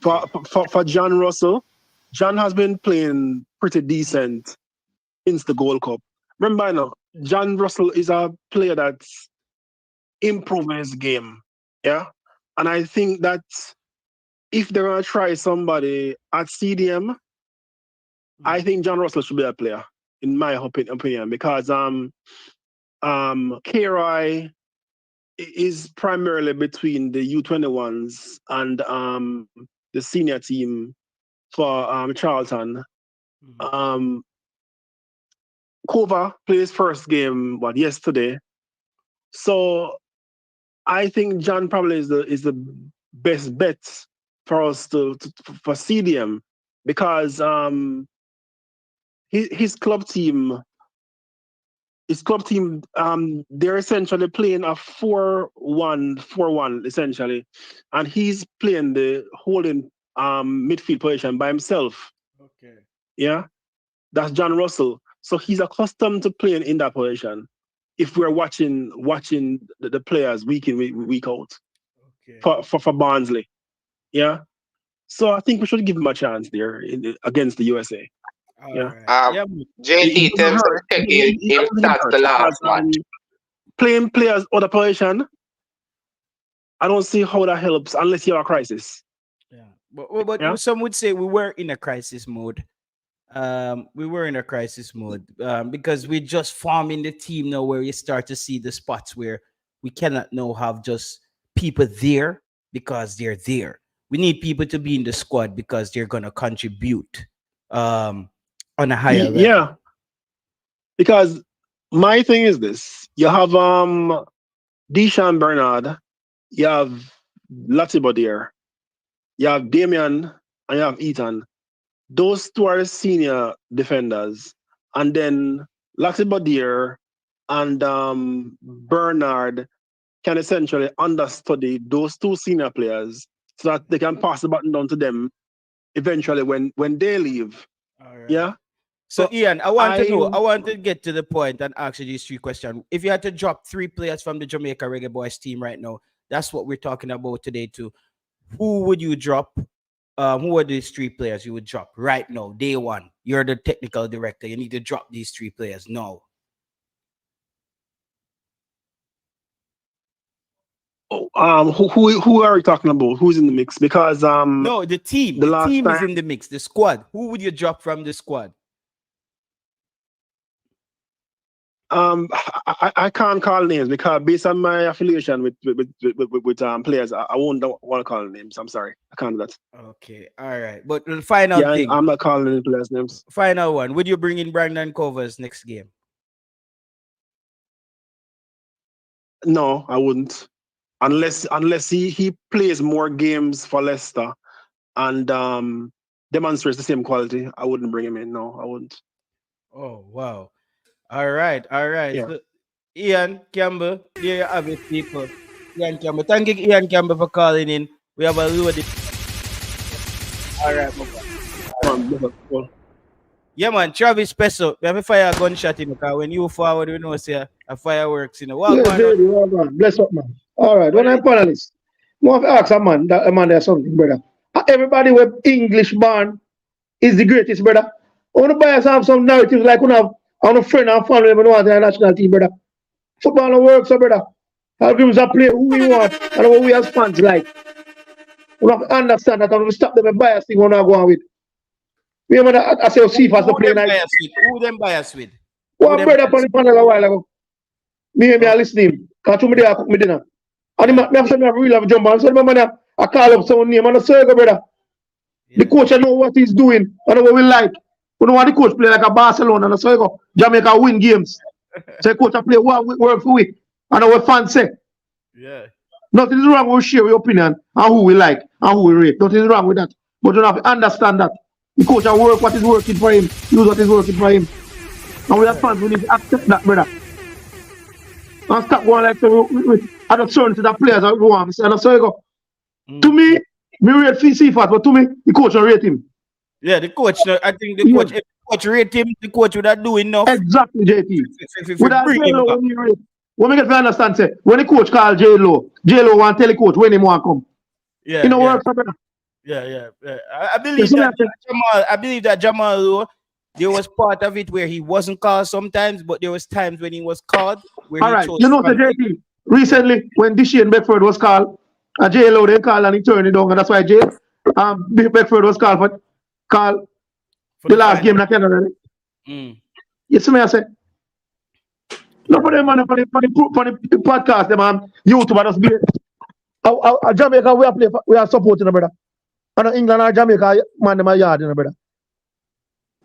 Okay. For John Russell, John has been playing pretty decent since the Gold Cup. Remember now, John Russell is a player that's improving his game. Yeah. And I think that if they're gonna try somebody at CDM, I think John Russell should be a player, in my opinion, because K-Roy is primarily between the U21s and the senior team for Charlton. Kova plays first game yesterday, so I think John probably is the best bet for us for CDM, because his club team they're essentially playing a 4-1 essentially, and he's playing the holding midfield position by himself. Okay. Yeah, that's John Russell. So he's accustomed to playing in that position. If we're watching the players week in week out, okay, for Barnsley, yeah. So I think we should give him a chance there against the USA. Yeah. Right. JT tells us him start the last match. Playing players other position, I don't see how that helps unless you're a crisis. Yeah. But some would say we were in a crisis mode. Because we're just forming the team now, where you start to see the spots where we cannot now have just people there because they're there. We need people to be in the squad because they're gonna contribute on a higher level. Yeah. Because my thing is this: you have Deshaun Bernard, you have Latibodier, you have Damian, and you have Ethan. Those two are the senior defenders. And then Latibodier and Bernard can essentially understudy those two senior players so that they can pass the button down to them eventually when they leave. All right. Yeah. So Ian, I want to know. I I want to get to the point and ask you these 3 questions. If you had to drop 3 players from the Jamaica Reggaeboyz team right now, that's what we're talking about today too. Who would you drop? Who are these 3 players you would drop right now, day one? You're the technical director. You need to drop these 3 players now. Who are we talking about? Who's in the mix? Because no, the team. The team is time, in the mix. The squad. Who would you drop from the squad? I can't call names because based on my affiliation with players, I won't want to call names. I'm sorry, I can't do that. Okay, all right. But the final thing, I'm not calling any players' names. Final one. Would you bring in Brandon Covers next game? No, I wouldn't. Unless he plays more games for Leicester and demonstrates the same quality, I wouldn't bring him in. No, I wouldn't. Oh wow. All right. Yeah. So, Ian Campbell, there you have it, people. Ian Campbell. Thank you, Ian Campbell, for calling in. We have a loaded. All right, my yeah, man. Travis Peso, we have a fire gunshot in because when you forward, we know say a fireworks, you know. What going on? Bless up, man. All right, when I'm panelist, I want to ask a man, there's something, brother. Everybody with English born is the greatest, brother. I want to buy us have some narratives like we have on a friend and family when we want in a national team, brother. Football don't work, so brother. Our dreams are play who we want and what we as fans like. We have to understand that and we stop them bias thing we're not going with. We have I say see as the play like who them bias with? One brother on the panel a while ago. Me I listen to him. Because 2 days I cook me dinner. And he have said me have real have jump on. So remember I call up someone name and I say go brother. The coach know what he's doing and what we like. We don't want the coach play like a Barcelona and so go Jamaica win games. So coach play what work for we. And our fans say. Yeah. Nothing is wrong with share your opinion and who we like and who we rate. Nothing is wrong with that. But you have to understand that. The coach will work what is working for him, use what is working for him. And we have fans, we need to accept that, brother. And stop going like with other turn to the players that we want. And so you go. To me rate CFAT, but to me, the coach will rate him. Yeah, the coach, I think the coach, if the coach rate him, the coach would have do enough. Exactly, JT. When we get to understand, say, when the coach call J-Lo want to tell the coach when he want to come. Yeah, you know what, brother? Yeah. I believe that Jamal, there was part of it where he wasn't called sometimes, but there was times when he was called. Where all right, you know the JT. Recently, when Dishy and Beckford was called, J-Lo they called and he turned it down, and that's why Beckford was called for the last game in Canada. You see me, I say. No, for them, man, for the podcast, them, YouTube, just be. Jamaica, we are supporting, brother. And England or Jamaica, man, them are yard, brother.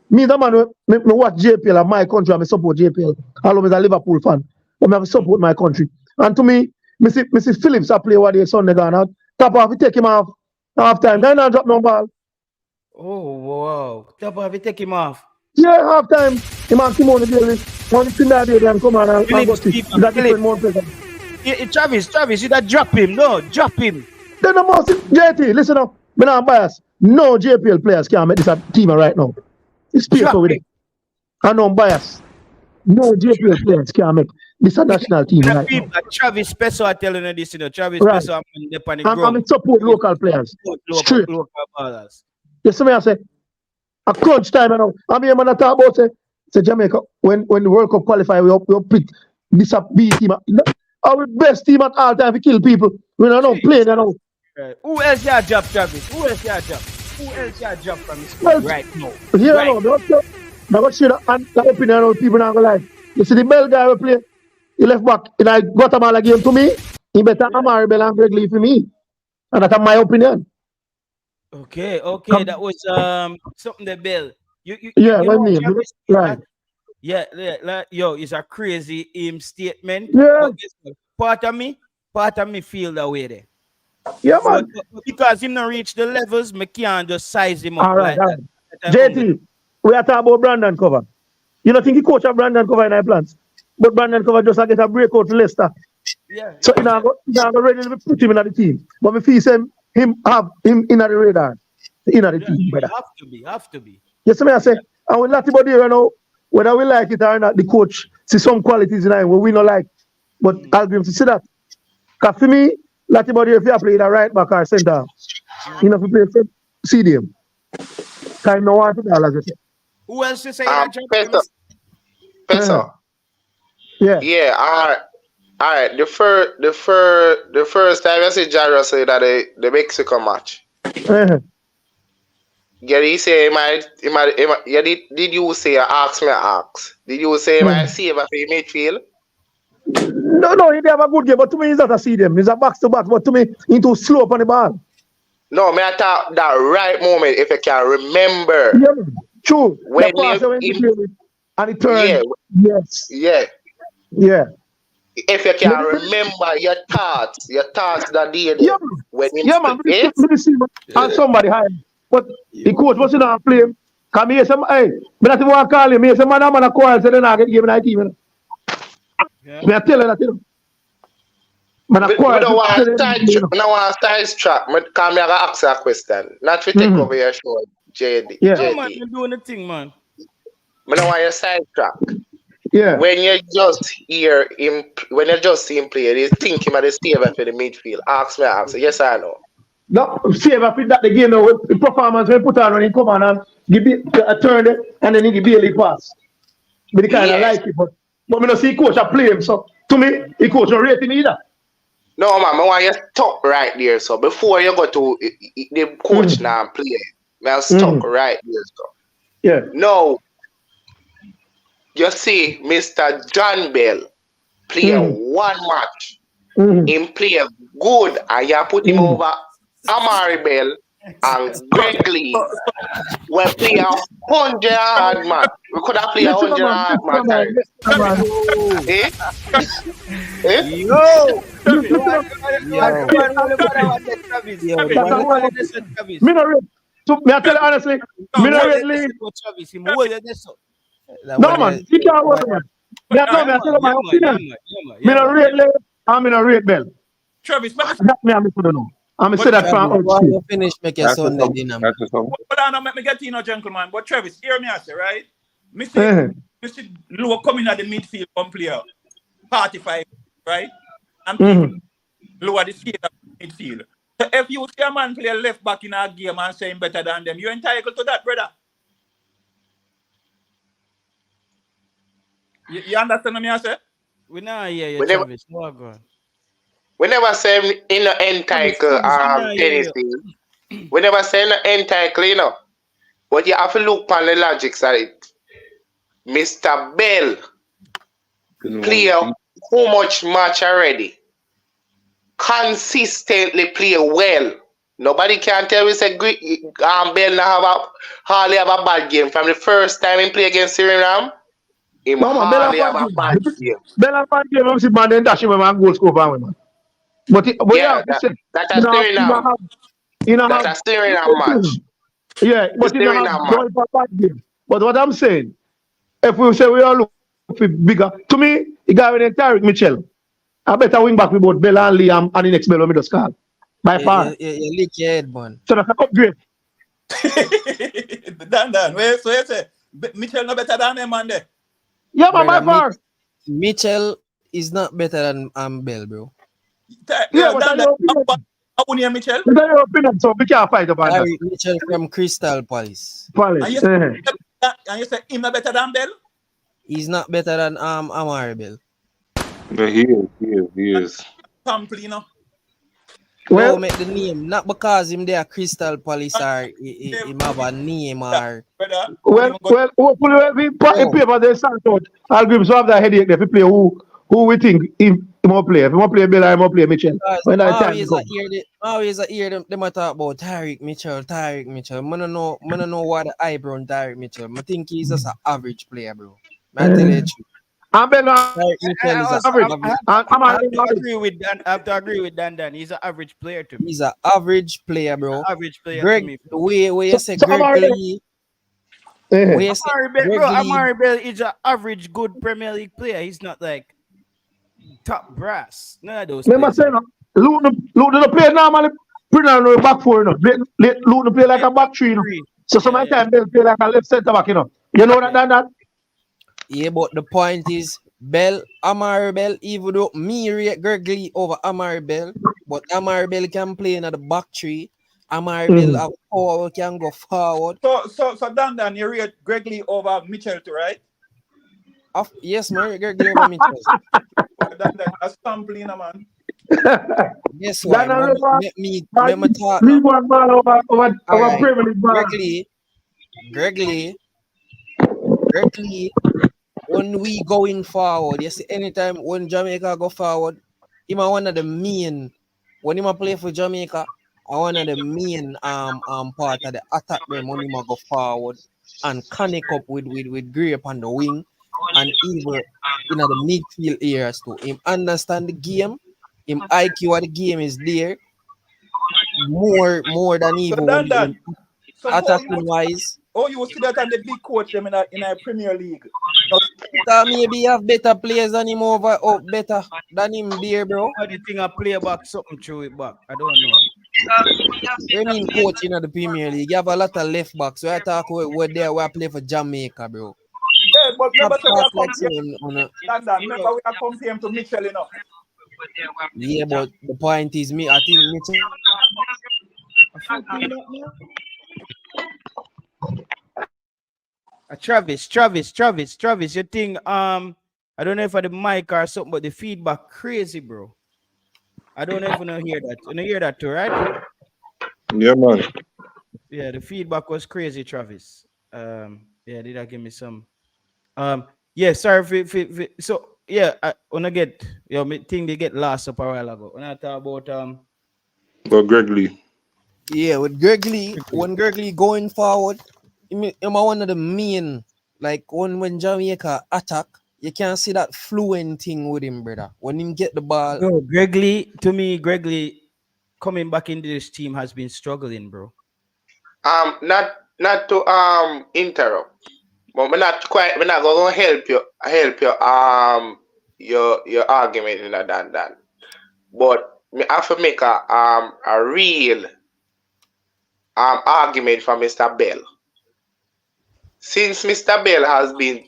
Me, the man, me watch JPL of my country, and I support JPL. I'm always a Liverpool fan, but I support my country. And to me, I see Phillips play what they Sunday gone out. Top off, he take him off. Half time, then I drop no ball. Oh, wow. Top off, he take him off. Yeah, half time. He man come on the daily. One thing that day, then come on and go see. That different more present. Travis, you that drop him. No, drop him. Then I must JT, listen up. I'm not biased. No JPL players can make this a team right now. It's paper with it. I know I'm biased. No JPL players can make this a national team right now. Travis Peso are telling you this, Travis Peso I'm support local players. Straight. Local ballers. You see me, I say, a crunch time, you know. I mean, I'm talk about say Jamaica, when the World Cup qualify, we pick this a B team. Our best team at all time to kill people. We don't know playing, you know. Who else your job, Travis? Who else your job from this squad right now? Yeah, right. No, don't share the opinion of people not gonna lie. You see the Bell guy we play, he left back in a Guatemala game to me, he better Amari Bell and Greg Lee for me. And that's my opinion. Okay, that was something the Bell. Right. Yeah, yo, it's a crazy statement. Yeah. Part of me feel that way there. Yeah, man. Because him not reach the levels, me can't just size him up. All right. JT, we are talking about Brandon Cover. You don't think he coach of Brandon Cover in our plans? But Brandon Cover just get a breakout to Leicester. Yeah. So he's not ready to put him in the team. But if he send him have him in the radar. in the team, brother. Have to be. Yes, I say, and with Lati Body, you know, whether we like it or not, the coach see some qualities in him where we not like. But I'll give him to see that. Because for me, Lati Body, if you play the right back or center, you know, if you play CDM. Time no want to do, as I say. Who else you say Peso. Yeah. Yeah, all right. The first time I see Jaro say that the Mexico match. Yeah, he say yeah, did you say ask me ask? Did you say my save for midfield? No, he have a good game, but to me he's not a CDM. He's a box to box, but to me he's too slow up on the ball. No, I thought that right moment, if you can remember. Yeah, true. When and he turned. Yeah. Yes. Yeah. If you can remember your thoughts that day when you and somebody high. But the coach was in our play. Come here, some hey, but I want to call him. He said, man, I'm gonna call, so then I get given that team. Yeah. I tell you that, you know. I don't want side track. I come here to ask a question. Not to take over your show, JD. Yeah. Come on, you're doing the thing, man. I don't want your side track. Yeah. When you just see him play, you think him at the saver for the midfield. Ask me, yes or no? No, saver for that again. No, the performance we put on when he come on and give it a turn and then he give barely pass. But he kind of like it, but I don't see coach play him. So to me, the coach don't rate him either. No, man, I want you stop right there. So before you go to the coach now play, I stop right there. So yeah. No. You see, Mr. John Bell play one match. Him play good, and you put him over Amari Bell and Greg Lee. We play 100 hard match. We could have played 100 hard match. Eh? Yo! Me I tell you honestly, me not really. No man, you can't work, man. Me I tell you my opinion. Me not really, I'm in a rate bell. Travis, that me I don't know. I'm say that from you finish make your son the dinner. Hold on, let me get you, gentleman. But Travis, hear me, I say, right? Me see Low coming at the midfield, one player, 45, right? And lower the scale of midfield. So if you see a man play left back in a game and saying better than them, you're entitled to that, brother. You understand what I say? We now hear you, Travis. No, God. We never say in the entitled Tennessee. We never say in the entitled, you know. But you have to look on the logic side. Mr. Bell play how much match already. Consistently play well. Nobody can tell me say Bell hardly have a bad game. From the first time he play against Suriname, he hardly have a bad game. Bell have a bad game. I'm saying man then dash him a man goal score for him. But yeah, that's a Suriname. That's a Suriname match. Yeah, but you know have a bad game. But what I'm saying, if we say we all look for bigger, to me, the guy with Tariq Mitchell. I better wing back with both Bell and Liam and the next Bell with the scar. By far. You lick your head, man. So that's an upgrade. Dan, wait, so you say Mitchell no better than him, man there? Yeah, man, by far. Mitchell is not better than Bell, bro. Yeah, but Dan, how would you Mitchell? That's your opinion, so we can't fight about that. Mitchell from Crystal Palace. And you say him not better than Bell? He's not better than Amari Bell. Yeah, he is. Complete, Well, make the name not because him there Crystal Palace or him have a name or. Well, hopefully if paper they start out, I'll give him some of that headache if he play who we think he won't play. If he won't play Bell, he won't play Mitchell. When that time always I hear them talk about Tariq Mitchell. I don't know what the eyebrow Tariq Mitchell. I think he's just an average player, bro. Man, tell you the truth. I have to agree with Dan. He's an average player to me. He's an average player, bro. Average player Greg, to me. The way you say Greg Lee. Amari Bell is an average good Premier League player. He's not like top brass. None of those. Remember saying, Luke the play normally. Put on the back four, you know. Let Luton play like a back three, you know. So sometimes Bell play like a left centre back, you know. You know that? Yeah, but the point is, Bell, Amari Bell, even though me rate Gregory over Amari Bell, but Amari Bell can play in the back three. Amari Bell have power, can go forward. So Dan, you rate Gregory over Mitchell too, right? Yes, man, Gregory over Mitchell. Dan, that's sampling, man. Guess why? Let me talk. Leave one ball over Premier League ball. Gregory, when we going forward, you see, anytime when Jamaica go forward, him are one of the main. When him play for Jamaica, one of the main part of the attack them when him go forward and connect up with Grape on the wing and even in the midfield areas too. Him understand the game. Him IQ of the game is there more than even Dan. So attacking wise. Oh, you will see that on the big coach them in a Premier League. Maybe you have better players than him better than him there, bro. How do you think I play back something through it back? I don't know. I mean, coaching in the Premier League, you have a lot of left backs. So I talk where I play for Jamaica, bro. Yeah, but remember we are comparing to Mitchell, you know. Yeah, but the point is, I think Mitchell. Travis, you think I don't know if I the mic or something, but the feedback crazy, bro. I don't know if you hear that. You hear that too, right? Yeah, man. Yeah, the feedback was crazy, Travis. Yeah, did I give me some? Yeah, sorry so yeah, I wanna get me think they get lost up a while ago. When I talk about Greg Lee. Yeah, with Greg Lee, when Greg Lee going forward, I'm one of the main, like when Jamaica attack, you can't see that fluent thing with him, brother. When him get the ball. Bro, Greg Lee coming back into this team has been struggling, bro. Not to interrupt, but we're not gonna help your argument in that. But me have to make a real argument for Mr. Bell. Since Mr. Bell has been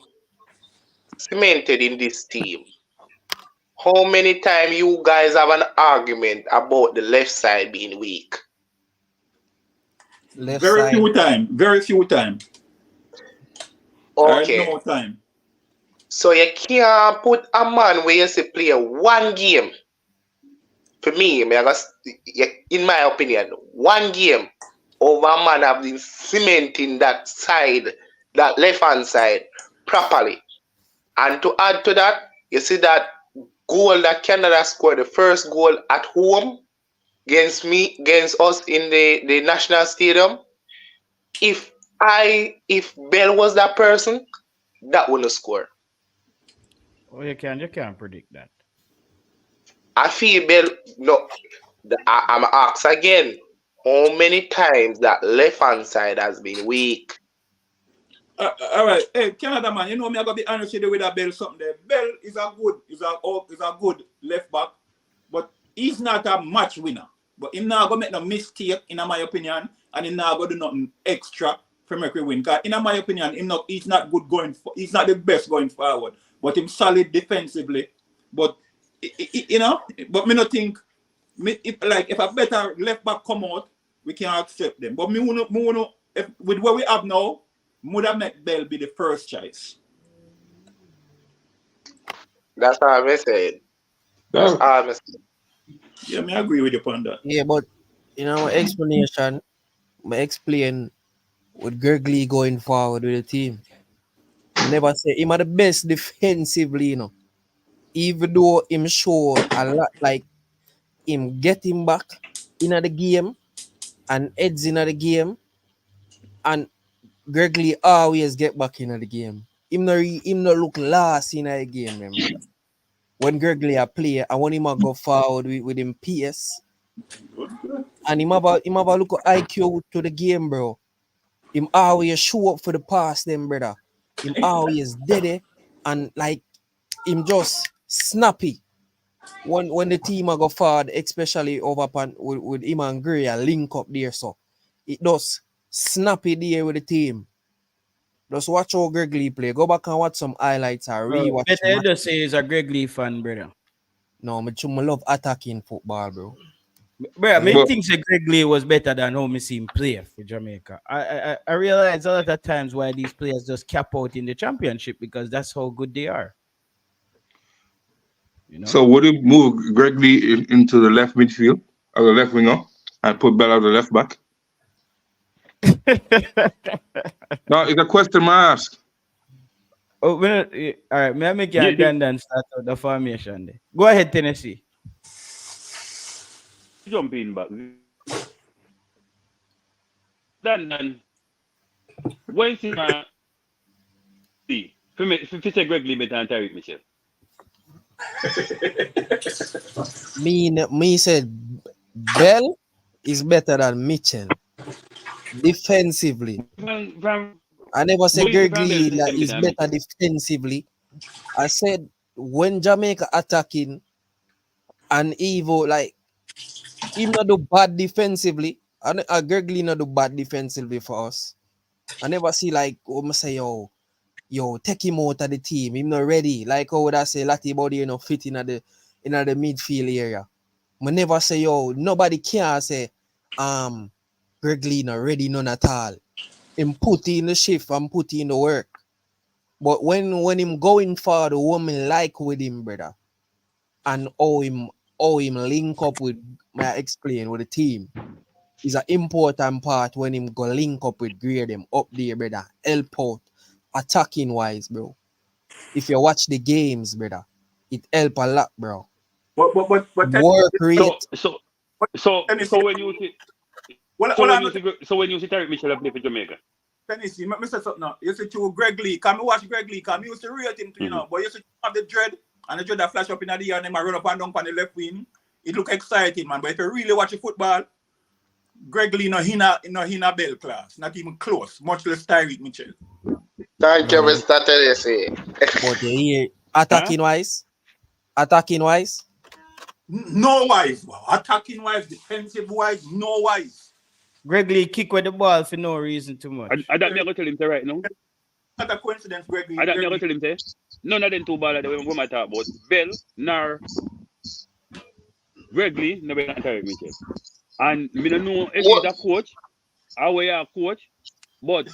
cemented in this team, how many times you guys have an argument about the left side being weak? Very few times. Okay. No time. So you can't put a man where you say play one game. For me, in my opinion, one game over a man have been cementing that side, that left hand side properly. And to add to that, you see that goal that Canada scored, the first goal at home against us in the national stadium. If Bell was that person, that wouldn't score. Oh, you can't predict that. I feel Bell. No, I'm asked again. How many times that left hand side has been weak? All right, hey Canada man, you know me. I gotta be honest with you with that Bell something there. Bell is a good left back, but he's not a match winner. But he's not gonna make no mistake, in my opinion, and he's not gonna do nothing extra for make we win. Cause in my opinion, he's not good he's not the best going forward, but he's solid defensively. But but me not think if a better left back come out, we can accept them. But me wanna with what we have now, would have make Bell be the first choice. That's how I said. That's how I said. Yeah, I agree with you on that. Yeah, but explanation, I explain with Greg Lee going forward with the team. I never say him are the best defensively, even though him show a lot like him getting back in the game and heads in the game, and Greg Lee always get back in the game. Him not look last in the game, remember? When Greg Lee a play, I want him to go forward with him PS. And him have a look at IQ to the game, bro. Him always show up for the pass, them brother. Him always dead and like him just snappy. when the team a go forward, especially over pan with him and Gray a link up there, so it does snappy there with the team. Just watch how Greg Lee play. Go back and watch some highlights or rewatch. Better you just say he's a Greg Lee fan, brother. No, I love attacking football, bro. Bro, I mean, think that Greg Lee was better than how me see him play for Jamaica. I realize a lot of times why these players just cap out in the championship because that's how good they are. You know? So would you move Greg Lee into the left midfield or the left winger and put Bell at the left back? No, it's a question I ask. Oh, all right, may I make you again and start out the formation there. Go ahead, Tennessee. Jump in back. Then when see if it's a Greg Lee better than Tyreek Mitchell. Me said Bell is better than Mitchell defensively. I never said Greg Lee is better defensively. I said when Jamaica attacking and Evo like him not do bad defensively. And Greg Lee not do bad defensively for us. I never see like say yo take him out of the team. Him not ready. Like how would I say Lati body fit in the midfield area. I never say nobody can say Greg Lee not ready none at all. Him put in the shift and put in the work. But when him going for the woman like with him, brother, and how him link up with with the team is an important part when him go link up with Gray them up there, brother. Help out attacking wise, bro. If you watch the games, brother, it help a lot, bro. But work rate. So when you see Tyreek Mitchell play for Jamaica. Tennessee, I say something now. You see to Greg Lee, come watch Greg Lee, come used to rate him to, you know, but you see have the dread and the dread that flash up in the air and then I run up and down on the left wing. It look exciting, man. But if you really watch the football, Greg Lee no hina Bell class, not even close, much less Tyreek Mitchell. Thank you, Mr. Tennessee. But yeah, attacking wise, no wise. Attacking wise, defensive wise, no wise. Greg Lee kick with the ball for no reason too much. I don't me tell him to right now. Not a coincidence, Greg Lee. I don't me tell him to. None of them two balls that we might talk about. Bell, nor Greg Lee, no better than Tyreek Mitchell. And me don't know if he's a coach, how we are a coach, but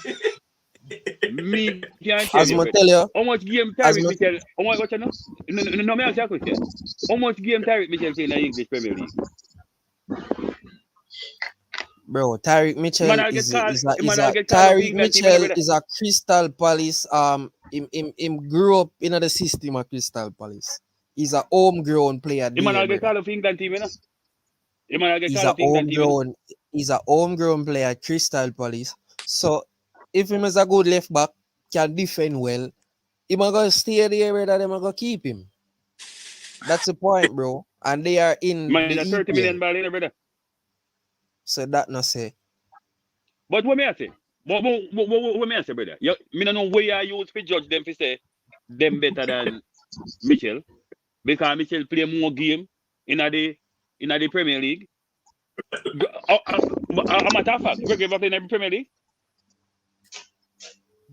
me can't tell you how much game Tyreek Mitchell. How much what you know? No, me ask you a question. How much game Tyreek Mitchell play in the English Premier League? Bro, Tyreek Mitchell is a Crystal Palace. Him grew up in the system of Crystal Palace. He's a homegrown player. He's a homegrown player at Crystal Palace. So if him is a good left back, can defend well, he might go stay there where they might go keep him. That's the point, bro. And they are in the 30 million ball in brother. So that not say. But what may I say? What may I say, brother? Me don't know where you use to judge them to say them better than Mitchell. Because Mitchell play more game in the Premier League. A matter of fact, Greg ever play in the Premier League?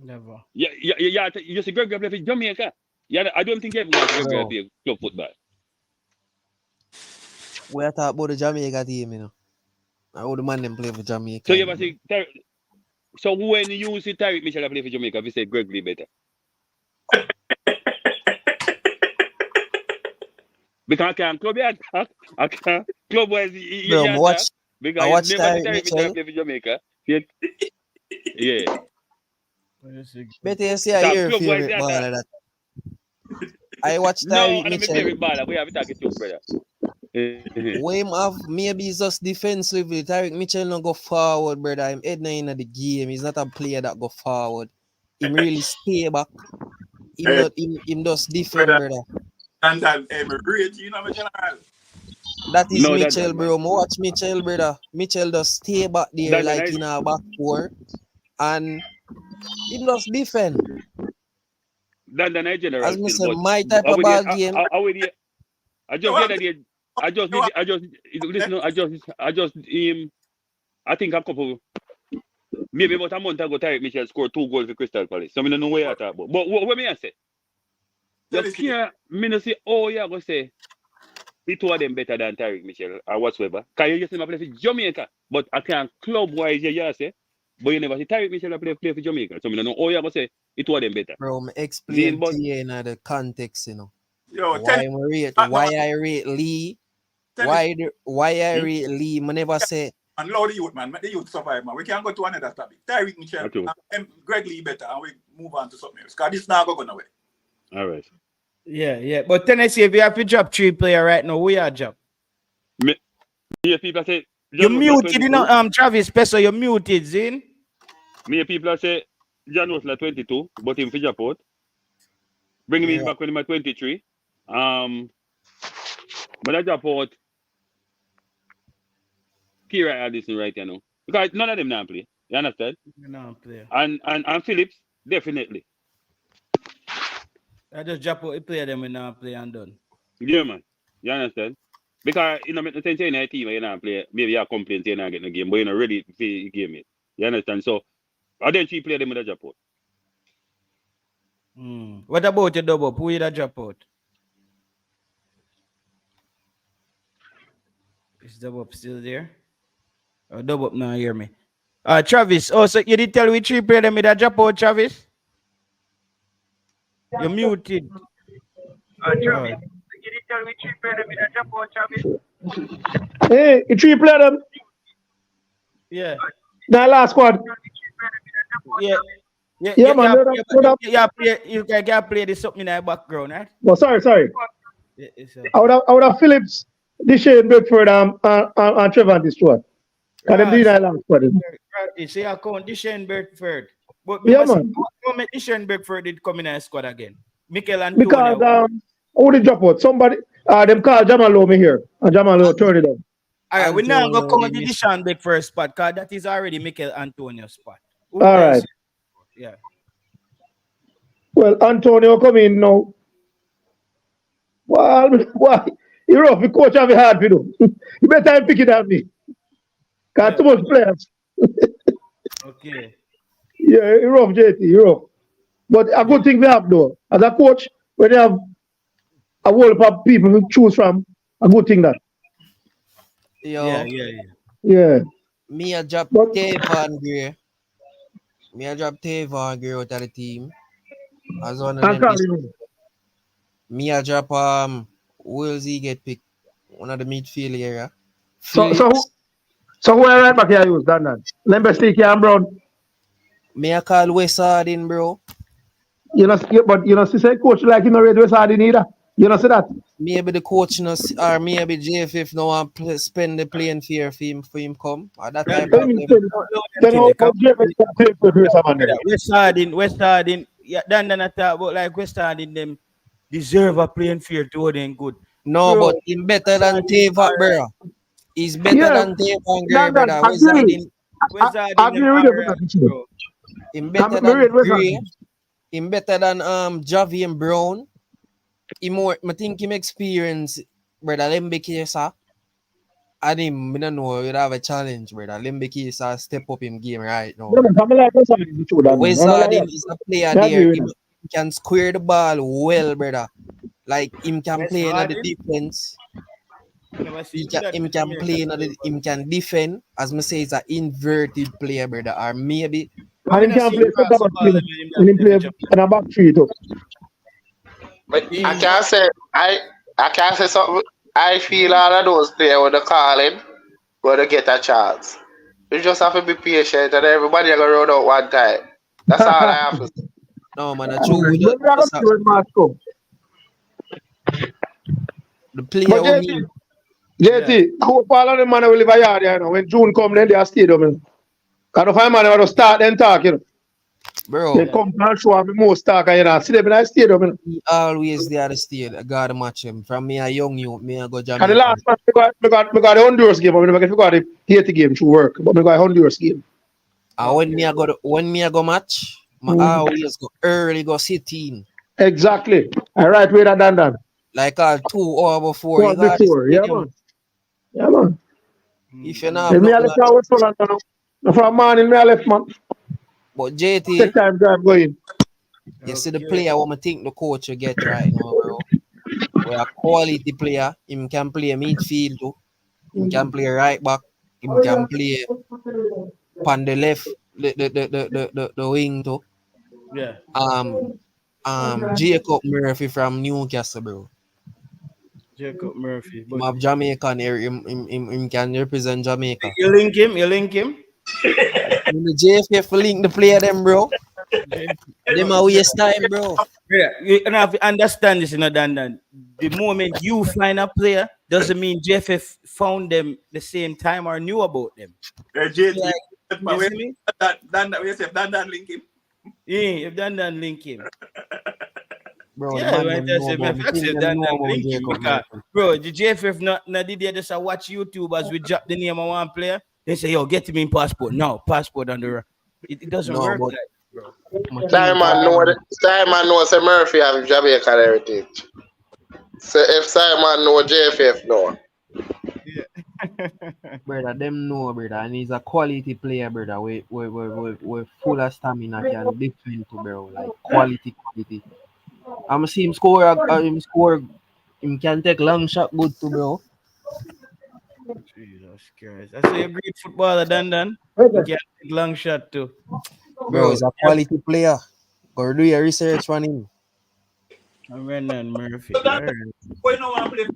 Never. Yeah. You see Greg play for Jamaica. Yeah, I don't think everyone Greg play club football. We are talking about the Jamaica team, you know. I would man them play for Jamaica. So you ever see so when you see Tyreek Mitchell play for Jamaica, we say Greg Lee better. Because I can't club yet. I can't club wise. I watch Tyreek Mitchell play for Jamaica. Yeah. Better you see your favorite baller that. I watch Tyreek Mitchell. No, favorite baller. We have to talk it too, brother. Wham have maybe it's just defensively. Tyreek Mitchell not go forward, brother. I'm head in the game. He's not a player that go forward. He really stay back. Him just defend, brother. And that rate, you know, that is no, Mitchell, bro. Watch Mitchell, brother. Mitchell just stay back there like in our back four, and he just defend. That's the general. As me say, my type of ball game. I just the other day, listen, I think a couple, maybe about a month ago, Tyreek Mitchell scored 2 goals for Crystal Palace. So I don't know where I talk about. But what me I say? You can't, me no say, oh yeah, go say, the two of them better than Tyreek Mitchell or whatsoever. Because you just never play for Jamaica. But I can't club-wise, you say, but you never see Tyreek Mitchell play for Jamaica. So I don't know, oh yeah, go say, the two of them better. Bro, me explain to you in the context, you know. Yo, why I rate Lee. Why I rate Lee, I never say. And Lord the youth, man. Make the youth survive, man. We can't go to another topic. Tyreek Mitchell and Greg Lee better, and we move on to something else. Because this now go nowhere. All right. Yeah. But Tennessee, if you have to drop 3 players right now, we are drop. Me people say you muted, you know, Travis Peso, you muted, Zin. Me people say John was like 22, but him for Japort. Bring him back when he was 23. But that Japort, Kira Addison right now. Because none of them now play. You understand? No play. And Phillips, definitely. I just drop out, play them and now play and done. Yeah, man. You understand? Because you know, make the sense in a team, you know, play. Maybe you complain, you not get in the game, but you're not ready for the game. You understand? So, I then she play them with a drop out. What about your double up? Who you that drop out? Is double up still there? Oh, double up now, hear me. Travis, so you did tell me 3 play them with a drop out, Travis? You're muted. Travis, you did tell me 3 play them with a drop out, Travis? Hey, you 3 play them? Yeah. That last squad. Yeah, man. You can play this something in the background, right? Oh, sorry. Yeah, I would have Phillips, Deshane Bedford, and Trevor and this one. And them doing that last squad. You see, I count Deshane Bedford. But man. How Deshane Bedford did come in the squad again? Mikel Antonio. Because who did drop out? Somebody, them call Jamal Lowe me here, and Jamal Lowe turn it on. All right, we're now going to come to the Deshane Bedford spot, because that is already Mikel Antonio's spot. All right. Yeah. Well, Antonio come in now. Well, why? You rough, the coach have a hard for you. You better pick it on me. Because too much players. Okay. Yeah, you rough, JT, you rough. But a good thing we have though. As a coach, when you have a whole heap of people to choose from, a good thing that. Yo. Yeah. Me a drop Tavon Gray. Out of the team. As one of them. Me a drop where he get picked? One of the midfield area. So who are right back here use Dan? Lembesley and Brown. Me a call West Hardin, bro. You know, but you know, say coach like you know ready West Hardin either. You know see that? Maybe the coach or maybe JFF no want spend the playing fear for him come. At that time. West Hardin. Yeah, Dan I talk about like West Hardin them deserve a playing field to them good. No, bro, but him better than Tavon, bro. He's better than Tavon, brother. West Hardin. Him better than Gray. Him better than Javi and Brown. I think him experience, brother. Lembekisa. And him, I don't know, you have a challenge, brother. Lembekisa step up him game right now. West Hardin is a player there. He can square the ball well, brother. Like him can play in the defense. Him can play him can defend. As me say, he's an inverted player, brother. Or maybe. And he can play center back three. And he play in a back three too. But I can't say something. I feel all of those players with the calling going to get a chance. You just have to be patient and everybody are going to run out one time. That's all I have to say. No, man, that's true. The player JT, I hope all of the man will live a yard, you know. When June come, then they are stadium. Because if I man will start then talk, you know. Bro. They come and show me most talk, you know. See them in the stadium, you know. He always there at the stadium. I got to match him. From me a young youth, me I go Jamaica. And the last match, I got the Honduras game, but I got the Haiti game to work. But I got the Honduras game. And when me I go match, I always go early, go sit in. Exactly. I right way that done. like 2 hours before. What before? Yeah, man. Yeah, man. If you're not Me I left out with Fulham now. From morning, me I left, man. But JT, Take time drive going. you see the player what I think the coach will get right now, bro. We're a quality player. Him can play midfield too. Him can play right back. Him can play on the left, the wing too. Yeah. Jacob Murphy from Newcastle, bro. Jacob Murphy. Him have Jamaican here. Him can represent Jamaica. You link him? In the JFF link the player them, bro. Them a waste time, bro. Yeah, you have to understand this, Dan. The moment you find a player doesn't mean JFF found them the same time or knew about them. JT, You see me? Dan link him. Yeah, if Dan link him. Bro, Yeah, the right. man That's them it. know Man, about- facts think is them Dan know about link him Jacob because, Murphy. bro, the JFF not did they just watch YouTube as we drop the name of one player. They say, yo, get him in passport. No, passport on the road. It doesn't No, work but like that, bro. Simon knows Murphy have Jamaican heritage. So if Simon know JFF know. brother, them know, brother, and he's a quality player, brother. We full of stamina, can defend to, bro. Like quality. I'm see him score. Him can take long shot, good to, bro. Jesus Christ. I say a great footballer, Dan. You can take long shot too. Bro, he's a quality player. Go do your research on him. Renan Murphy. Boy, no one play.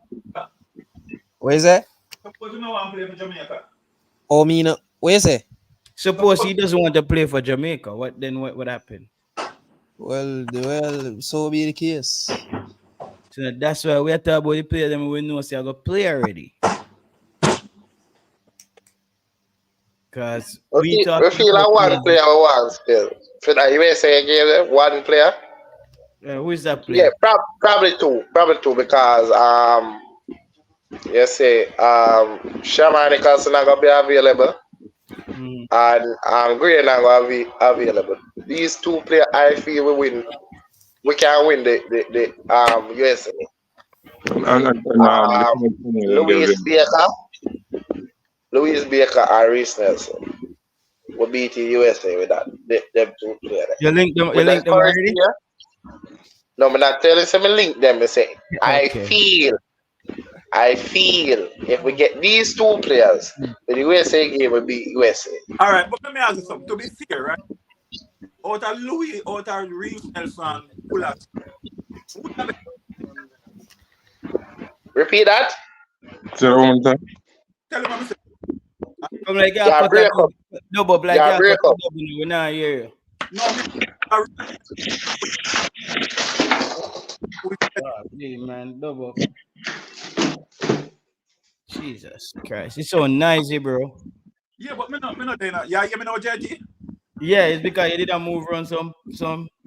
Where is it? Suppose you know one play for Jamaica. Oh, me no. Where is it? Suppose he doesn't want to play for Jamaica. What would happen? Well, so be the case. So that's why we are talking about the player them we know say I got play already. Because we feel like one player one still. For the USA game, one player. Who is that player? Yeah, probably two because you say Shaman Nicholson not gonna be available. And Gray not gonna be available. These two players I feel we can win the USA. Louis Baker and Reese Nelson will beat the USA with that. Them two players. You link them already? No, I'm not telling you, I link them. I say, okay. I feel if we get these two players, the USA game will be USA. All right, but let me ask you something. To be fair, right? Out of Louis, out of Reese Nelson, repeat that? Say that one time. Tell him what I'm like, yeah, break up. No, but like, yeah, break up. We're not here. No, man, double. Jesus Christ, it's so noisy, bro. Yeah, but me not doing that. Yeah, me know JG. Yeah, it's because you didn't move around some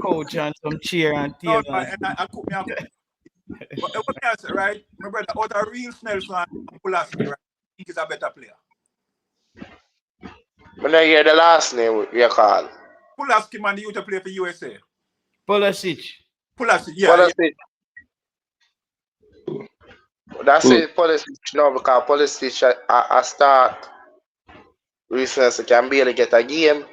couch and some chair and table. No, and I cook me up. But what me say, right? My brother, out of Reese Nelson and Pulaski, right? I think he's a better player. When I hear the last name you call. Pulaski, man, he used to play for USA. Pulisic, yeah. Pulisic. That's it, Pulisic. No, because Pulisic I start Reese can barely get a game.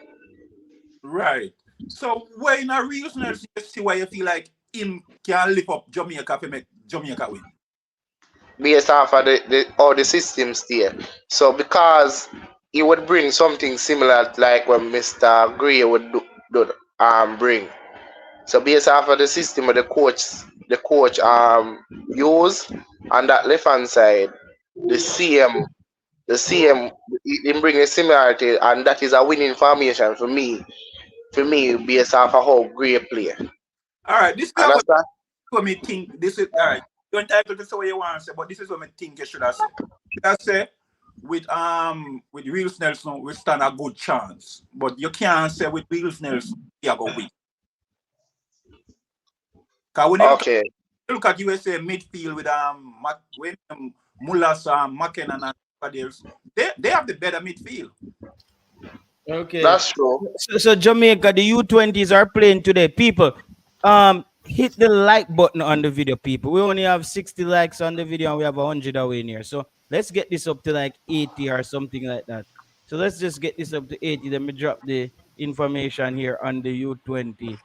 Right. So when a Reese Nelson, you see why you feel like him can lift up Jamaica to make Jamaica win. Based off of the systems there. So because he would bring something similar like when Mr. Gray would bring. So based off of the system of the coach use on that left hand side, the same he bring a similarity, and that is a winning formation for me based off of how Gray play. All right, this is what me think. This is all right. You're entitled to say what you want to say, but this is what I think you should have said. I say with Reese Nelson, we stand a good chance, but you can't say with Reese Nelson you are going to win. Because when you look at USA midfield with Mullers, McKenna, and everybody else, they have the better midfield. Okay, that's true. So Jamaica, the U20s are playing today. People, hit the like button on the video, people. We only have 60 likes on the video and we have 100 away in here. So let's get this up to like 80 or something like that. So let's just get this up to 80. Let me drop the information here on the U20.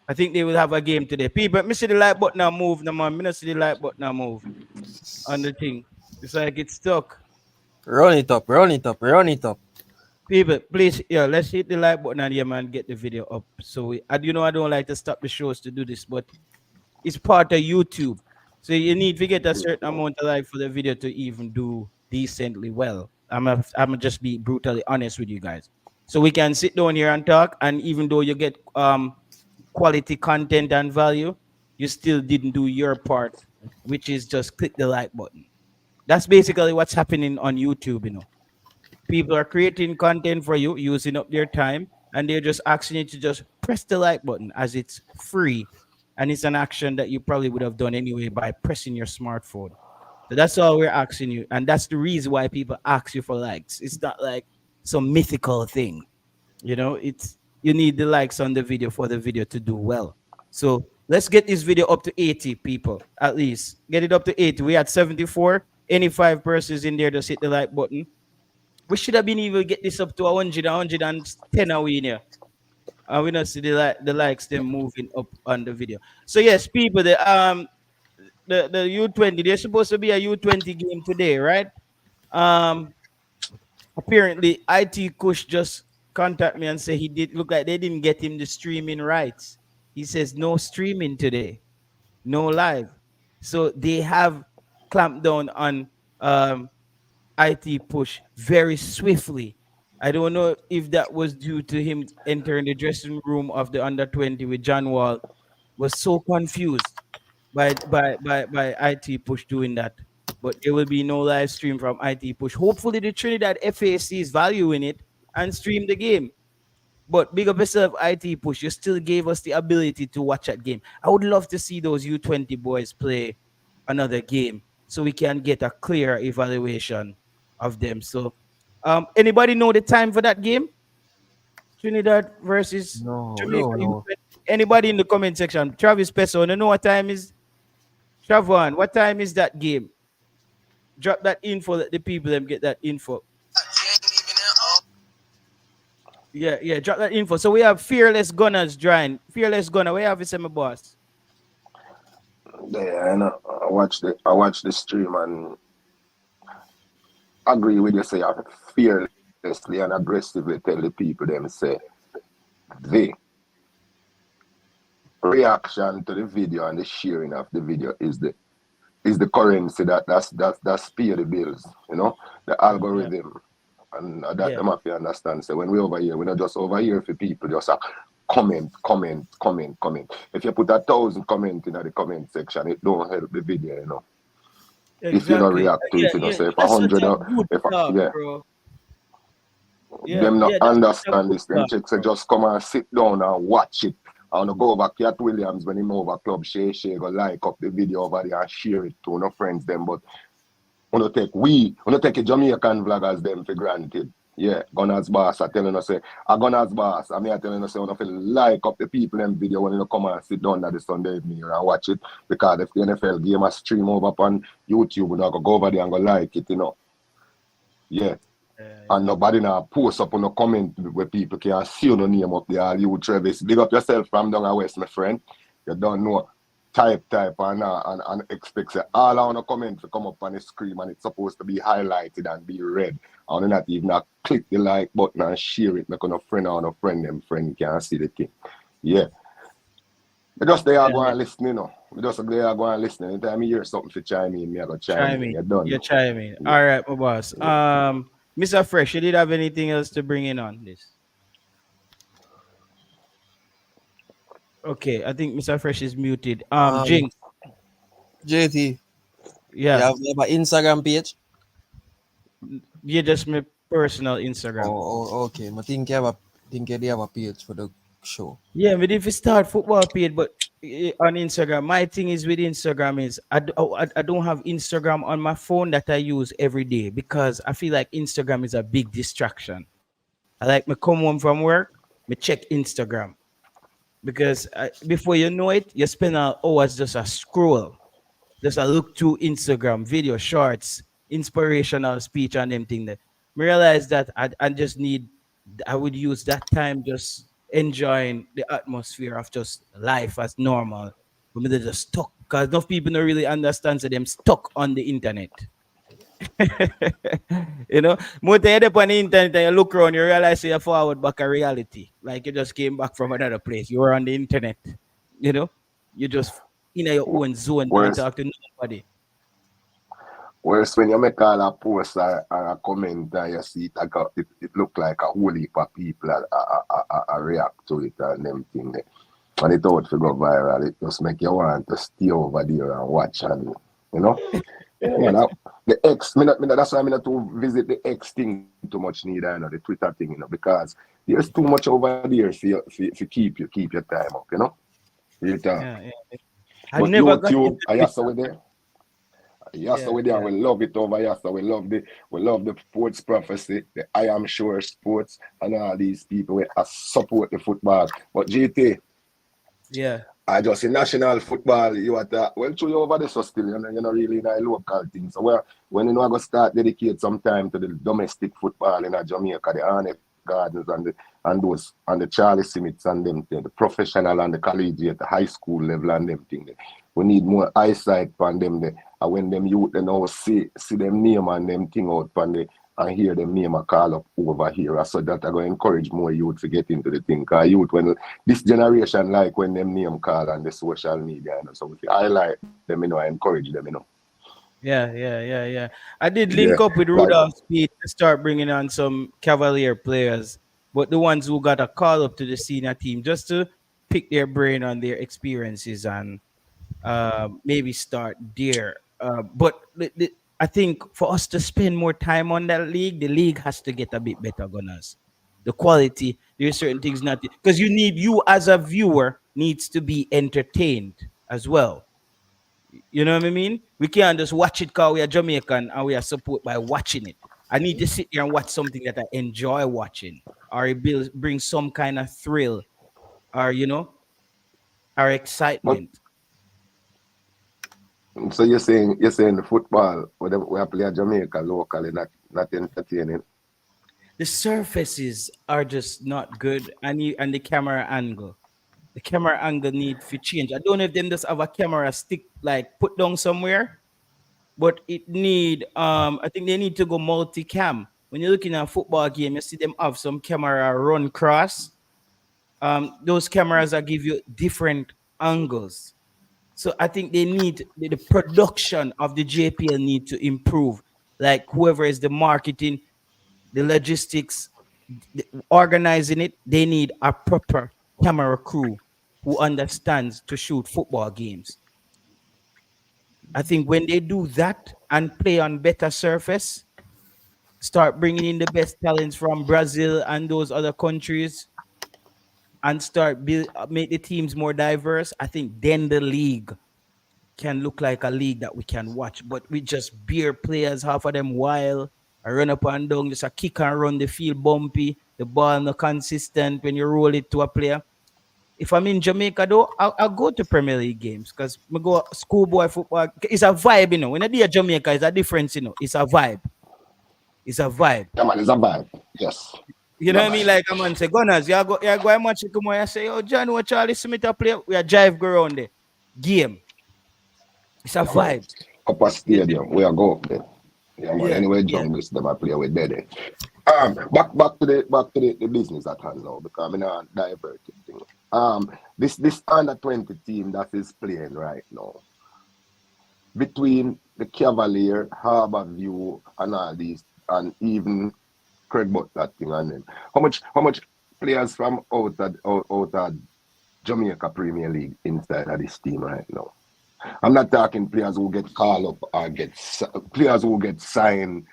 I think they will have a game today. People, me see the like button now move. No man, me not see the like button now move on the thing. It's like it's stuck. Run it up, run it up, run it up. People, please, yeah, let's hit the like button and yeah, man, get the video up. So I don't like to stop the shows to do this, but it's part of YouTube. So you need to get a certain amount of like for the video to even do decently well. I'm just be brutally honest with you guys. So we can sit down here and talk, and even though you get quality content and value, you still didn't do your part, which is just click the like button. That's basically what's happening on YouTube, you know. People are creating content for you, using up their time, and they're just asking you to just press the like button as it's free. And it's an action that you probably would have done anyway by pressing your smartphone. So that's all we're asking you. And that's the reason why people ask you for likes. It's not like some mythical thing. You know, it's you need the likes on the video for the video to do well. So let's get this video up to 80 people, at least. Get it up to 80. We had 74. Any 5 persons in there, just hit the like button. We should have been able to get this up to 100, 110 away in here. And we don't see the likes them moving up on the video. So yes, people, the U20, there's supposed to be a U20 game today, right? Apparently IT Kush just contact me and say he did look like they didn't get him the streaming rights. He says no streaming today, no live. So they have clamped down on IT Push very swiftly. I don't know if that was due to him entering the dressing room of the under 20 with John Wall. Was so confused by IT Push doing that. But there will be no live stream from IT Push. Hopefully the Trinidad FA sees value in it and stream the game. But big up yourself, IT Push. You still gave us the ability to watch that game. I would love to see those U20 boys play another game so we can get a clear evaluation of them. So anybody know the time for that game? Trinidad versus Jamaica. No. Anybody in the comment section? Travis Peso, you know what time is? Travon, what time is that game? Drop that info, let the people them get that info. Yeah, drop that info. So we have Fearless Gunners join. Fearless Gunner, where have you seen my boss? Yeah, I know. I watch the stream and agree with you. Say I fearlessly and aggressively tell the people them say the reaction to the video and the sharing of the video is the currency that's pay the bills, you know, the algorithm. Yeah. And that them have to understand. So when we over here, we're not just over here for people just comment. If you put 1,000 comment in the comment section, it don't help the video, you know. Exactly. If you don't react to it, you know, say if 100 them not understand this, them chicks say just come and sit down and watch it. I want to go over Cat Williams when he move over Club Shay go like up the video over there and share it to no friends them, but we don't take a Jamaican vloggers them for granted. Yeah, Gunners boss are telling us say a Gunners boss. I mean I telling us say we feel like up the people them video when you come and sit down at the Sunday evening and watch it, because if the NFL game a stream over on YouTube, we're not gonna go over there and go like it, you know. Yeah. And nobody now post up on a comment where people can see your name up there. You Travis, big up yourself from down the west, my friend. You don't know. Type and expect say all I want to comment to come up on the screen and it's supposed to be highlighted and be read. I want not even click the like button and share it. Make a friend or a friend them friend can see the thing. Yeah. But just they are going to listen, you know. Just they are going to listen. Anytime you hear something to chime in, me I go chime in. You're done. You're chiming. Yeah. All right, my boss. Mr. Fresh, you did have anything else to bring in on this? Okay, I think Mr. Fresh is muted. Jinx. JT. Yeah. You have an Instagram page? Yeah, just my personal Instagram. Oh, okay. I think you have a page for the show. Yeah, but if you start football page, but on Instagram, my thing is with Instagram is I don't have Instagram on my phone that I use every day because I feel like Instagram is a big distraction. I like me come home from work, me check Instagram. because before you know it, you spend hours just a scroll, just a look through Instagram, video, shorts, inspirational speech, and them thing. That I realized that I just need, I would use that time just enjoying the atmosphere of just life as normal. For me, they're just stuck because enough people don't really understand, so them stuck on the internet. You know, more than you on the internet and you look around, you realize you're forward back a reality. Like you just came back from another place. You were on the internet. You know, you just in your own zone, don't Whereas, talk to nobody. whereas when you make all a post or a comment and you see it look like a whole heap of people react to it and them thing there. And it out to go viral, it just make you want to stay over there and watch and you know. Yeah, man, the X, that's why I'm not to visit the X thing too much neither, you know, the Twitter thing, you know, because there's too much over there for keep your time up, you know. You talk. Yeah. I But never got YouTube, into I Twitter. asked over there. Yes, over there, we love it over here. So we love the sports prophecy, the I am sure sports, and all these people we support the football. But GT, Yeah. I just in national football, you at through you over there so still, you know really in a local thing. So when you know I go start dedicate some time to the domestic football in Jamaica, the Arnett Gardens and the Charlie Smiths and them thing, the professional and the collegiate, the high school level and them thing. We need more eyesight on them there. And when them youth they now see them name and them thing out on the and hear them name a call up over here. So that I go encourage more youth to get into the thing. Because youth, when this generation like when them name call on the social media, you know, so if I highlight them, you know, I encourage them, you know. Yeah. I did link up with Like, Rudolph Speed to start bringing on some Cavalier players, but the ones who got a call up to the senior team just to pick their brain on their experiences and maybe start there. But I think for us to spend more time on that league, the league has to get a bit better, Gunners. The quality, there's certain things not because you as a viewer needs to be entertained as well. You know what I mean? We can't just watch it because we are Jamaican and we are support by watching it. I need to sit here and watch something that I enjoy watching, or it bring some kind of thrill, or or but excitement. so you're saying the football we play at Jamaica locally, not entertaining. The surfaces are just not good, and the camera angle. The camera angle need to change. I don't know if them just have a camera stick like put down somewhere, but it need I think they need to go multicam. When you're looking at a football game, you see them have some camera run cross. Those cameras that give you different angles. So I think they need the production of the JPL need to improve. Like whoever is the marketing, the logistics, organizing it, they need a proper camera crew who understands to shoot football games. I think when they do that and play on better surface, start bringing in the best talents from Brazil and those other countries, and start make the teams more diverse, I think then the league can look like a league that we can watch. But we just beer players, half of them wild, I run up and down, just a kick and run, the field bumpy, the ball not consistent when you roll it to a player. If I'm in Jamaica though, I'll go to Premier League games because I go schoolboy football. It's a vibe, you know. When I do Jamaica, it's a difference, you know. It's a vibe. It's a vibe. Yeah, man, it's a vibe. Yes. You know what I mean? Like a man say, Gunners, you go and match it, come on. I say, oh, John, what Charlie Smith a play? We are drive go around there. Game. It's a Yeah, man. vibe. Upper stadium, we are go up there. Yeah, man. Anyway, jungles them I play with Dede. Back to the business at hand now because I'm not diverting thing. This under 20 team that is playing right now between the Cavalier, Harborview, and all these, and even Craig Butler thing and them. How much players from out of Jamaica Premier League inside of this team right now? I'm not talking players who get called up or players who get signed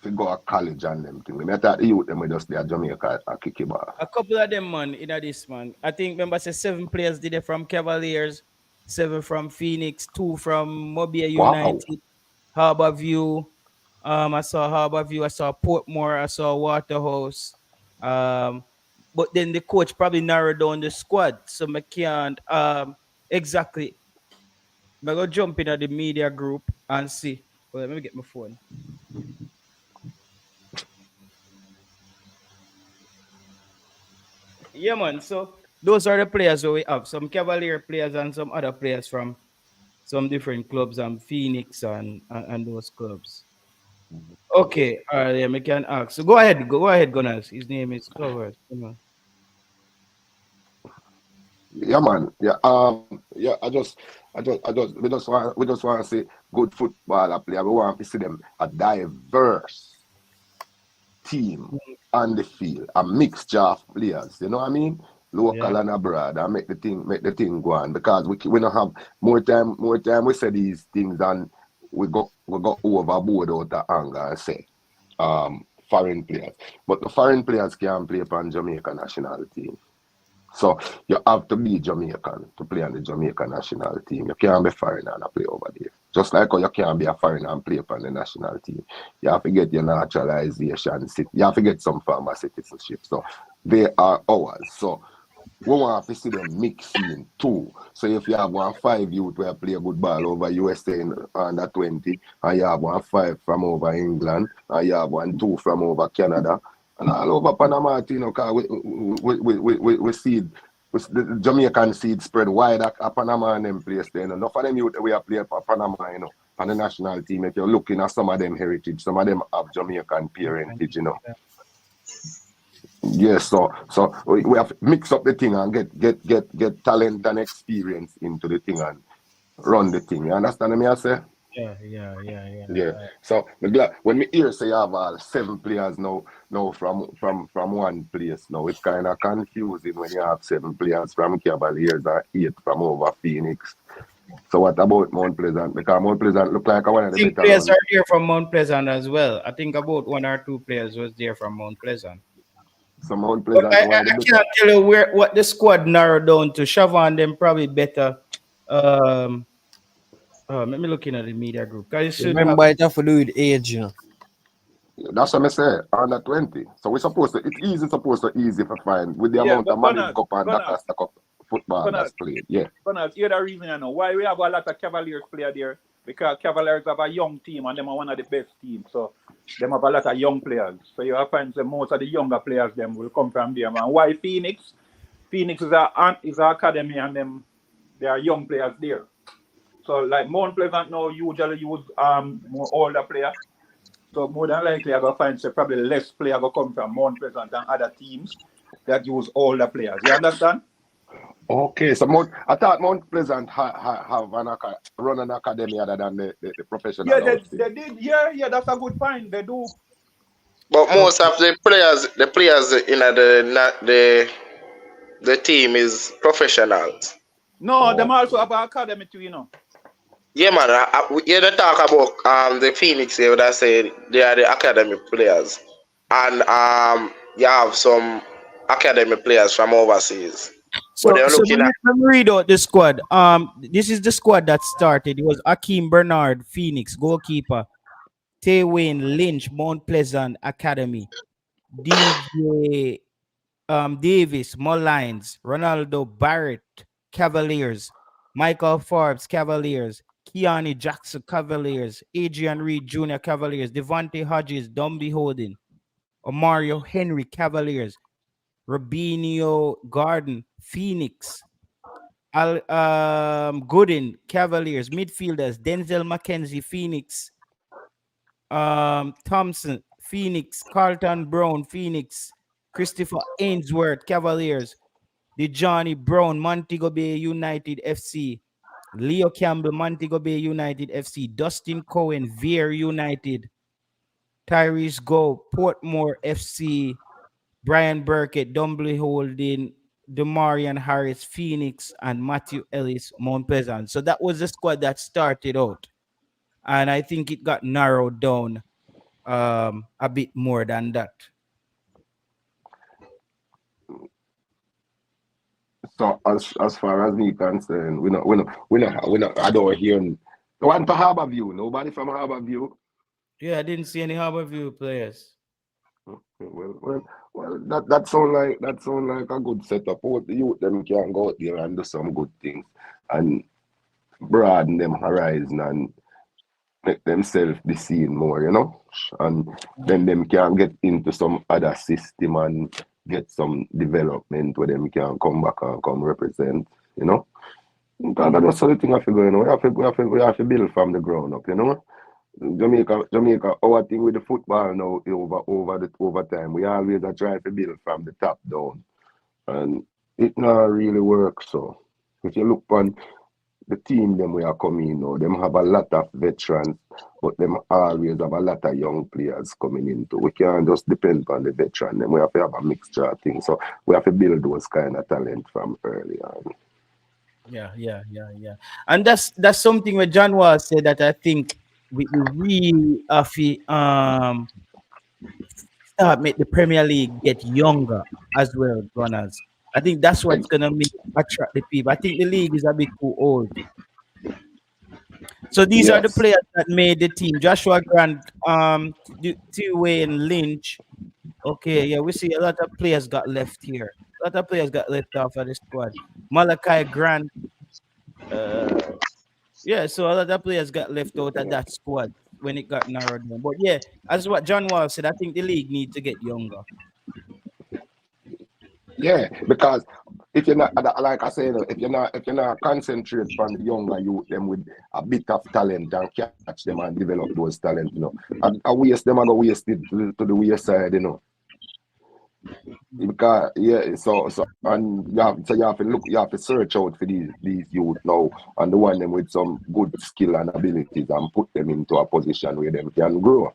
to go to college and them thing. I thought the youth them just there Jamaica a kick it ball. A couple of them, man, in this, man. I think, remember, say 7 players did it from Cavaliers, 7 from Phoenix, 2 from Mobile United, Harborview. I saw Harborview, I saw Portmore, I saw Waterhouse. but then the coach probably narrowed down the squad, so I can't exactly. I'm gonna jump in at the media group and see. Well, let me get my phone. Yeah, man. So those are the players that we have. Some Cavalier players and some other players from some different clubs and Phoenix and those clubs. Okay, all right, yeah, we can ask. So go ahead, Gunners. His name is Clovers. Come on. Yeah, man. Yeah. Yeah. We just want to see good football player. We want to see them a diverse team on the field, a mixture of players. You know what I mean? Local and abroad, and make the thing go on, because we don't have more time. We say these things and we go overboard out the anger and say foreign players, but the foreign players can't play for Jamaica national team. So you have to be Jamaican to play on the Jamaica national team. You can't be foreigner and play over there. Just like how you can't be a foreigner and play for the national team. You have to get your naturalization. You have to get some form of citizenship. So they are ours. So we want to see them mixing too. So if you have 1-5 youth where play good ball over USA in under 20, and you have 1-5 from over England, and you have 1-2 from over Canada, and all over Panama, you know, because we see the Jamaican seed spread wide at Panama and them place there. You know. Enough of them youth we are playing for Panama, you know, on the national team. If you're looking at some of them heritage, some of them have Jamaican parentage, you know. Yes, so we have to mix up the thing and get talent and experience into the thing and run the thing. You understand me? I say? Yeah. So when me hear say you have all 7 players now from one place now, it's kind of confusing when you have 7 players from Cavaliers and 8 from over Phoenix. So what about Mount Pleasant? Because Mount Pleasant look like one of the better players are there from Mount Pleasant as well. I think about 1 or 2 players was there from Mount Pleasant. So Mount Pleasant. I can't tell you what the squad narrowed down to. Shavan them probably better. Let me look in at the media group. Remember, it have to do with age, you know. That's what I say, under 20. So we're supposed to easy to find with the amount of money cup and that cup football that's played. Yeah. But here's the reason I know why we have a lot of Cavaliers player there, because Cavaliers have a young team and them are one of the best teams. So them have a lot of young players. So you find that most of the younger players them will come from them. And why Phoenix? Phoenix is our academy and them they are young players there. So like Mount Pleasant now usually use more older players. So more than likely I go find probably less player go come from Mount Pleasant than other teams that use older players. You understand? Okay, so I thought Mount Pleasant have run an academy other than the professional. Yeah, they did. Yeah, that's a good point. They do. But most of the players in the team is professionals. No, them also have an academy too, you know. Yeah, man. You don't talk about the Phoenix here that say they are the academy players, and you have some academy players from overseas. So let me read out the squad. This is the squad that started. It was Akeem Bernard, Phoenix, goalkeeper. Taywayne Lynch, Mount Pleasant Academy. DJ Davis, Mullines. Ronaldo Barrett, Cavaliers. Michael Forbes, Cavaliers. Keanu Jackson, Cavaliers. Adrian Reed Jr., Cavaliers. Devontae Hodges, Dumby Holding. Omario Henry, Cavaliers. Robinho Garden, Phoenix. Gooden, Cavaliers. Midfielders, Denzel McKenzie, Phoenix. Thompson, Phoenix. Carlton Brown, Phoenix. Christopher Ainsworth, Cavaliers. Johnny Brown, Montego Bay United FC. Leo Campbell, Montego Bay United FC. Dustin Cohen, Veer United. Tyrese Go, Portmore FC. Brian Burkett, Dumbley Holding, Demarion Harris, Phoenix, and Matthew Ellis, Mount Pleasant. So that was the squad that started out. And I think it got narrowed down a bit more than that. So as far as me concerned, we not I don't hear the one for Harborview. Nobody from Harborview. Yeah, I didn't see any Harborview players. That sound like a good setup. Both the youth them can go out there and do some good things and broaden them horizon and make themselves be seen more, and then them can get into some other system and get some development where them can come back and come represent, Because that's the thing I feel going on. We have to build from the ground up, Jamaica, our thing with the football now over time. We always are trying to build from the top down, and it not really works. So if you look on the team, them we are coming now, them have a lot of veterans, but them always have a lot of young players coming into. We can't just depend on the veteran. Then we have to have a mixture of things. So we have to build those kind of talent from early on. Yeah. And that's something where John was said that I think we really have to start make the Premier League get younger as well, Gunners. I think that's what's gonna attract the people. I think the league is a bit too old. So these are the Yes. players that made the team. Joshua Grant, T-Wayne, Lynch. Okay, yeah, we see a lot of players got left here. A lot of players got left off of the squad. Malachi Grant. Yeah, so a lot of players got left out of that squad when it got narrowed down. But yeah, as what John Wall said, I think the league needs to get younger. Yeah, because if you're not, like I said, if you're not concentrate on the younger youth, them with a bit of talent and catch them and develop those talent, I waste them, I go waste it to the wayside, Because so and you have to look, you have to search out for these youth now and the one them with some good skill and abilities and put them into a position where them can grow.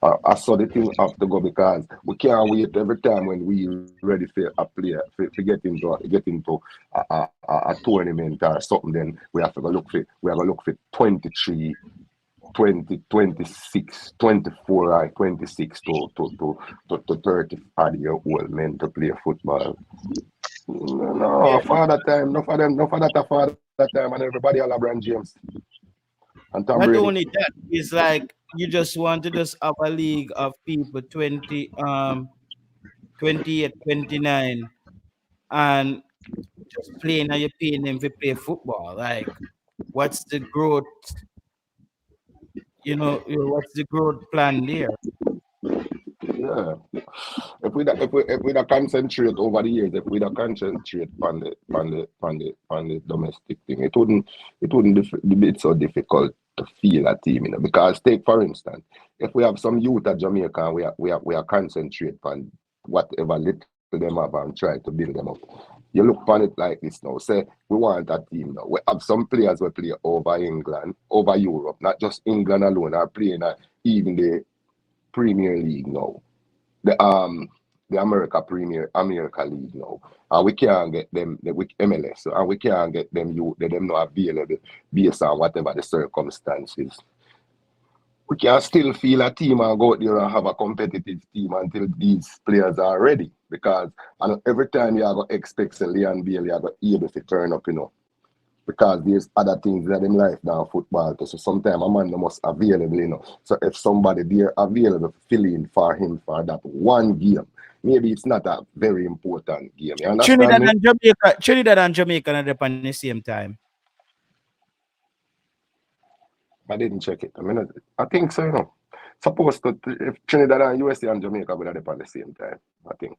I saw the thing have to go because we can't wait every time when we ready for a player to get into a tournament or something. Then we have to go look for 23, 20, 26, 24 or 26 to 30-year-old men to play football. No, father time, no for that father time, and everybody all LeBron James and Tom Not Brady. only that, it's like you just want to just have a league of people 28, 29, and just playing and you're paying them to play football. Like, what's the growth? What's the growth plan there? Yeah. If we don't concentrate over the years, if we don't concentrate on the domestic thing, it wouldn't be so difficult to feel a team, Because take for instance, if we have some youth at Jamaica and we are concentrate on whatever little them have and try to build them up. You look upon it like this now. Say we want a team now. We have some players who play over England, over Europe, not just England alone, are playing even the Premier League now. The America League now, and we can't get them with MLS, and we can't get them them not available based on whatever the circumstances. We can still feel a team and go out there and have a competitive team until these players are ready. Because every time you are going to expect Leon Bailey, you are going to be able to turn up, Because there's other things that in life now football. So sometimes a man must available, So if somebody there available fill in for him for that one game, maybe it's not a very important game. You understand Trinidad and Jamaica are at the same time. I didn't check it. I think so, Supposed to, if Trinidad and USA and Jamaica would have at the same time, I think.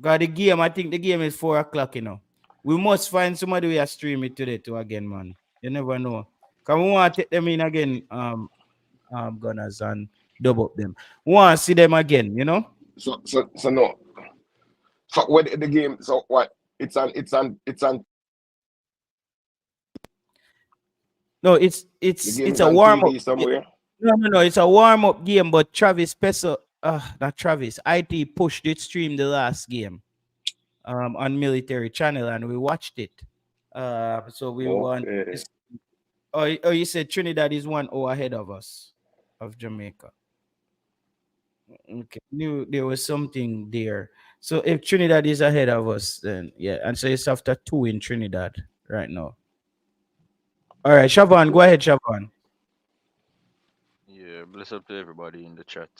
Got the game. I think the game is 4:00. We must find somebody who stream it today too again, man. You never know. Cause we want to take them in again, Gunners, and double up them. We want to see them again, So no. So what the game? So what? It's on. No, it's a warm up somewhere. No, it's a warm up game. But Travis Peso, not Travis, IT pushed it stream the last game, on Military Channel, and we watched it. So we want. Oh, you said Trinidad is 1 hour ahead of us, of Jamaica. Okay, knew there was something there. So if Trinidad is ahead of us, then yeah, and so it's after 2 in Trinidad right now. All right, Siobhan, go ahead, Siobhan. Yeah, bless up to everybody in the chat.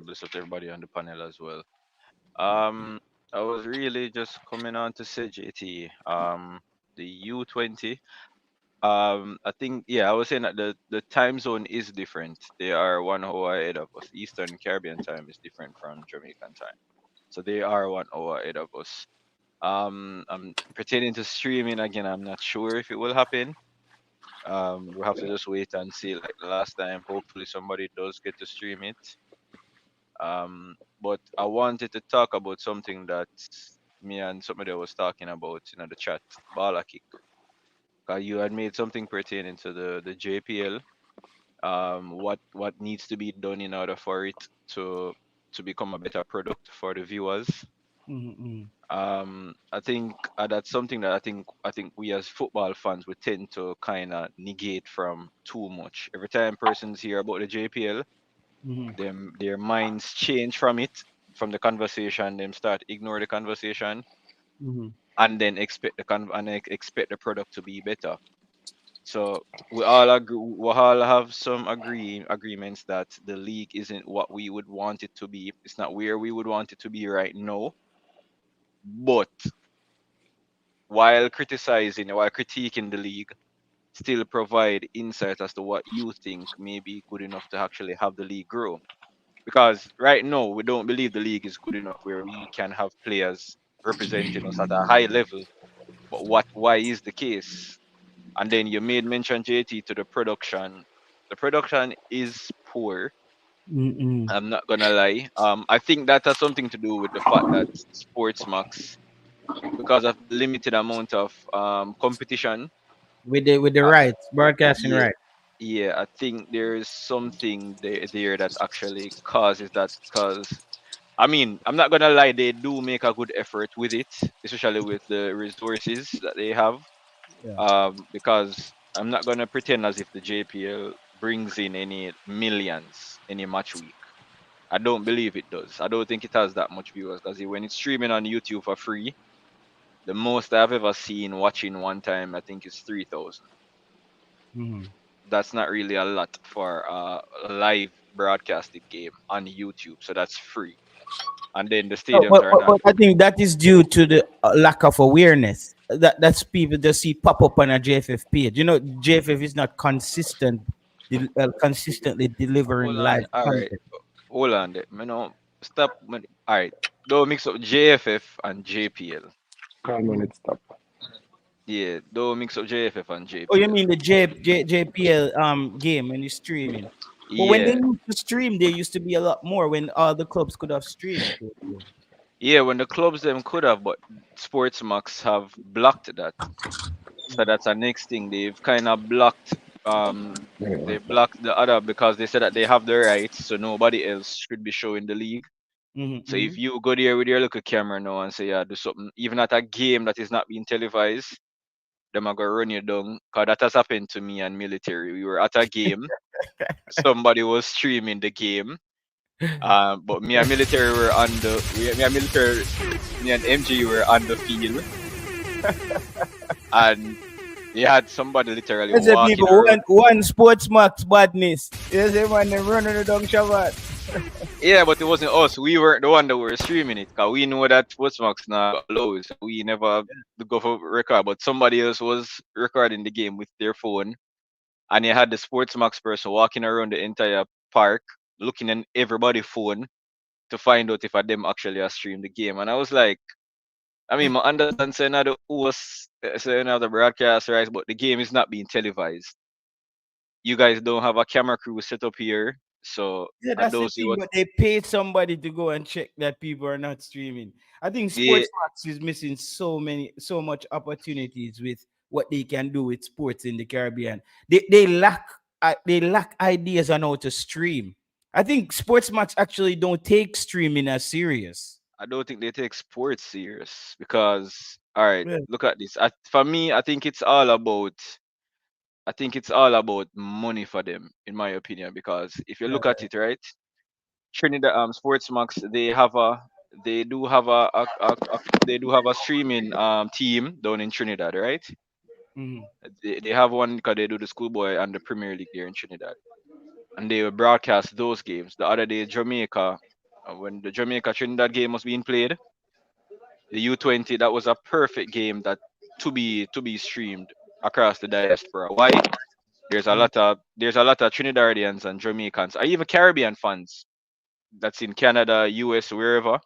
Bless up to everybody on the panel as well. Um, I was really just coming on to say, JT, the U20. I think, yeah, I was saying that the time zone is different. They are 1 hour ahead of us. Eastern Caribbean time is different from Jamaican time, so they are 1 hour ahead of us. I'm pertaining to streaming again. I'm not sure if it will happen. We'll have to just wait and see. Like the last time, hopefully somebody does get to stream it. But I wanted to talk about something that me and somebody was talking about in the chat, ball kick. You had made something pertaining to the JPL. What needs to be done in order for it to become a better product for the viewers. Mm-hmm. I think that's something that I think we as football fans would tend to kind of negate from too much. Every time persons hear about the JPL, Mm-hmm. their minds change from it, from the conversation. Them start ignore the conversation Mm-hmm. and then expect the product to be better. So we all have some agreements that the league isn't what we would want it to be. It's not where we would want it to be right now. But while critiquing the league, still provide insight as to what you think may be good enough to actually have the league grow. Because right now we don't believe the league is good enough where we can have players representing us at a high level. But why is the case? And then you made mention, JT, to the production. The production is poor. Mm-hmm. I'm not gonna lie. I think that has something to do with the fact that Sportsmax, because of the limited amount of competition. With the Uh, rights, broadcasting yeah, right. yeah. I think there is something there that actually causes that. Because I mean, I'm not gonna lie, they do make a good effort with it, especially with the resources that they have. Yeah. Because I'm not gonna pretend as if the JPL brings in any millions any match week. I don't believe it does. I don't think it has that much viewers because when it's streaming on YouTube for free, the most I've ever seen watching one time, I think, is 3,000. Mm-hmm. That's not really a lot for a live broadcasted game on YouTube, so that's free. And then the No, stadiums are not. but I think that is due to the lack of awareness. That's people just see pop up on a JFF page. JFF is not consistently delivering Hold on. live All right. content. Hold on there. Stop. All right. Don't mix up JFF and JPL. Call when it stop. Yeah, don't mix up JFF and Oh, you JPL. mean the JPL game when you're streaming? But when they Yeah. used to stream, there used to be a lot more when all the clubs could have streamed. Yeah, when the clubs them could have, but Sportsmax have blocked that. So that's our next thing. They've kind of blocked Yeah. they blocked the other because they said that they have the rights, so nobody else should be showing the league. So Mm-hmm. if you go there with your little camera now and say, yeah, do something, even at a game that is not being televised, them are gonna run you down. Cause that has happened to me and military. We were at a game, somebody was streaming the game. But me and military were on the me and military me and MG were on the field, and you had somebody literally There's a walking people around. one sports max badness. There's a man them running the down Shabbat. Yeah, but it wasn't us. We weren't the one that were streaming it, cause we know that Sportsmax now allows. So we never go for record, but somebody else was recording the game with their phone, and you had the Sportsmax person walking around the entire park, looking in everybody's phone to find out if them actually are stream the game. And I was like, I mean, I understand saying another host, saying another broadcast rights, but the game is not being televised. You guys don't have a camera crew set up here, so Yeah, I that's the don't see thing. what. But they paid somebody to go and check that people are not streaming. I think Yeah, Sports Max is missing so much opportunities with what they can do with sports in the Caribbean. They lack ideas on how to stream. I think Sports Max actually don't take streaming as serious. I don't think they take sports serious because, all right, Yeah. look at this. For me, I think it's all about money for them, in my opinion. Because if you look at it, right, Trinidad Sportsmax, they do have a streaming team down in Trinidad, right? Mhm. They have one because they do the schoolboy and the Premier League there in Trinidad. and they will broadcast those games. The other day, Jamaica, when the Jamaica Trinidad game was being played, the U20, that was a perfect game that to be streamed across the diaspora. Why? There's a lot of Trinidadians and Jamaicans, or even Caribbean fans that's in Canada, US, wherever,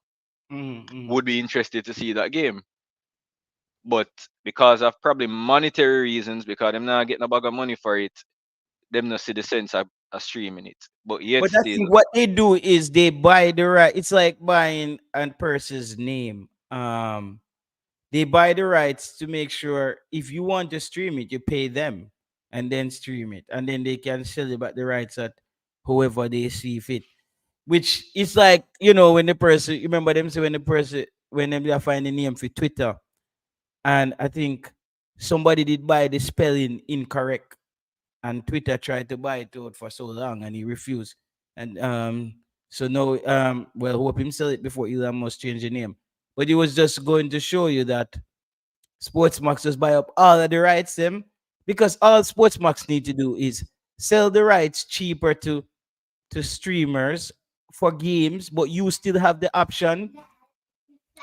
would be interested to see that game. But because of probably monetary reasons, because them not getting a bag of money for it, them not see the sense of streaming it. But yet But I still, think what they do is they buy the right. It's like buying a person's name. They buy the rights to make sure if you want to stream it, you pay them and then stream it, and then they can sell you back the rights at whoever they see fit. Which is like, when the person, you remember them say when them they find the name for Twitter, and I think somebody did buy the spelling incorrect, and Twitter tried to buy it out for so long, and he refused. And so now, well, hope him sell it before Elon Musk change the name. But he was just going to show you that Sportsmax just buy up all of the rights them, because all Sportsmax need to do is sell the rights cheaper to streamers for games, but you still have the option.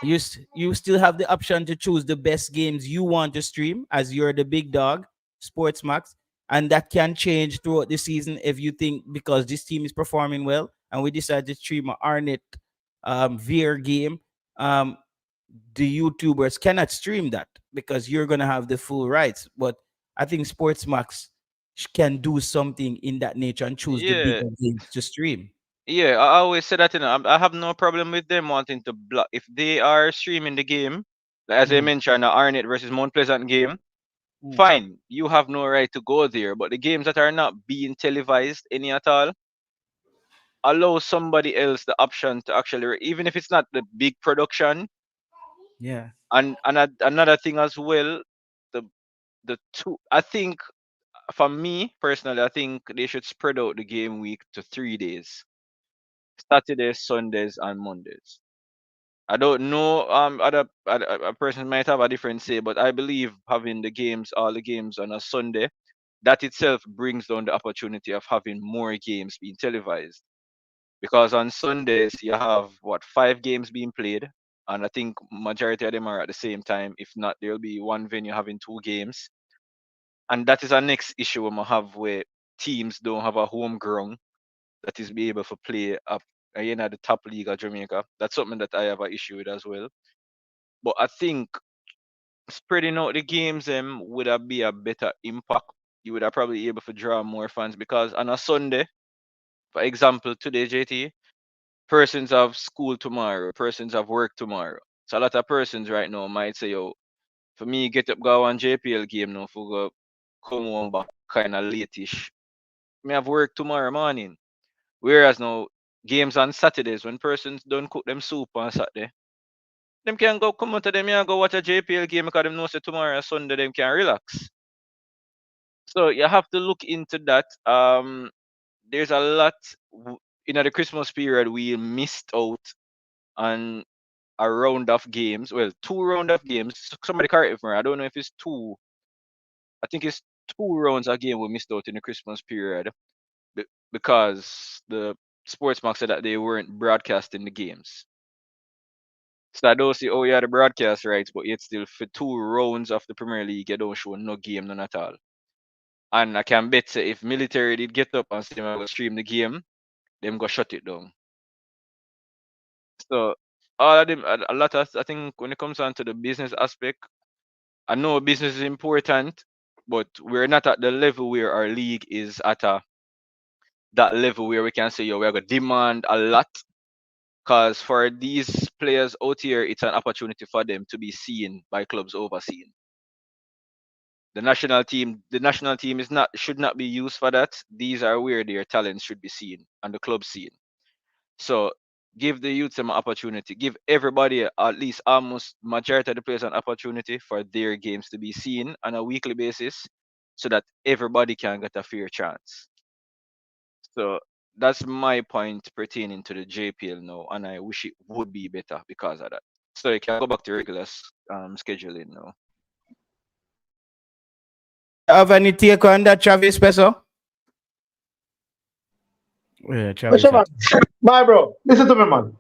You still have the option to choose the best games you want to stream, as you're the big dog, Sportsmax, and that can change throughout the season if you think, because this team is performing well and we decide to stream a Arnett VR game. Um, the YouTubers cannot stream that because you're gonna have the full rights. But I think Sportsmax can do something in that nature and choose the yeah, bigger games to stream. yeah. I always say that, I have no problem with them wanting to block if they are streaming the game, like as I Mm, mentioned, the Arnett versus Mount Pleasant game. mm. Fine, you have no right to go there. But the games that are not being televised any at all, allow somebody else the option to actually, even if it's not the big production. Yeah. And another thing as well, the the two. I think for me personally, I think they should spread out the game week to 3 days: Saturdays, Sundays, and Mondays. I don't know. A person might have a different say, but I believe having all the games on a Sunday, that itself brings down the opportunity of having more games being televised. Because on Sundays you have what, 5 games being played, and I think majority of them are at the same time. If not, there'll be one venue having 2 games, and that is our next issue we might have, where teams don't have a home ground that is be able to play up the top league of Jamaica. That's something that I have an issue with as well. But I think spreading out the games would have be a better impact. You would have probably able to draw more fans, because on a Sunday, for example, today, JT, persons have school tomorrow, persons have work tomorrow. So a lot of persons right now might say, yo, for me, get up, go on JPL game now, for go come home back kind of late-ish. Me have work tomorrow morning. Whereas now, games on Saturdays, when persons don't cook them soup on Saturday, them can go come out to them and go watch a JPL game, because them know say tomorrow Sunday them can relax. So you have to look into that. There's a lot in the Christmas period we missed out on a round of games. Well, 2 round of games. Somebody correct me. I don't know if it's two. I think it's 2 rounds of game we missed out in the Christmas period, because the Sportsmax said that they weren't broadcasting the games. So I don't see, oh yeah, the broadcast rights, but yet still for 2 rounds of the Premier League, you don't show no game, none at all. And I can bet say if military did get up and say them go stream the game, them go shut it down. So all of them, a lot of, I think when it comes down to the business aspect, I know business is important, but we're not at the level where our league is at that level where we can say, yo, we're gonna demand a lot. Because for these players out here, it's an opportunity for them to be seen by clubs overseas. The national team should not be used for that. These are where their talents should be seen and the club seen. So give the youths some opportunity. Give everybody, at least almost majority of the players, an opportunity for their games to be seen on a weekly basis, so that everybody can get a fair chance. So that's my point pertaining to the JPL now, and I wish it would be better because of that. So you can go back to regular scheduling now. Have any take on that, Travis Peso? Yeah, But Travis. Shaman, my bro, listen to me, man.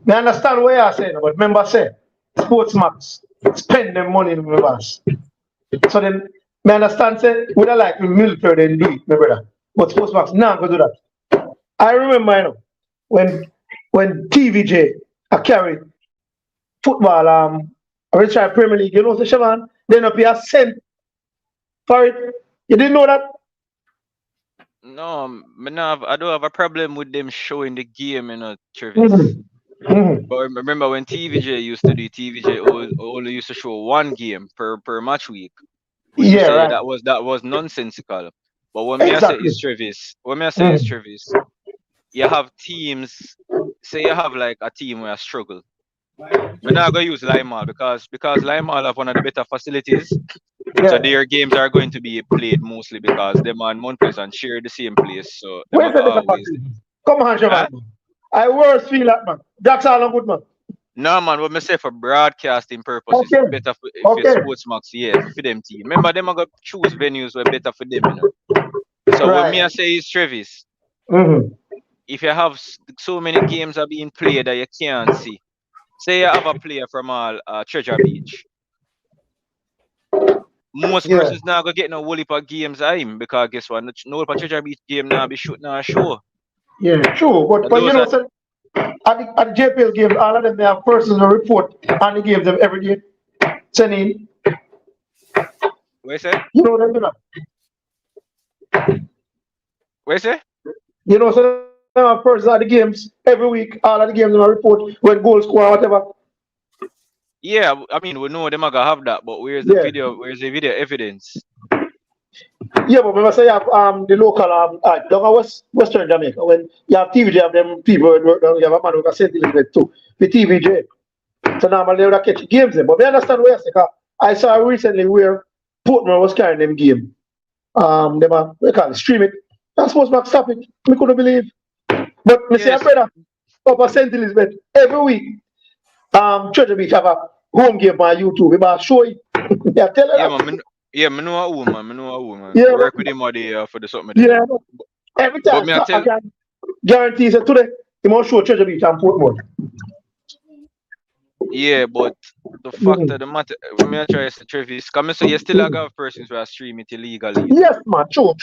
I understand what you're saying, but remember, say, sports max, spend them money in the boss. So then, I understand, say, we don't like the military, then do it, my brother. But sports max, nah, go do that. I remember, you know, when TVJ I carried football, Richard Premier League, you know, so Shaman, then up here cent for it. You didn't know that? No, I don't have a problem with them showing the game, Travis. Mm-hmm. Mm-hmm. But remember when TVJ used to do TVJ only used to show one game per match week. When you Yeah, say right. that was nonsensical. But when me I say Exactly. is Travis, when me I say is Mm-hmm. Travis, you have teams. Say you have like a team where I struggle. We're not gonna use Limal because Limal have one of the better facilities. So Yeah. their games are going to be played mostly because them and Mount Pleasant share the same place. So them are Where's the better always facility? Come on, huh? Shaman. I worse feel that, man. That's all I'm good, man. No man, what me say for broadcasting purposes, Okay. it better for Okay. sports max, yeah, for them team. Remember them are gonna choose venues where better for them. So when me Right. I say is Travis, Mm-hmm. if you have so many games are being played that you can't see. Say you have a player from Treasure Beach. Most Yeah. persons not gonna get no whole heap of games at him because guess what? No whole heap of Treasure Beach game now be shooting a show. Yeah, true. But And you those know, are so at the JPL games, all of them they have personal report on the games them every day. Sending, what you say? you know them, you know. What you say? You know, so they have personal at the games every week. All of the games they report when goal score or whatever. Yeah, I mean we know them are gonna have that, but where's the Yeah. video? Where's the video evidence? Yeah, but remember say you have the local down in Western Jamaica when you have TVJ have them people who work down, you have a man who can send it too. The TVJ. So normally they would catch games them. But we understand where I say, 'cause I saw recently where Portman was carrying them game. Them we call it stream it. That's supposed to stop it. We couldn't believe. But me say, Yes. brother, up at St. Elizabeth every week. Treasure Beach have a home game on YouTube. We about show it. Yeah, tell her Yeah, that. man. Me know a woman. Me know a woman. Yeah, Work with him all day for the something there. yeah. Every But time, me I I tell can guarantee you today, he must show Treasure Beach and Portmore. yeah, but the fact of the matter, me I try to say Travis, come so you still have persons who are stream it illegally, Yes, man, true.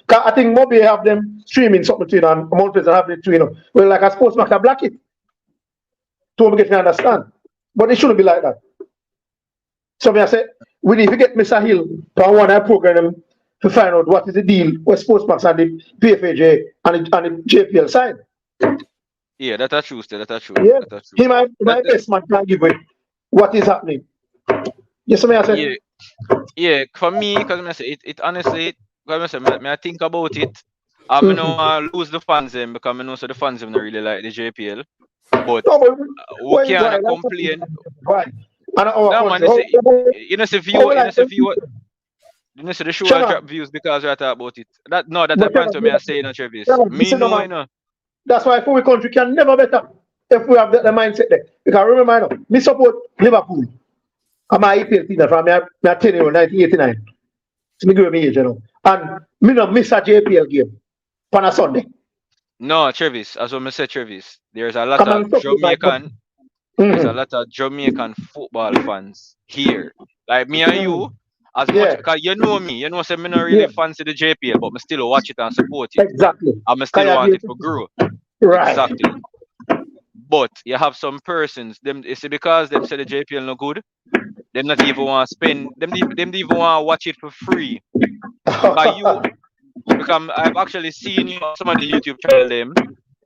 'Cause I think Moby have them streaming something between and Mount Pleasant have it between. Well, like a sportsman can block it. To get to understand. But it shouldn't be like that. So me I say, we need to get Mr. Hill to one I program them to find out what is the deal with Sportsmax and the PFAJ and the JPL sign. Yeah, that's true, still. That's true. Yeah. That's true. He my best man can give it what is happening. Yes, me I say. Yeah, yeah. For me, because I say it honestly, because I think about it. I Mhm. know lose the fans them because I know so the fans them not really like the JPL. But No, but who why can't that's complain? why? And our No man, country. you know if How we like them you know the show Shut will up. drop views because we talk about it. That I But point to me and say Travis. Me listen, know man. you know. That's why for we country can never better if we have the mindset there. Because remember, you know, me support Liverpool. I'm a EPL team from me 10 year 1989. So me give me age, you know. And me no miss a JPL game on a Sunday. No, Travis, as I said, Travis, there's a lot Come of on, stop with my Jamaican there's a lot of Jamaican football fans here. Like me and you, as much Yeah. because you know me, you know say me not Yeah. really fancy the JPL, but me still watch it and support it. Exactly. And me still Kaya want it give- to grow. Right. Exactly. But you have some persons, them it's because them say the JPL no good, them not even want to spend them even want to watch it for free. Because I've actually seen you on some of the YouTube channel them.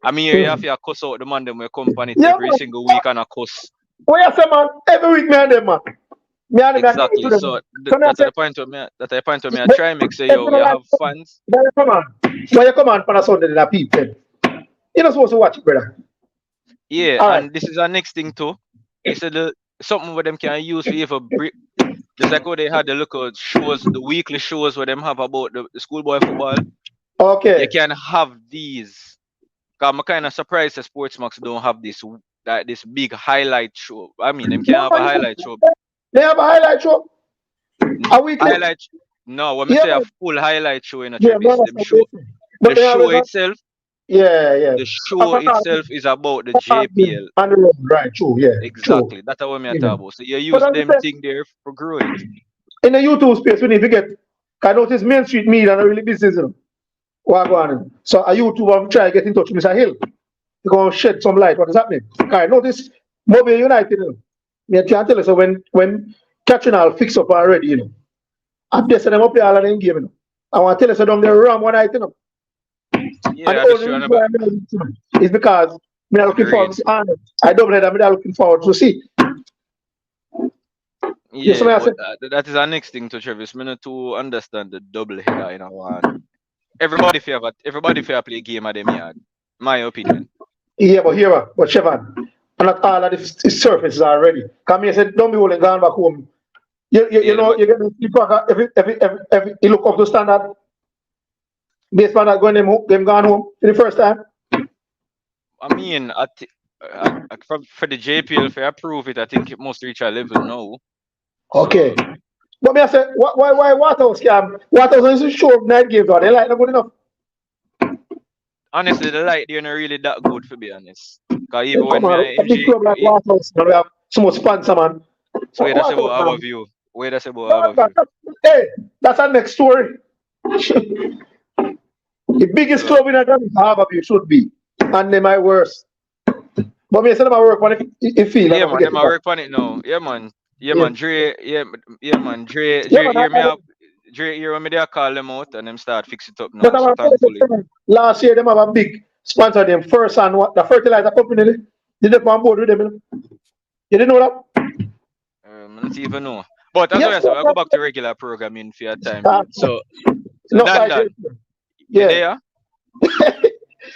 I mean you have to cuss out the man them we company Yeah, every man. single week and a cuss. What you say, man? Every week, me and them, man. Me and them, Exactly. them. So So me I that's say, the point of me. That I point of me. I but try and make say if yo, you you don't have like fans. when you come on, when you come on for a Sunday, then people. You're not supposed to watch it, brother. Yeah, All and right. this is our next thing too. It's something where them can use for even just like how they had the local shows, the weekly shows where them have about the schoolboy football. Okay. You can have these. Cause I'm kind of surprised that Sportsmax don't have this big highlight show. I mean, them can have a highlight show. They have a highlight show. A weekly. Highlight. No, when I Yeah, say a man. full highlight show in a Yeah, Travis, man, them show but the they have show a- itself. Yeah. The show itself is about the JPL. On the road, right? True. Yeah. True. Exactly. That's what I'm Yeah. talking about. So you But use as I them said, thing there for grow it. in the YouTube space, we need to get. I notice Main Street media not really business. What going on? So a YouTuber I'm trying to get in touch with Mr. Hill to go and shed some light what is happening. I notice Mobile United. Me can tell you so when catching all fix up already, I'm just them up here all of them game. I want to tell you so down there wrong one night, Yeah, And the that's only true. reason why I'm is because me are looking forward to see Arnold. I double head and me are looking forward to see. Yes, Yeah, I but that is our next thing to Travis. Me not to understand the double header, and everybody fair play game at them yard. My opinion. Yeah, but here, but Chevron, and not all of this surface already. Come here, said, don't be holding gone back home. You Yeah, know, you get the feedback every you look up to standard. Based on that going them gone home for the first time. I mean, for the JPL for approve it, I think it must reach a level now. Okay. So, But me I say, why Waterhouse scam? Waterhouse is show night games are they like not good enough? honestly, the light they're not really that good, to be honest. Cause even when Come me on, and a big MG, club like Waterhouse, we have so much sponsor, man. wait, that's about Waterhouse, our man. view. Wait, that's about our That- view. that- Hey, that's our next story. The biggest So, club in Ghana Harbour View should be, and they might worse. But me say them a work on it feel yeah, and man, forget them it a back. work on it now. Yeah, man. Yeah, Yeah, man. Dre, yeah, man. hear me out. Dre, hear when me there call them out and them start fix it up But now. I'm So telling thankfully, you, last year them have a big sponsor them first and what the fertilizer company did they come on board with them. You didn't know that? I don't even know. But that's what Yes, I said. I go back to regular programming for your time uh, being. So no, Dan, you yeah. there?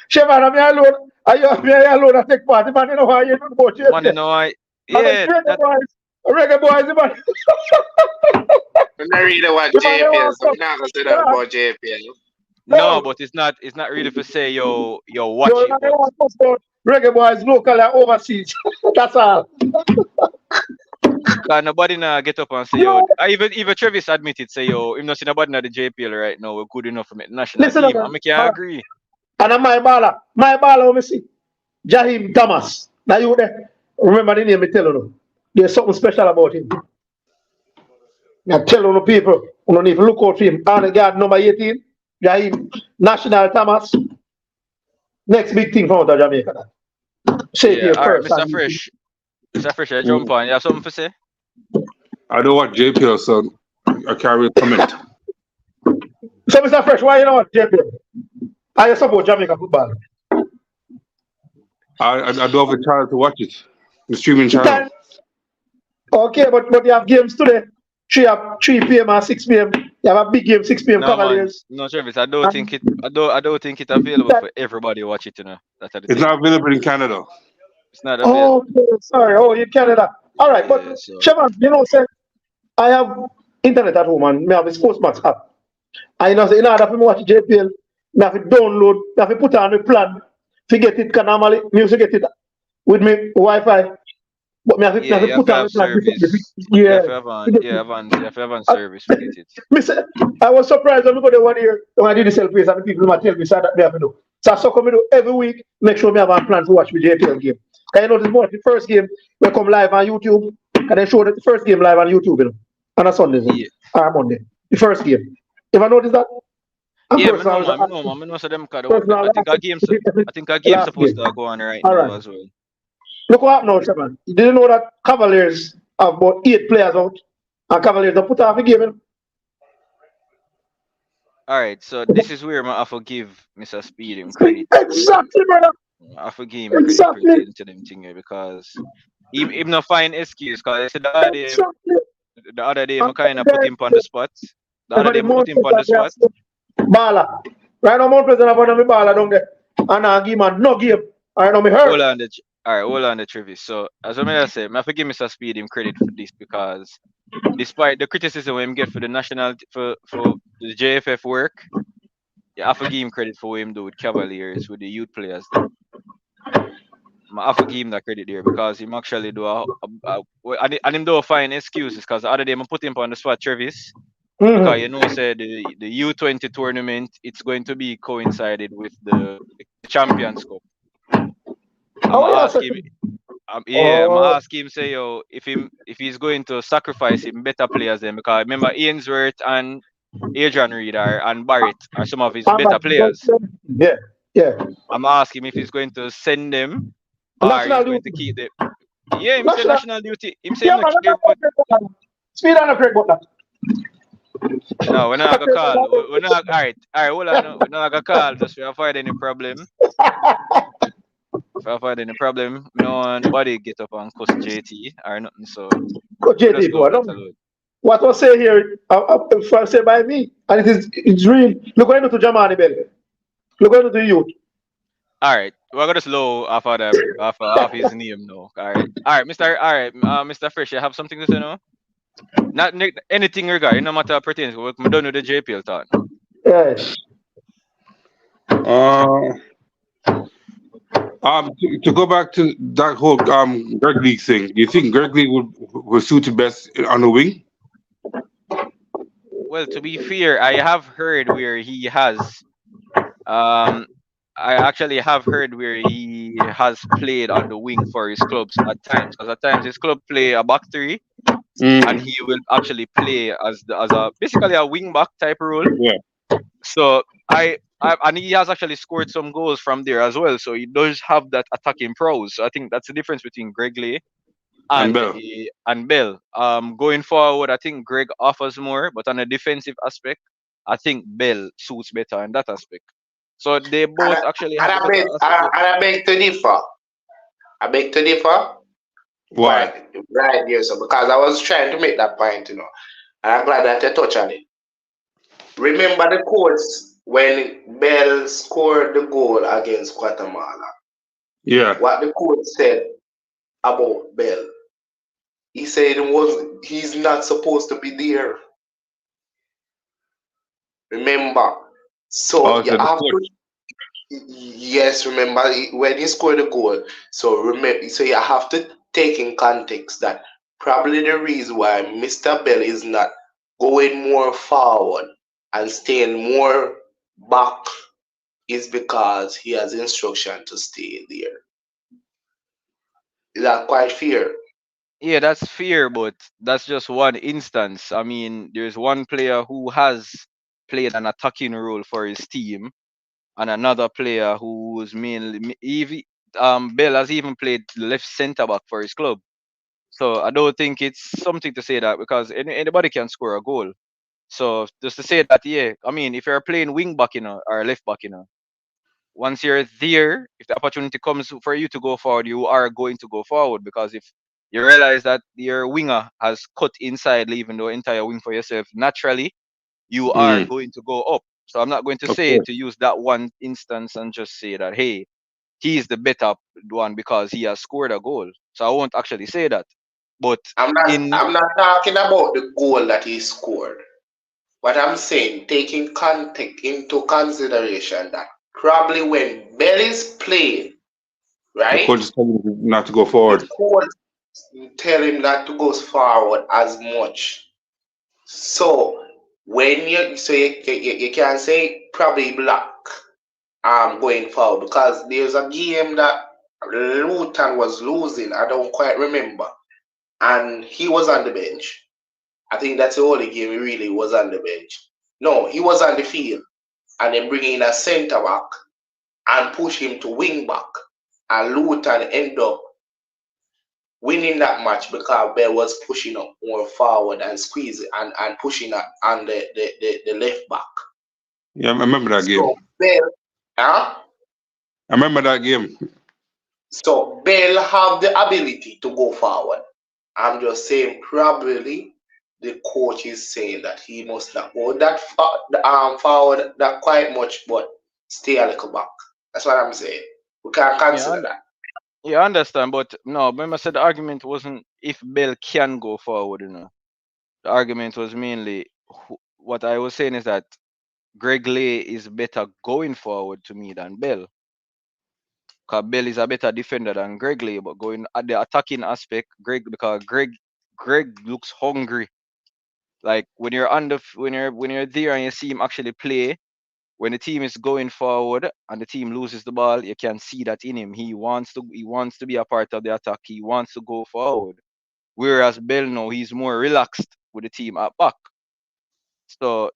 Chevron, I'm here alone. Are you here alone? I take part. Man, you know how you know about Man, you JPL. know I I mean, yeah Reggae that Boys, Reggae Boys, man. I don't really want The man, they JPL, want so come. we're not going to say that Yeah, about JPL. no, no. but it's not really for say yo Yo, watch the it, man, they but want come for Reggae Boys local and overseas. That's all. cause nobody now get up and say yo. Yo, Even Travis admitted say yo. Him not see nobody in the JPL right now. We're good enough for me national listen, team. I man. make can agree. And I'm my baller, let me see. Jahim Thomas. Now you there. Remember the name I tell you. There's something special about him. I tell you people, you don't need to look out for him. On the guard number 18, Jahim National Thomas. Next big thing from out of Jamaica. Say it Yeah, here all right, first. Mr. Fresh. Mr. Fresh, I jump on. You have something to say? I don't want JPL, so I can't really comment. So, Mr. Fresh, why you know what, JP? I support Jamaica football. I don't have a channel to watch it. The streaming channel. Okay, but you have games today. 3 p.m. and 6 p.m. You have a big game, 6 p.m. No man, Cavaliers. no Travis. I don't think it available for everybody to watch it. That's the It's thing. not available in Canada. It's not available. Oh, okay, sorry. Oh, you Canada. All right, but Yeah, so Shaman, say I have internet at home and I have a sports match app. I know say in order for me watch JPL, I have to download, I have to put on the plan to get it. Can normally music get it with me Wi-Fi, but I yeah, have you to have put to on the have plan. service. You Yeah. have to have on, you have to have on service to get it. I was surprised when I go there one year when I did the self race and the people might tell me so that me have to do. So I so come do every week, make sure me have a plan to watch the JPL game. Can you notice more the first game will come live on YouTube? Can I show that the first game live on YouTube on a Sunday Yeah, or Monday? The first game. If I notice that, I'm yeah, me know, personal. man. Me know. So them card. Personal. I think our game's Last supposed game. to go on right All now right. as well. Look what happened now, Shaman. You didn't know that Cavaliers have about 8 players out, and Cavaliers don't put off the game. All right, so this is where I have to give Mr. Speed him credit. Exactly, brother. I have to give him credit for getting to them thing here because he not find excuse. Cause the other day, I kind of put him on the spot. The other day, I put him on the spot. Baller. Right now, Mount President have one of baller down there. And I give man no game. I know me hurt. Hold on the Travis. So as I say, I have to give Mr. Speed him credit for this because despite the criticism we get for the national for the JFF work, I have to give him credit for what him do with Cavaliers with the youth players. Them. I have to give him that credit there because him actually do and him do find excuses because the other day I put him on the spot Travis Because you know, say the U20 tournament, it's going to be coincided with the Champions Cup. I'm Oh, yeah, ask so, him, I'm oh, ask him say yo if he's going to sacrifice him better players then because remember Ainsworth and Adrian Reed and Barrett are some of his I'm better not, players. yeah, yeah. I'm asking him if he's going to send them or he's National going to duty. keep them. Yeah, him say National, national duty. Him say him yeah, not man, care about. speed on the Craig Butler. No, we're not gonna call. We're not. All right. Hold on. No, we're not gonna call just to avoid any problem. If I avoid any problem, no one nobody get up and cuss JT or nothing. So Coach we just JT, go with boy, that don't. alone. What was said here, said by me, and it's real. Look what I do to Jamani Bell. Look what I do to you. All right, we're gonna slow off of the off his name now. All right, Mister. All right, Mister Fresh, you have something to say now? Not anything regarding, no matter pertains. We're done with the JPL talk. Yes. To go back to that whole Greg League thing, do you think Greg League would suit it best on the wing? Well, to be fair, I have heard where he has um I actually have heard where he has played on the wing for his clubs at times. Because at times his club play a back three, and he will actually play as a basically a wing back type role. Yeah. So I and he has actually scored some goals from there as well. So he does have that attacking prowess. So I think that's the difference between Greg Lee And and Bell. and Bell. Going forward, I think Greg offers more, but on a defensive aspect, I think Bell suits better in that aspect. So they both actually have the better aspect. I beg to differ. I beg to differ. Why? Right here, so because I was trying to make that point, and I'm glad that you touched on it. Remember the quotes when Bell scored the goal against Guatemala. Yeah. What the coach said about Bell. He said he's not supposed to be there. Remember. So you have to. Yes, remember when he scored the goal. So remember, so you have to take in context that probably the reason why Mr. Bell is not going more forward and staying more back is because he has instruction to stay there. Is that quite fair? Yeah, that's fair, but that's just one instance. I mean, there's one player who has played an attacking role for his team, and another player who's mainly even Bell has even played left centre back for his club. So I don't think it's something to say that because anybody can score a goal. So just to say that, yeah, I mean, if you're playing wing back, or left back, once you're there, if the opportunity comes for you to go forward, you are going to go forward because if you realize that your winger has cut inside, leaving the entire wing for yourself, naturally you are going to go up. So I'm not going to Of say course. to use that one instance and just say that, hey, he's the better one because he has scored a goal. So I won't actually say that. But I'm not talking about the goal that he scored. What I'm saying, taking context into consideration that probably when Bell is playing, The right, coach is telling him not to go the forward. coach tell him not to go forward as much. So when you can say probably block going forward because there's a game that Luton was losing. I don't quite remember, and he was on the bench. I think that's the only game he really was on the bench. No, he was on the field, and then bringing in a centre back and push him to wing back, and Luton end up winning that match because Bell was pushing up more forward and squeezing and pushing up on the left back. Yeah, I remember that game. So Bell, huh? I remember that game. So Bell have the ability to go forward. I'm just saying probably the coach is saying that he must not go that forward that quite much, but stay a little back. That's what I'm saying. We can't yeah, consider that. yeah, I understand. But no, remember, I said the argument wasn't if Bell can go forward. The argument was mainly what I was saying is that Greg Lay is better going forward to me than Bell. Because Bell is a better defender than Greg Lay, but going at the attacking aspect, because Greg looks hungry. Like when you're when you're there and you see him actually play, when the team is going forward and the team loses the ball, you can see that in him. He wants to be a part of the attack. He wants to go forward. Whereas Bell now he's more relaxed with the team at back. So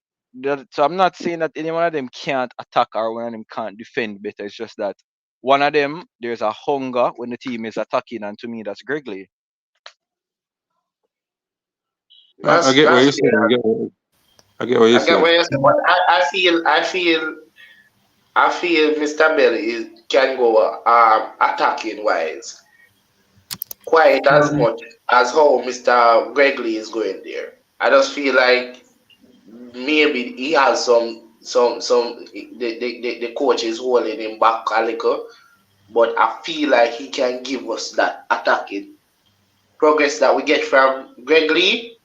so I'm not saying that any one of them can't attack or one of them can't defend better. It's just that one of them there's a hunger when the team is attacking, and to me that's Gregley. I get what That's you're saying. fair. I get what you're I get saying. what you're saying, but I feel Mr. Bell can go attacking wise quite as Um, much as how Mr. Gregley is going there. I just feel like maybe he has some the coach is holding him back a little, but I feel like he can give us that attacking progress that we get from Gregley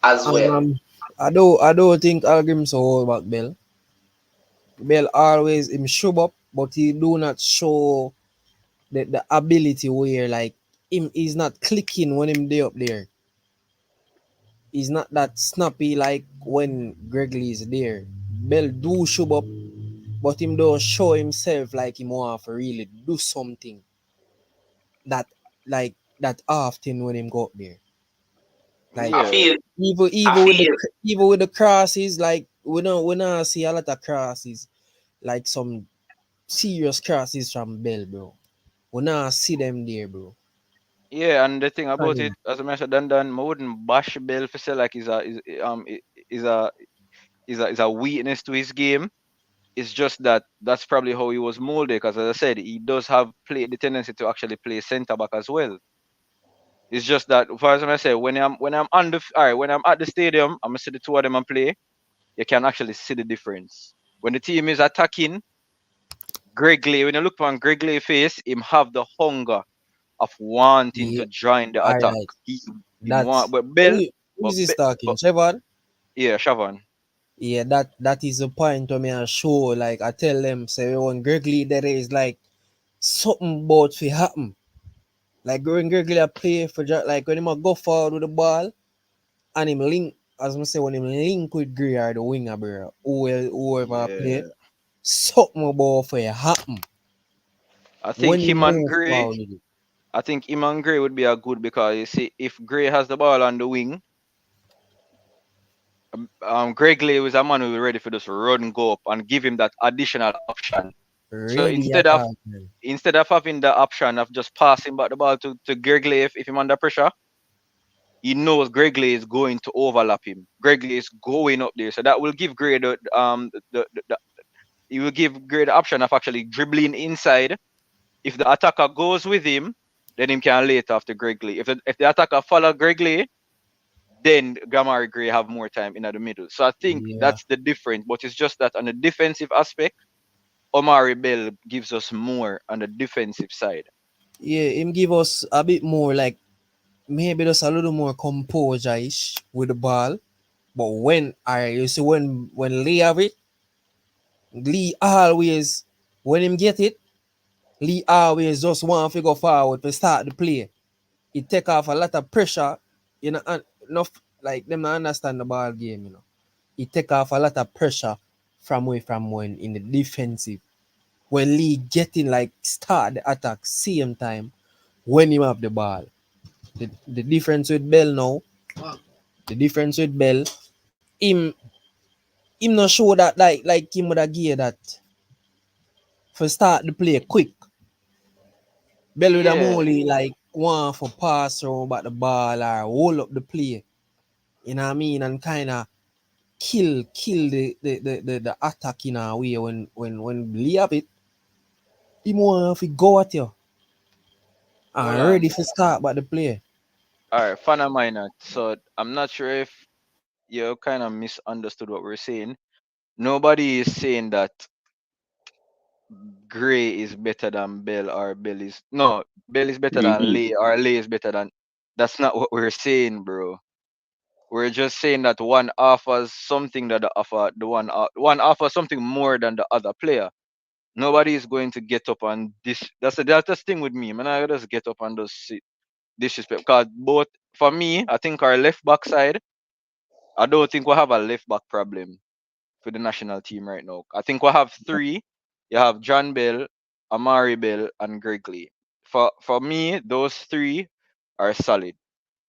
as well. um, I don't think I'll give him so all about Bell. Bell always him show up, but he do not show the ability where like him is not clicking when him day up there. He's not that snappy like when Gregley is there. Bell do show up, but him don't show himself like him want to really do something that like that often when him go up there. Like I Yeah. feel even I even with the feel even with the crosses, like we don't see a lot of crosses, like some serious crosses from Bell, bro. We not see them there, bro. Yeah, and the thing And about it, him. as I mentioned, Dan, I wouldn't bash Bell for say like is a is a weakness to his game. It's just that that's probably how he was molded. Because as I said, he does have the tendency to actually play centre back as well. It's just that, for as I say, when I'm on all right, when I'm at the stadium, I'm gonna see the two of them and play. You can actually see the difference when the team is attacking. Gregley, when you look on Gregley face, him have the hunger of wanting to Yeah, join the all attack. right. He That want, but Bell, who but, is this Be- talking? but Trevor? yeah, Shavan. Yeah, that is the point to me I show. Like I tell them, say when Gregley there is like something about to happen. Like when Gregley a play for like when him a go forward with the ball and him link, as I say, when him link with Gray or the winger, bro, whoever play, Yeah, something about for happen I think when he him and move Gray. forward with it. I think him and Gray would be a good because you see, if Gray has the ball on the wing, Gregley is a man who is ready for just run, go up, and give him that additional option. So Ready attack, man. instead of having the option of just passing back the ball to Gregley if him under pressure, he knows Gregley is going to overlap him. Gregley is going up there, so that will give Gray the he will give Gray the option of actually dribbling inside. If the attacker goes with him, then him can lay it after Gregley. If the attacker follow Gregley, then Gamari Gray have more time in the middle. So I think Yeah. that's the difference. But it's just that on the defensive aspect, Omari Bell gives us more on the defensive side. Yeah, him give us a bit more like maybe just a little more composure ish with the ball. But when I you see when Lee have it, Lee always when him get it, Lee always just want to go forward to start the play. It take off a lot of pressure, you know, and enough like them not understand the ball game, you know. It take off a lot of pressure from when in the defensive. When Lee getting like start the attack same time when him have the ball. The difference with Bell now, the difference with Bell, him not show that like him would have gear that for start the play quick. Bell would have Yeah, only like want for pass or about the ball or hold up the play. You know what I mean? And kind of kill the attack in a way when Lee have it, he want to go at you hold and on. ready to start by the play. All right, fan of mine. So I'm not sure if you kind of misunderstood what we're saying. Nobody is saying that Gray is better than Bell or Bell is no Bell is better than Mhm. Lay or Lay is better than. That's not what we're saying, bro. We're just saying that one offers something that one offers something more than the other player. Nobody is going to get up on this. That's the thing with me, man. I just get up on those disrespect. Because both for me, I think our left back side I don't think we have a left back problem for the national team right now. I think we have three. You have John Bell, Amari Bell, and Greg Lee. For me, those three are solid.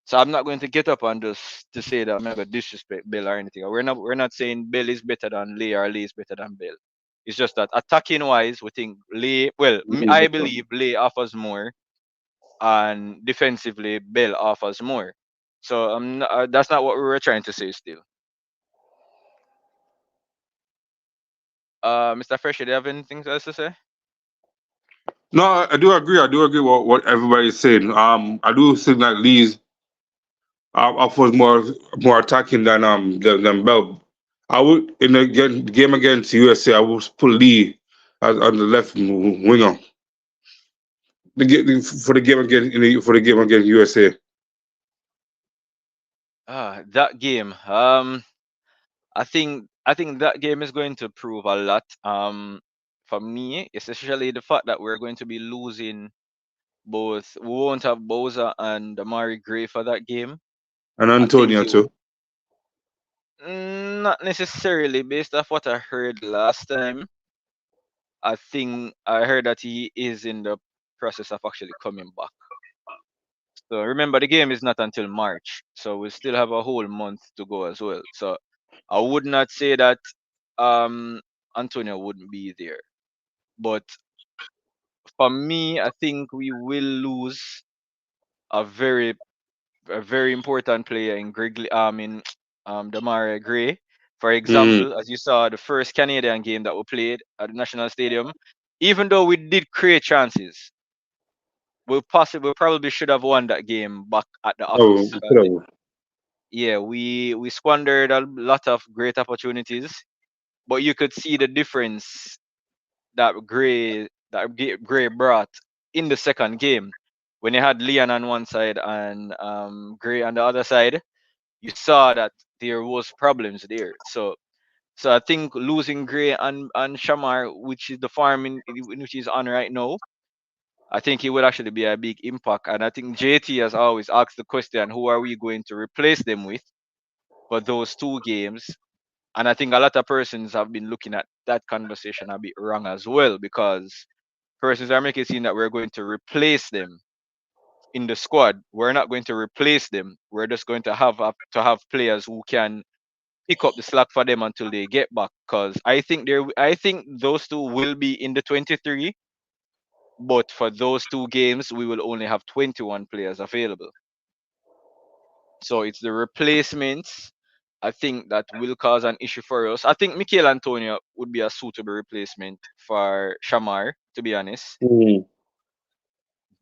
So I'm not going to get up and just to say that I'm gonna disrespect Bell or anything. We're not saying Bell is better than Lee or Lee is better than Bell. It's just that attacking wise, we think Lee. Well, I believe Lee offers more, and defensively Bell offers more. So that's not what we were trying to say still. Mr. Fresh, do you have anything else to say? No, I do agree. I do agree with what everybody's saying. I do think that Lee's offers more attacking than Bell. I would in the game against USA. I would put Lee as on the left winger. For the game against USA. That game. I think that game is going to prove a lot. For me, especially the fact that we're going to be losing both. We won't have Boza and Amari Gray for that game. And I think Antonio too. not necessarily based off what I heard last time. I think I heard that he is in the process of actually coming back. So remember, the game is not until March, so we still have a whole month to go as well. So I would not say that Antonio wouldn't be there, but for me, I think we will lose a very important player in Damari Gray. For example, as you saw, the first Canadian game that we played at the National Stadium, even though we did create chances, we probably should have won that game back at the office. Yeah, we squandered a lot of great opportunities, but you could see the difference that Gray brought in the second game when you had Leon on one side and Gray on the other side. You saw that there was problems there. So I think losing Gray and Shamar, which is the farm in which he's on right now, I think it will actually be a big impact. And I think JT has always asked the question, who are we going to replace them with for those two games? And I think a lot of persons have been looking at that conversation a bit wrong as well, because persons are making it seem that we're going to replace them in the squad. We're not going to replace them. We're just going to have players who can pick up the slack for them until they get back. Because I think those two will be in the 23, but for those two games we will only have 21 players available. So it's the replacements, I think, that will cause an issue for us. I think Mikel Antonio would be a suitable replacement for Shamar, to be honest.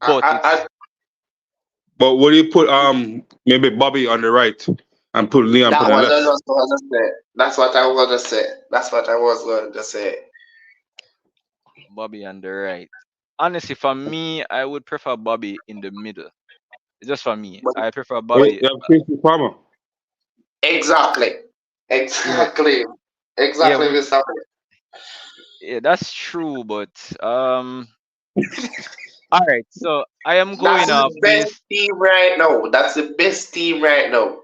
But But what do you put maybe Bobby on the right and put Leon on the left? That's what I was going to say. That's what I was going to say. Bobby on the right. Honestly, for me, I would prefer Bobby in the middle. Just for me, I prefer Bobby. Exactly. Exactly, Mr. Yeah, that's true, but all right. So I am going off the best team right now. That's the best team right now.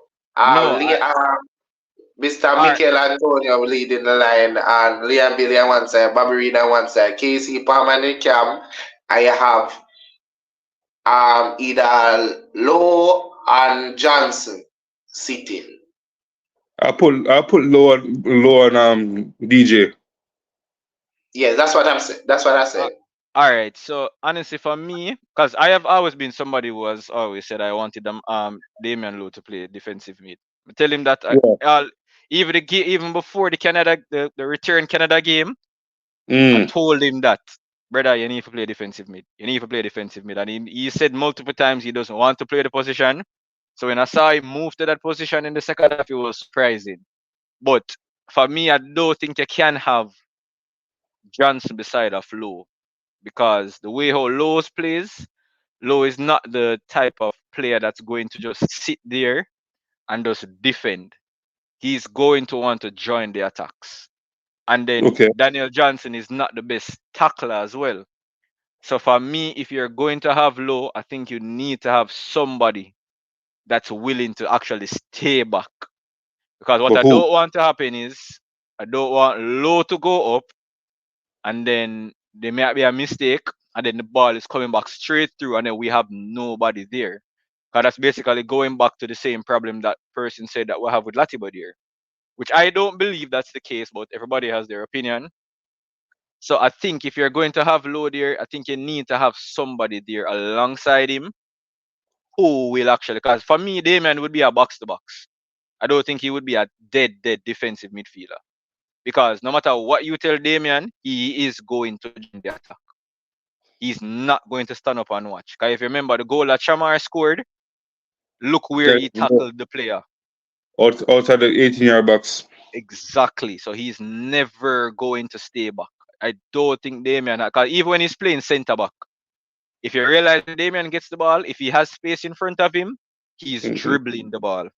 Mr. Mikel Antonio leading the line, and Liam Billy on one side, Bobby Reed on one side, Casey Palmer in the cam. I have either Lowe and Johnson sitting. I put Low on DJ. Yeah, that's what I'm saying. That's what I said. All right. So honestly, for me, because I have always been somebody who has always said I wanted Damian Lowe to play defensive mid. I tell him that even before the return Canada game, I told him that, brother, you need to play defensive mid. You need to play defensive mid, and he said multiple times he doesn't want to play the position. So when I saw him move to that position in the second half, it was surprising. But for me, I don't think you can have Johnson beside of Lowe, because the way how Lowe plays, Lowe is not the type of player that's going to just sit there and just defend. He's going to want to join the attacks. And then Daniel Johnson is not the best tackler as well. So for me, if you're going to have Lowe, I think you need to have somebody that's willing to actually stay back. Because what But I who? don't want to happen is I don't want low to go up and then there might be a mistake and then the ball is coming back straight through and then we have nobody there. Because that's basically going back to the same problem that person said that we have with Latibo here, which I don't believe that's the case, but everybody has their opinion. So I think if you're going to have low there, I think you need to have somebody there alongside him who will actually, because for me, Damian would be a box to box. I don't think he would be a dead defensive midfielder. Because no matter what you tell Damian, he is going to join the attack. He's not going to stand up and watch. Because if you remember the goal that Shamar scored, look where he tackled the player. Outside the 18-yard box. Exactly. So he's never going to stay back. I don't think Damian, because even when he's playing centre back, if you realize when Damian gets the ball, if he has space in front of him, he's dribbling the ball.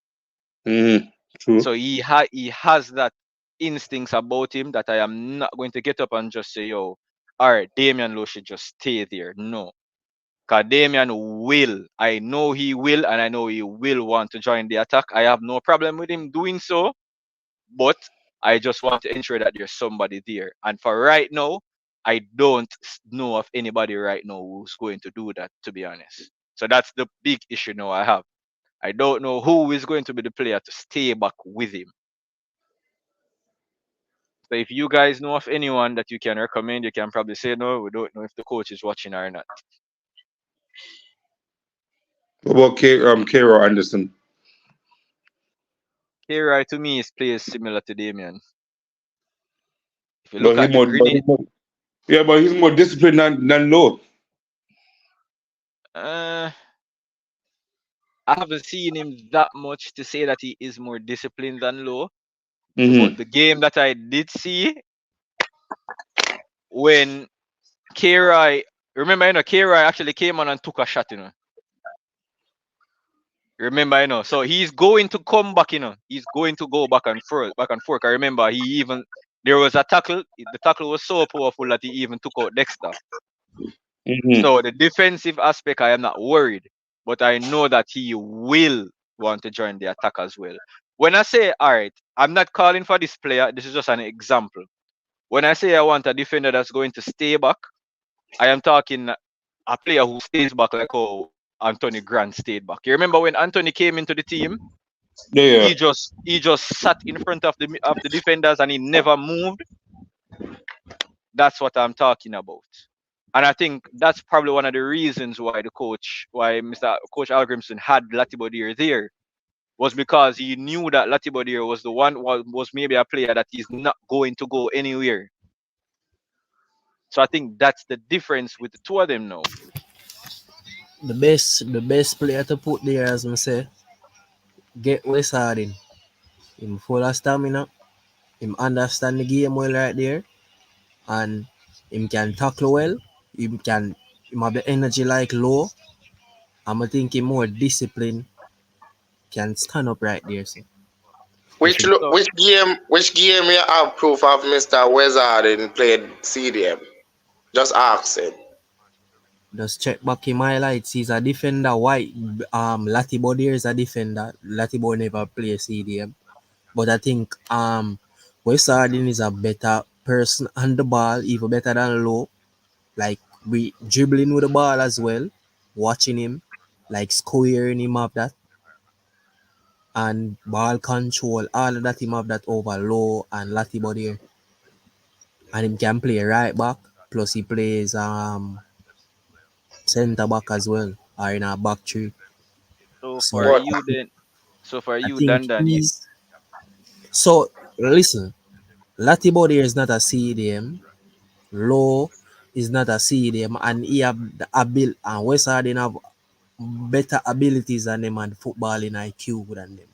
True. So he has that instincts about him that I am not going to get up and just say, yo, all right, Damian Lowe should just stay there. No. Because Damian will. I know he will, and I know he will want to join the attack. I have no problem with him doing so, but I just want to ensure that there's somebody there. And for right now, I don't know of anybody right now who's going to do that, to be honest. So that's the big issue now I have. I don't know who is going to be the player to stay back with him. So if you guys know of anyone that you can recommend, you can probably say no. We don't know if the coach is watching or not. What about Kero Anderson? Kira to me is plays similar to Damian. If you But look he at the more, but he's more disciplined than Lowe. I haven't seen him that much to say that he is more disciplined than Lowe. But the game that I did see when Kira, remember, Kira actually came on and took a shot, Remember, so he's going to come back, He's going to go back and forth. I remember there was a tackle. The tackle was so powerful that he even took out Dexter. So the defensive aspect, I am not worried, but I know that he will want to join the attack as well. When I say, all right, I'm not calling for this player. This is just an example. When I say I want a defender that's going to stay back, I am talking a player who stays back like how Anthony Grant stayed back. You remember when Anthony came into the team? Yeah. He just sat in front of the defenders and he never moved. That's what I'm talking about. And I think that's probably one of the reasons why Mr. Coach Algrimson had Latibodier there, was because he knew that Latibodier was maybe a player that is not going to go anywhere. So I think that's the difference with the two of them now. The best player to put there, as I say, get West Harding. Him full of stamina, him understand the game well right there, and him can tackle well, him have the energy like Low. I'm thinking more discipline, can stand up right there. So Which game you have proof of Mr. Wizard played CDM? Just ask it. just check back in my highlights. He's a defender. Why Latibo there is a defender. Latibo never play CDM. But I think West Harding is a better person on the ball, even better than Low. Like we dribbling with the ball as well, watching him, like squaring him up that, and ball control, all of that him have that over Low and Latibo there. And him can play right back, plus he plays centre back as well, or in a back three. So So for you then, I think Dandan, he's so listen. Latibo there is not a CDM. Low is not a CDM, and he have the ability, and West Harding have better abilities than them and footballing IQ than them.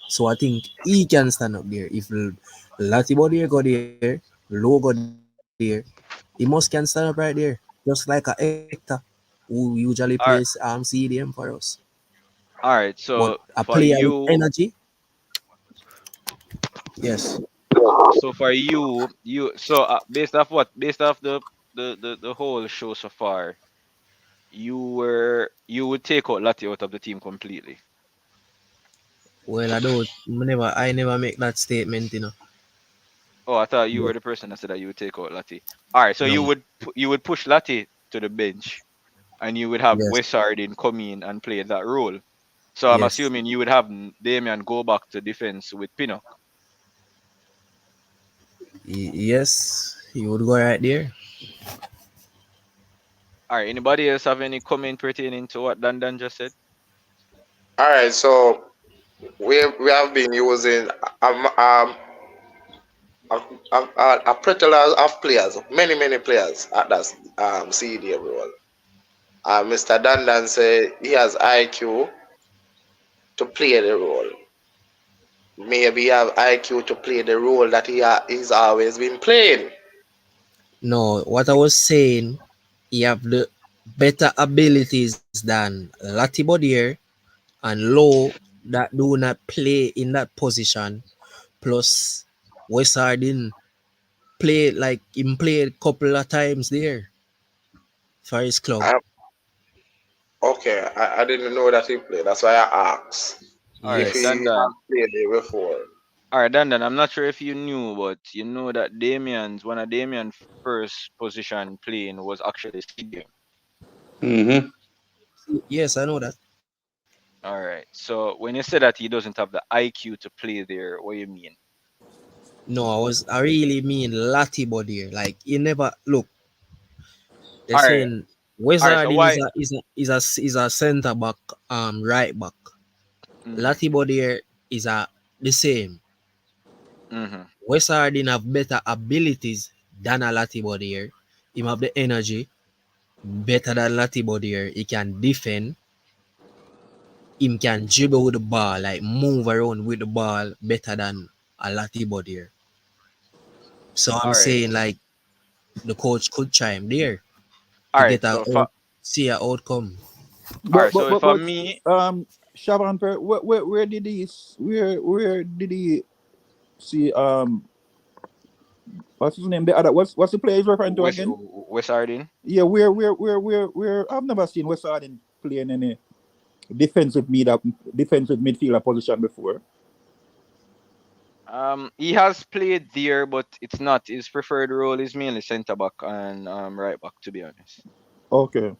So I think he can stand up there. If Latibo there go there, Low go there, he must can stand up right there, just like a Hector who usually plays CDM for us. all right. But So a for player with you, energy, yes. based off the whole show so far, you would take out Lati out of the team completely. Well, I never make that statement, you know. Oh, I thought you But were the person that said that you would take out Lati. All right, so no, you would push Lati to the bench, and you would have yes, West Hardin come in and play that role. So I'm yes, assuming you would have Damian go back to defense with Pinnock. yes, he would go right there. All right. Anybody else have any comment pertaining to what Dan just said? All right, so we have been using a pretty lot of players, many players at that CD role. Mr. Dandan said he has IQ to play the role. Maybe he have IQ to play the role that he's always been playing. No, what I was saying, he have the better abilities than Lati Bodier and Low that do not play in that position. Plus, West Hardin played like him played a couple of times there for his club. I, okay, I didn't know that he played. That's why I asked All if right, he Yes. has Dan. played there before. All right, Dan. I'm not sure if you knew, but you know that one of Damian's first position playing was actually CDM. Mm-hmm. Yes, I know that. All right. So when you say that he doesn't have the IQ to play there, what you mean? No, I really mean Lati Bodier. Like he never look. They're All right. saying West All right. So Hardin why? is a center back, right back. Mm-hmm. Lati Bodier is a the same. Mm-hmm. West Hardin have better abilities than a Lati Bodier. He have the energy better than Lati Bodier. He can defend. Him can dribble with the ball, like move around with the ball better than a Lati Bodier. So I'm All right. saying like the coach could try him there All to right. get So for see a outcome. all But right. but So but for but me, Shaban, where did he where did he see what's his name? The other what's the player he's referring to again? West Hardin. Yeah, where I've never seen West Hardin playing any defensive midfielder position before. He has played there, but it's not his preferred role. Is mainly centre back and right back. To be honest, Okay.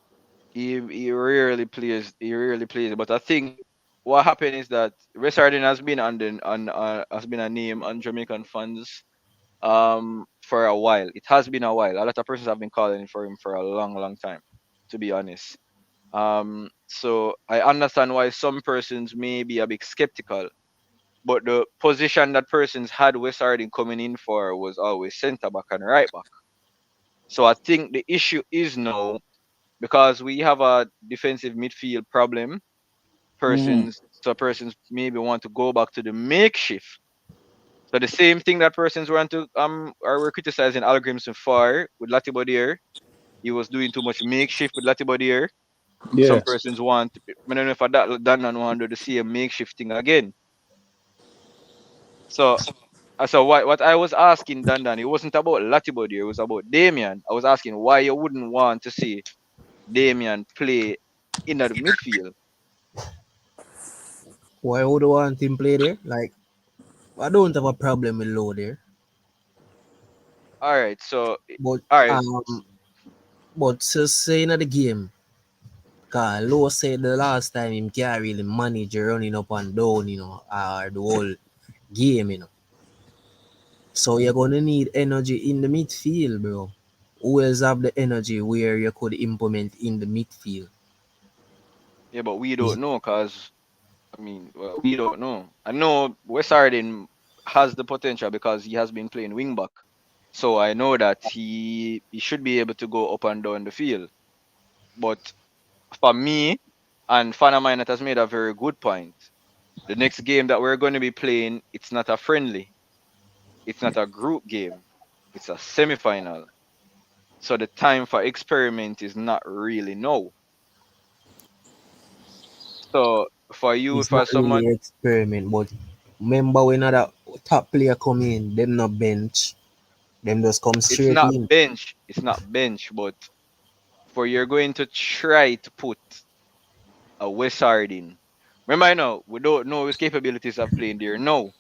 he rarely plays. He rarely plays. But I think what happened is that West Hardin has been has been a name on Jamaican fans for a while. It has been a while. A lot of persons have been calling for him for a long time. To be honest. So I understand why some persons may be a bit skeptical, but the position that persons had West Harding coming in for was always centre back and right back. So I think the issue is now because we have a defensive midfield problem. Mm-hmm. Persons maybe want to go back to the makeshift. So the same thing that persons want to are were criticizing Al Grimson for with Latibodier. He was doing too much makeshift with Latibodier. Some Yeah. persons want, I don't know if that done and want to do the same makeshift thing again. So, so what I was asking Dan, it wasn't about Latibody, it was about Damian. I was asking why you wouldn't want to see Damian play in the midfield. Why would I want him play there? Like I don't have a problem with Low there, All right, so but all right, um, but just saying at the game, cause Low said the last time him can't really manage running up and down, or the whole game, So you're gonna need energy in the midfield, bro. Who else have the energy where you could implement in the midfield? yeah, but we don't know because we don't know. I know West Hardin has the potential because he has been playing wing back. So I know that he should be able to go up and down the field. But for me, and fan of mine that has made a very good point. The next game that we're going to be playing, it's not a friendly. It's not a group game. It's a semi-final. So the time for experiment is not really now. So It's for not really someone, an experiment, but remember when other top player come in, them not bench, them just come it's straight not in. bench. It's not bench, but for you're going to try to put a West Hardin Remember, now we don't know his capabilities of playing there. No.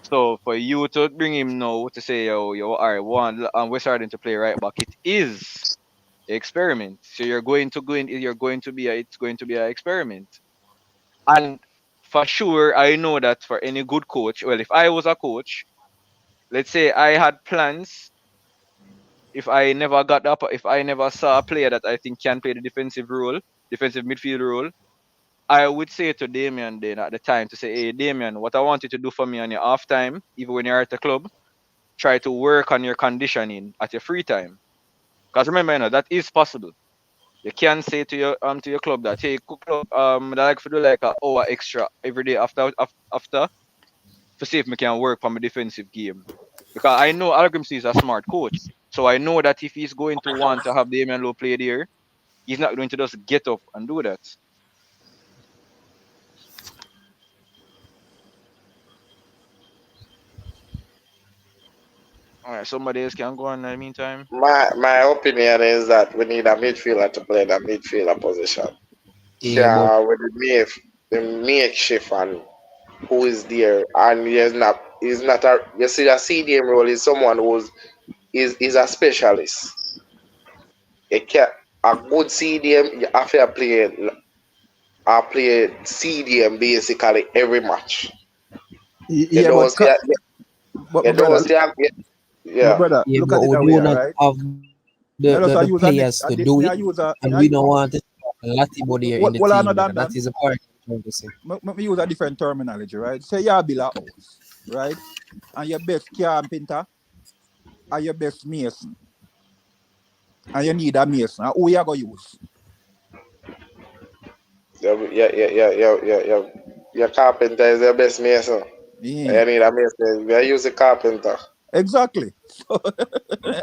So for you to bring him now to say, yo, all right, we're starting to play right back. It is an experiment. So you're going to go in. It's going to be an experiment. And for sure, I know that for any good coach, well, if I was a coach, let's say I had plans. If I never saw a player that I think can play the defensive midfield role, I would say to Damien then at the time to say, hey Damien, what I want you to do for me on your off time, even when you're at the club, try to work on your conditioning at your free time. Because remember, that is possible. You can say to your club that, hey, club, that I like to do like an hour extra every day after to see if we can work on my defensive game. Because I know Algrimsey is a smart coach. So I know that if he's going to want to have Damian Lowe play there, he's not going to just get up and do that. All right, somebody else can go on in the meantime. My opinion is that we need a midfielder to play the midfielder position. Yeah, With the makeshift and who is there, and he's not you see a CDM role is someone is a specialist. You can a good CDM you have to play CDM basically every match. You Yeah, don't but see a- but you my brother, don't see a- my yeah. brother, yeah, look but at it we that way, do all not right? have May I just the use players to do may it, I use a and may we I don't want to Lati body in the well I know team, brother. that That is a part I'm trying to say. let me use a different terminology, right? Say you build a house, right? And your best carpenter and your best mason. And you need a mason. And who you gonna use? Your carpenter is your best mason. Yeah. You need a mason. You use a carpenter. Exactly. So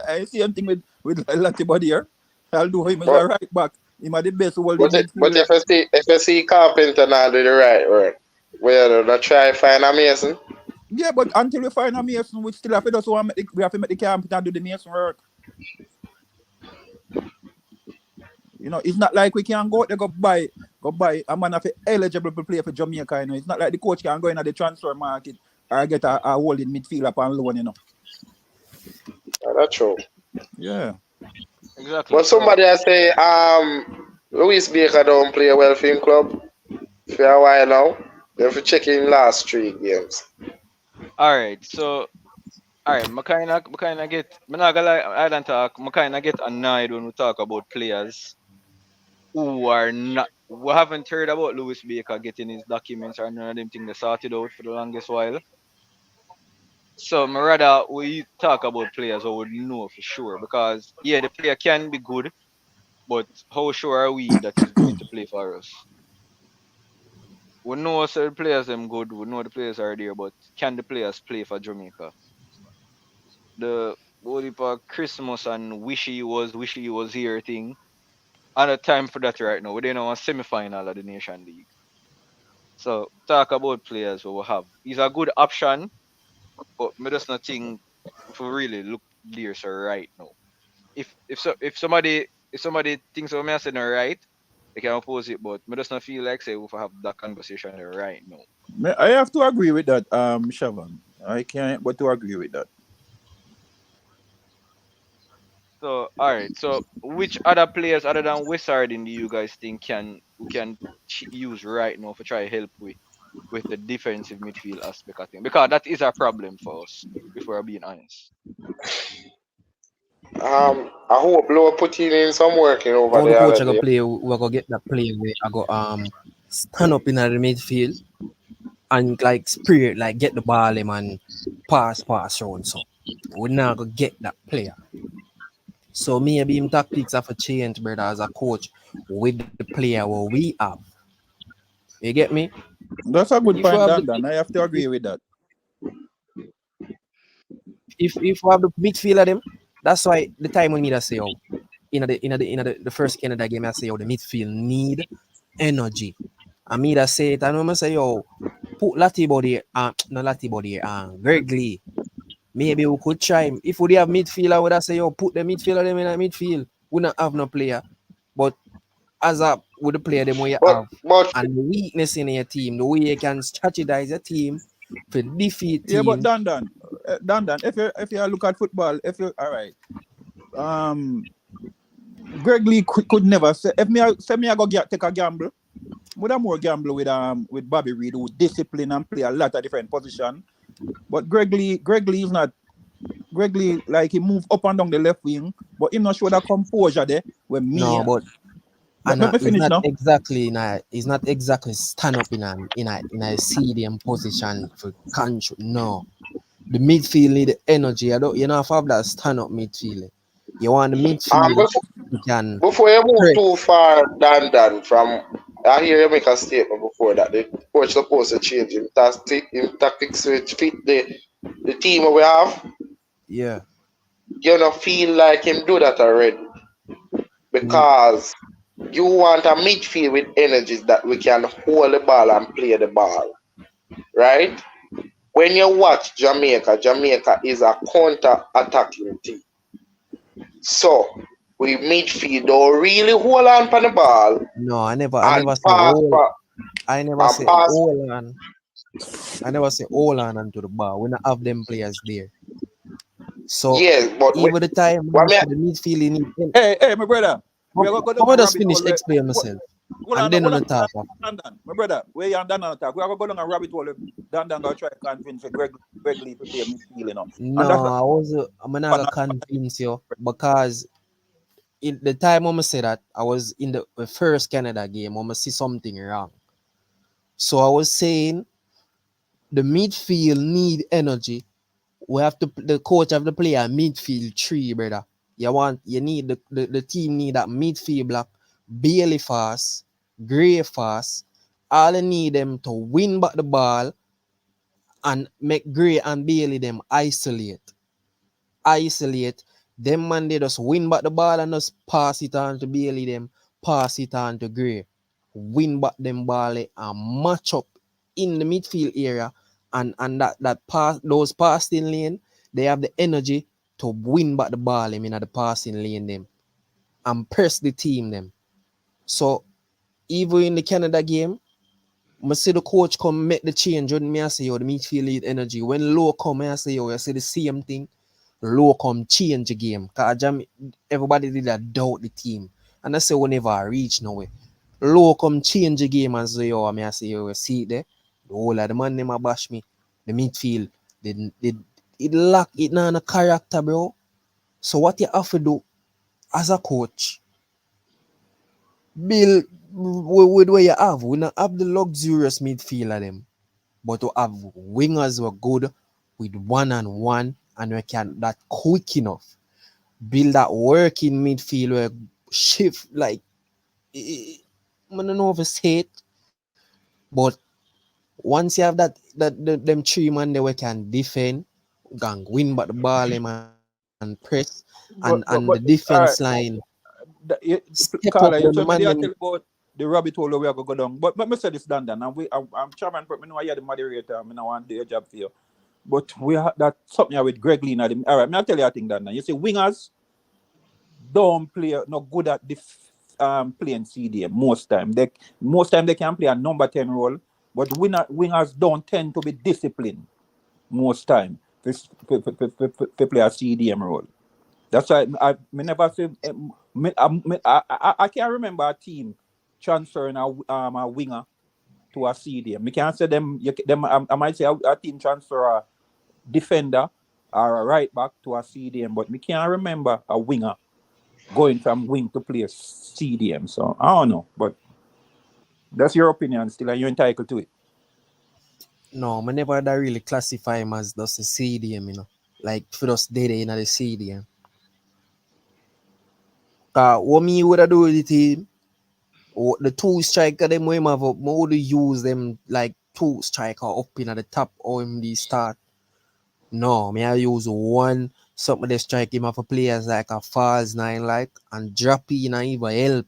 I see same thing with Lati body here. I'll do him as But a right back. Him are the best holding but midfielder. if you see carpenter now do the right work, well not try find a mason. Yeah, but until we find a mason, we still have to just we have to make the carpenter do the mason work. It's not like we can go out there go buy a man of eligible to play for Jamaica. It's not like the coach can go in at the transfer market or get a holding midfielder on loan. That's true. Yeah. Exactly. But somebody I say Louis Baker don't play well for him club for a while now. You have to check in last 3 games. All right, so all right, I get, I'm not gonna lie, I don't talk, I kind of get annoyed when we talk about players who are not, we haven't heard about Louis Baker getting his documents or none of them things they sorted out for the longest while. So my rather we talk about players who would know for sure because yeah, the player can be good, but how sure are we that he's going to play for us? We know certain players them good, we know the players are there, but can the players play for Jamaica? The what if Christmas and wishy he was here thing. And a time for that right now. We're in a semi-final of the Nation League. So talk about players who we have. He's a good option, but me just not think if we really look there so right now. If somebody thinks of me as saying right, they can oppose it, but me just not feel like say if I have that conversation right now. I have to agree with that, Shavan. I can't but to agree with that. So all right. So which other players other than Wizard do you guys think we can use right now for try help with the defensive midfield aspect of thing? Because that is a problem for us, if we're being honest. I hope Lowe put in some working over How the the coach other I go day. play, we're gonna get that player where I go stand up in the midfield and like spirit, like get the ball him and pass around. So we're not gonna get that player. So maybe him tactics have to change, brother, as a coach with the player what we have. You get me? That's a good If we point, have Dan. I have to agree with that. if we have the midfielder them, that's why the time when me that say the first Canada game I say the midfield need energy. And me that say it, I know I say put Lati body not Lati body Gregory. Maybe we could try him. If we have midfielder, I would say put the midfielder them in that midfield. We not have no player. But as a with the player them where you But have and the weakness in your team, the way you can strategize your team to defeat Yeah, but team. Dan, if you look at football, all right, Greg Lee could never say if me I go take a gamble. Would have more gamble with Bobby Reed, who discipline and play a lot of different position. But Greg Lee is not. Greg Lee, like, he move up and down the left wing, but him not show that composure there. When me, No, but let me he's finish not now. exactly he's not exactly stand up in a CDM position for control. No. The midfield need the energy. You don't have that stand up midfield. You want the midfield you can before you move press. too far, Dan, from I hear you make a statement before that the coach supposed to change him tactics which fit the team we have. Yeah. You don't feel like him do that already because you want a midfield with energies that we can hold the ball and play the ball, right? When you watch Jamaica is a counter-attacking team. So we midfield don't really hold on for the ball. No, I never say pass hold. I never say pass. hold on. I never say hold on onto the ball. We not have them players there. So yes, but even the time the midfield you need. Hey, my brother. We are going to I just finish explain myself. And then on the top. My brother, where you and Dan on attack? We are going to go and rabbit hole. Dan go try to convince Greg Lee to play midfield, you know. No, I'm not gonna convince you because in the time I'm say that I was in the first Canada game, I'm see something wrong. So I was saying the midfield need energy. We have to the coach have to play a midfield 3, brother. You need the team need that midfield block, Bailey fast, Gray fast. All you need them to win back the ball and make Gray and Bailey them isolate. Them man they just win back the ball and just pass it on to Bailey them, pass it on to Gray. Win back them ball and match up in the midfield area and that pass those passing lane, they have the energy to win back the ball in the passing lane them and press the team them. So even in the Canada game, I see the coach come make the change when me I say the midfield lead energy. When low come I say I see the same thing. Low come change the game. Cause everybody did that doubt the team. And I say whenever I reach nowhere. Low come change the game and say I say see it there. The whole of the man them a bash me. The midfield. It lack it not a character, bro. So what you have to do as a coach, build with what you have. We not have the luxurious midfield of them. But to have wingers who are good with one-on-one and we can that quick enough. Build that working midfield where shift like I don't know if it's hate, but once you have them 3 man there we can defend, can win back the ball and press and the defense line step up Carla, you the told me man they them. tell about the rabbit hole where we are going to go down. But me say this, Dan, and I'm chairman, but me know you're the moderator. I want to do your job for you. But we have that something here with Greg Lee. All right, me I tell you a thing, Dan. You see, wingers don't play not good at playing CDM most time. They can play a number 10 role, but wingers don't tend to be disciplined most time to play a CDM role. That's why I never say I can't remember a team transferring a winger to a CDM. Me can't say them. I might say a team transfer a defender or a right back to a CDM, but me can't remember a winger going from wing to play a CDM. So I don't know, but that's your opinion still, and you're entitled to it. No, I never that really classify him as just a CDM, like for just dead in the CDM. What me would I do with the team? The 2 striker them him have up, I would use them like 2 striker up in at the top OMD start. No, me I use one something they strike him for players like a false 9 like and drop in and even help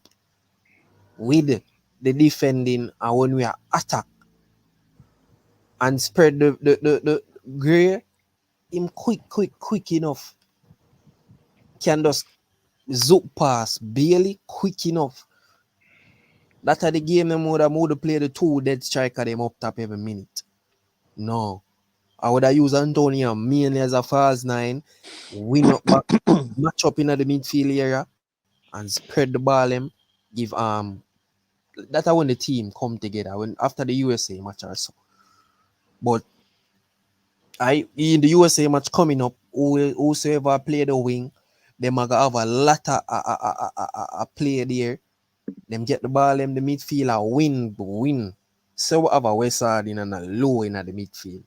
with the defending and when we are attack and spread the Gray him quick enough. Can just zoop pass Bailey quick enough. That are the game them would play the two dead striker them up top every minute. No. I would have used Antonio mainly as a false nine, win up back, match up in the midfield area, and spread the ball them. Give that's when the team come together when after the USA match or so. But in the USA match coming up, whosoever play the wing, them are gonna have a lot of play there. Them get the ball, them the midfielder win. So we have a West Side in and a low in the midfield.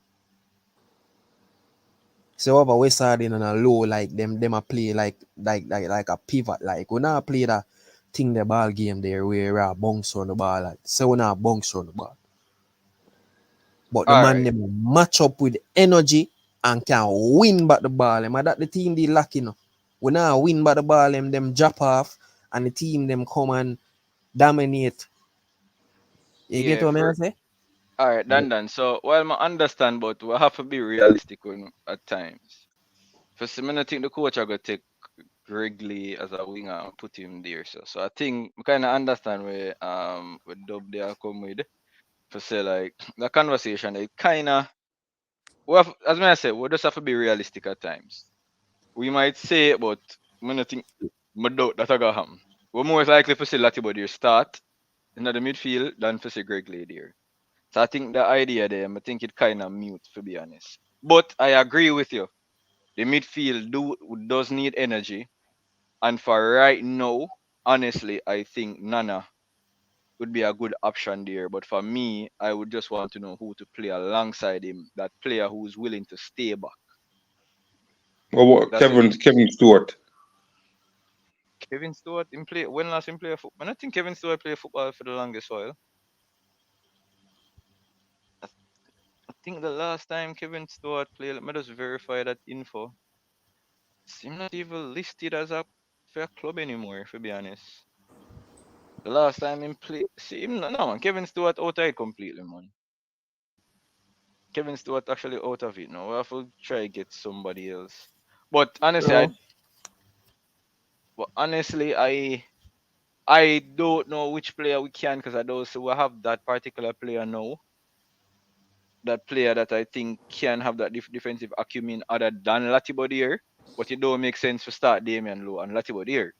So we have a West Side in and a low like them a play like a pivot. Like we not play that thing the ball game there where we bounce on the ball. Like, so we not bounce on the ball. But the man them match up with energy and can win back the ball. Them that the team they lacking. We now win back the ball, them drop off, and the team them come and dominate. You get what I say? Alright, done. So while I understand, but we have to be realistic at times. First, I don't think the coach are gonna take Reggae as a winger and put him there. So I think we kinda understand where Dub they are come with. To say like the conversation, it kinda as I said, we just have to be realistic at times. We might say it, but I don't think I doubt that gonna happen. We're more likely to see Latibody start in the midfield than to see Greg Lay there. So I think the idea there, I think it kind of mute, to be honest. But I agree with you. The midfield does need energy. And for right now, honestly, I think Nana would be a good option there. But for me, I would just want to know who to play alongside him. That player who's willing to stay back. Or Kevin Stewart. Kevin Stewart, when last him play football? I don't think Kevin Stewart played football for the longest while. I think the last time Kevin Stewart played, let me just verify that info. He's not even listed as a fair club anymore, to be honest. The last time him play, no man, Kevin Stewart out of it completely, man. Kevin Stewart actually out of it now. We have to try get somebody else. But honestly, I don't know which player we can because I don't see we have that particular player now. That player that I think can have that defensive acumen other than Latibody here. But it don't make sense to start Damian Lowe and Latibody here.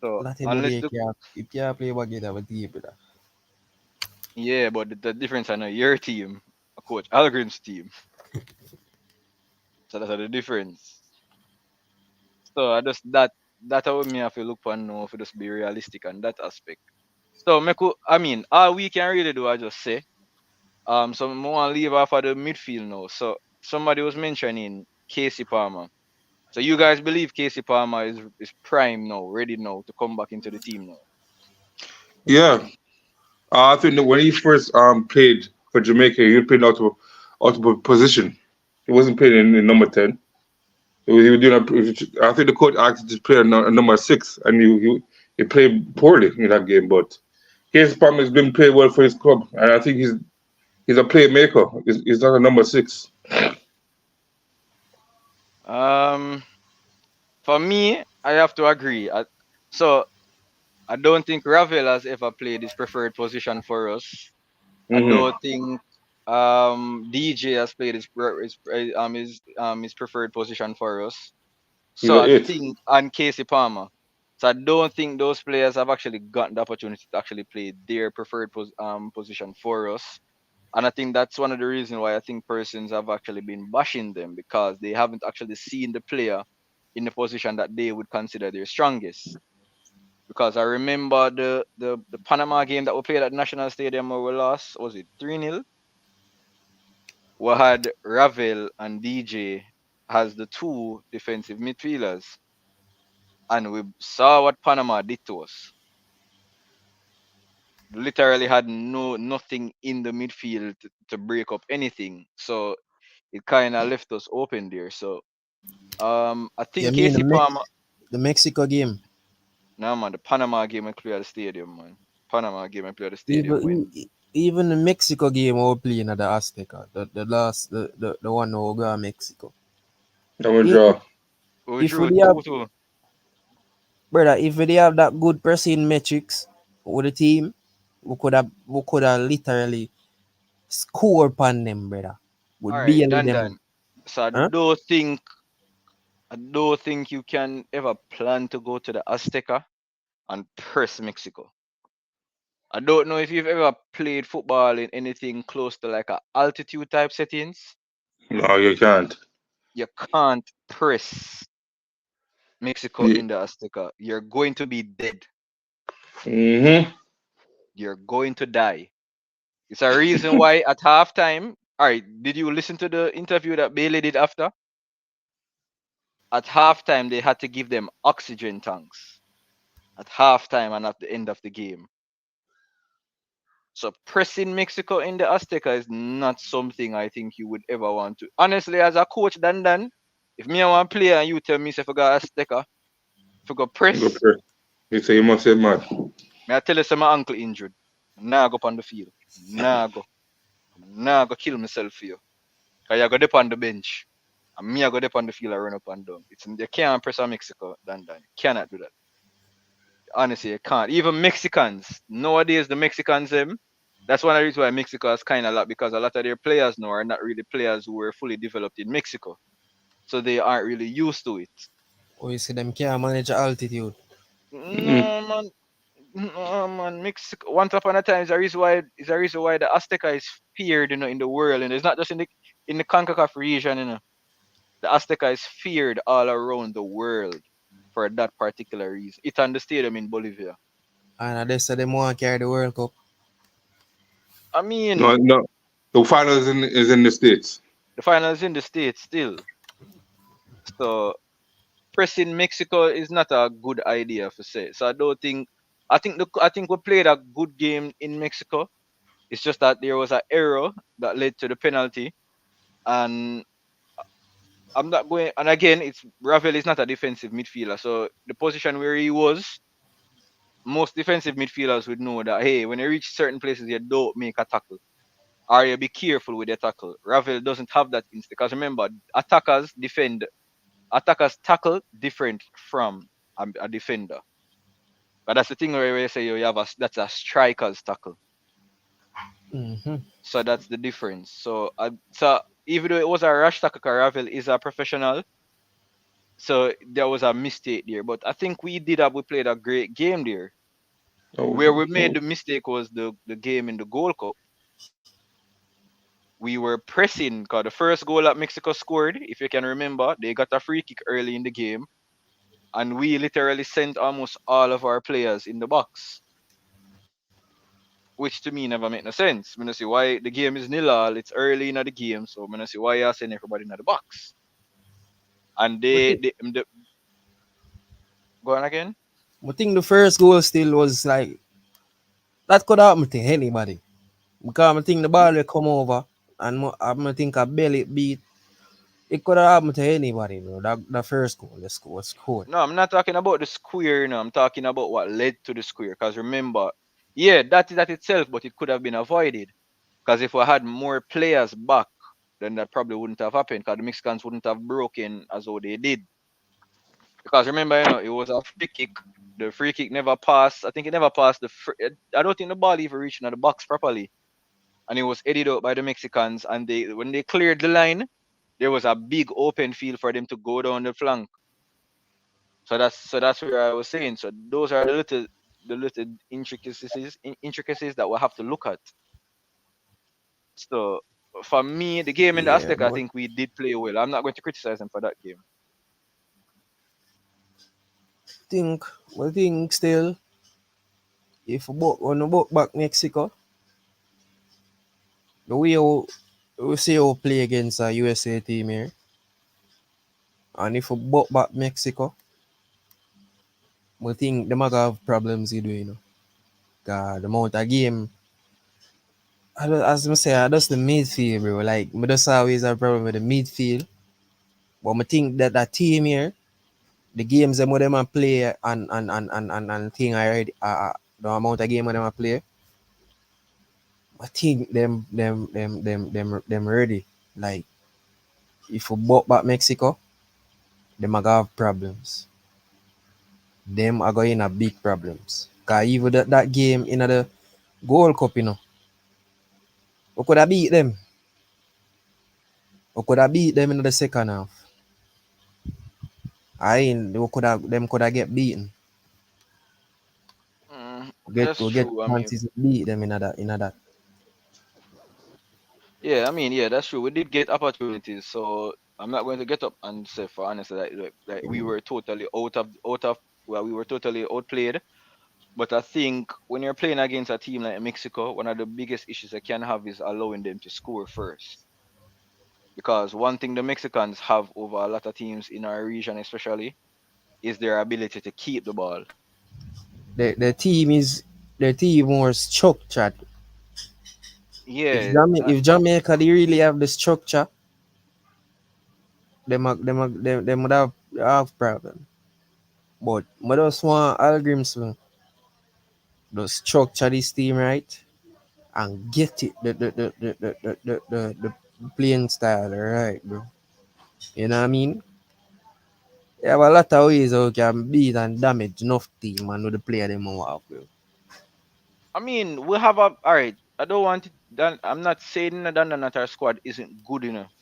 So unless you can't play back with a team, brother. Yeah, but the difference I know your team, Coach Algren's team. So that's the difference. So I just that how me have to look for now if just be realistic on that aspect. So all we can really do I just say. So I want to leave off of the midfield now. So somebody was mentioning Casey Palmer. So you guys believe Casey Palmer is prime now, ready now to come back into the team now? Yeah. I think that when he first played for Jamaica, he played out of position. He wasn't playing in number 10. He was doing. I think the coach asked him to play a number 6, and he played poorly in that game. But Casey Palmer has been playing well for his club, and I think he's a playmaker. He's not a number 6. For me, I have to agree. So I don't think Ravel has ever played his preferred position for us. I don't think DJ has played his preferred position for us. So I think and Casey Palmer. So I don't think those players have actually gotten the opportunity to actually play their preferred position for us. And I think that's one of the reasons why I think persons have actually been bashing them because they haven't actually seen the player in the position that they would consider their strongest. Because I remember the Panama game that we played at National Stadium where we lost, was it 3-0? We had Ravel and DJ as the two defensive midfielders. And we saw what Panama did to us. Literally had nothing in the midfield to break up anything. So it kind of left us open there. So I think Casey Palmer. The Mexico game. No man, the Panama game I play at the stadium, man. Panama game I play at the stadium. Even the Mexico game we playing at the Azteca, the last the one we go Mexico. That was draw. We drew 2-2. brother, if they have that good pressing metrics with the team, we could have literally score upon them, brother. All Would right, barely them. Dan. So Huh? I don't think you can ever plan to go to the Azteca and press Mexico. I don't know if you've ever played football in anything close to like a altitude type settings. No, you can't. You can't press Mexico Yeah. in the Azteca. You're going to be dead. Mm-hmm. You're going to die. It's a reason why at halftime. All right, did you listen to the interview that Bailey did after? At halftime, they had to give them oxygen tanks. At halftime and at the end of the game. So pressing Mexico in the Azteca is not something I think you would ever want to. Honestly, as a coach, Dan, if me I want to play and you tell me if I got Azteca, if I go Go press, press. You say you must say mad. may I tell you, say my ankle injured. Nah, go up on the field. Nah, go. Nah, go kill myself for you. Because you go dip on the bench. And me, I go dip on the field and run up and down. You can't press on Mexico, Dan. You cannot do that. Honestly, you can't. Even Mexicans, nowadays, the Mexicans, that's one of the reasons why Mexico has kind of a lot, because a lot of their players now are not really players who were fully developed in Mexico. So they aren't really used to it. Oh, you see them can't manage altitude. No, man. Mexico. Once upon a time, is a reason why the Azteca is feared, in the world, and it's not just in the CONCACAF region. The Azteca is feared all around the world for that particular reason. It's on the stadium in Bolivia. And they say them want to carry the World Cup. I No, mean, no. The final is in the States. the final is in the States still. So pressing Mexico is not a good idea for say. So I don't think I think we played a good game in Mexico. It's just that there was an error that led to the penalty, and I'm not going. And again, it's Ravel is not a defensive midfielder, so the position where he was, most defensive midfielders would know that hey, when you reach certain places, you don't make a tackle, or you be careful with your tackle. Ravel doesn't have that instinct, because remember, attackers tackle different from a defender. But that's the thing where you say you have that's a striker's tackle. Mm-hmm. So that's the difference. So even though it was a rash tackle, Ravel is a professional. So there was a mistake there. But I think we played a great game there. Where we made the mistake was the game in the Gold Cup. We were pressing, because the first goal that Mexico scored, if you can remember, they got a free kick early in the game. And we literally sent almost all of our players in the box, which to me never make no sense. I don't see why the game is nil all. It's early in the game, so I don't see why you send everybody in the box. And they go on again. I think the first goal still was like that could happen to anybody. Because I think the ball will come over and I think a belly beat. It could have happened to anybody, bro. The first goal, the score was scored. No, I'm not talking about the square. No, I'm talking about what led to the square. Because remember, yeah, that is that itself, but it could have been avoided. Because if we had more players back, then that probably wouldn't have happened. Because the Mexicans wouldn't have broken as though they did. Because remember, it was a free kick. The free kick never passed. I think it never passed I don't think the ball even reached the box properly. And it was headed out by the Mexicans. And when they cleared the line, there was a big open field for them to go down the flank. So that's where I was saying. So those are the little intricacies that we'll have to look at. So for me, the game in the Aztec, I think we did play well. I'm not going to criticize them for that game. I think still, if we book back Mexico, the way we see how play against a USA team here, and if we book back Mexico, I think they might have problems you do, God, the amount of game. As I say, that's the midfield, bro. Like, I just always have a problem with the midfield. But I think that team here, the games them play and thing already, the amount of game them play, I think them ready. Like, if we bought back Mexico, they might have problems. them are going to big problems. Cause even that game in the Gold Cup, we could have beat them. We could have beat them in the second half. Them could have get beaten. That's We get true. I mean, chances to beat them in that. yeah, I mean, yeah, that's true. We did get opportunities, so I'm not going to get up and say for honestly that we were totally well, we were totally outplayed. But I think when you're playing against a team like Mexico, one of the biggest issues I can have is allowing them to score first. Because one thing the Mexicans have over a lot of teams in our region, especially, is their ability to keep the ball. Their team was structured. Yeah, If Jamaica they really have the structure, them would have problem. But I just want Algrims to structure this team right and get it the playing style right, bro. You know what I mean? There have a lot of ways how you can beat and damage enough team and with the player them have, bro. I mean, we have a all right. I don't want it done. I'm not saying that our squad isn't good enough.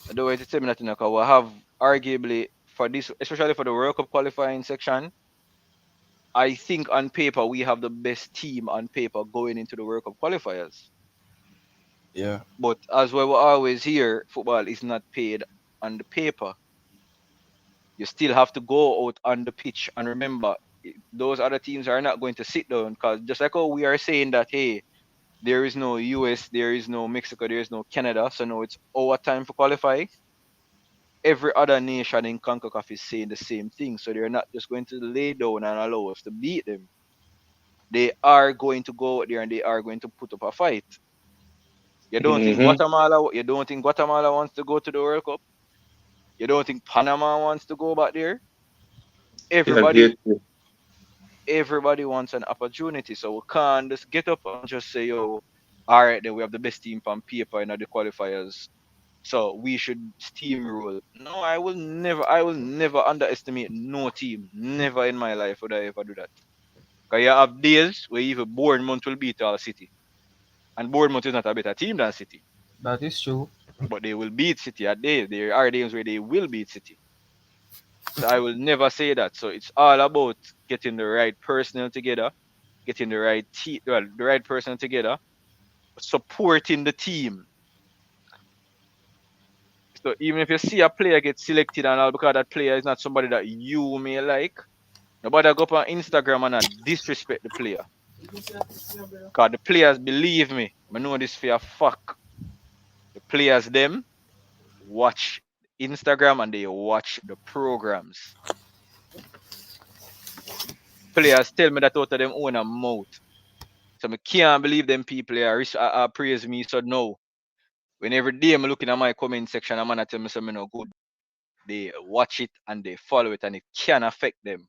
I don't want to tell me that because we have arguably for this, especially for the World Cup qualifying section. I think on paper we have the best team on paper going into the World Cup qualifiers. Yeah. But as we will always hear, football is not paid on the paper. You still have to go out on the pitch. And remember, those other teams are not going to sit down because just like how we are saying that, hey, there is no US, there is no Mexico, there is no Canada. So now it's our time for qualify. Every other nation in CONCACAF is saying the same thing. So they're not just going to lay down and allow us to beat them. They are going to go out there and they are going to put up a fight. You don't think Guatemala wants to go to the World Cup? You don't think Panama wants to go back there? Yeah, Everybody get you. everybody wants an opportunity. So we can't just get up and just say, yo, all right, then we have the best team on paper in the qualifiers. So we should steamroll. No, I will never underestimate no team. Never in my life would I ever do that. Because you have days where even Bournemouth will beat our City. And Bournemouth is not a better team than City. That is true. But they will beat City at days. There are days where they will beat City. So I will never say that. So it's all about getting the right personnel together, getting the right the right person together, supporting the team. So even if you see a player get selected and all because that player is not somebody that you may like, nobody go up on Instagram and not disrespect the player. Because the players, believe me, I know this for a fact. The players them watch Instagram and they watch the programs. Players tell me that out of them own a mouth. So I can't believe them people are praise me. So no. When every day I'm looking at my comment section, I'm gonna tell me something no good. They watch it and they follow it and it can affect them.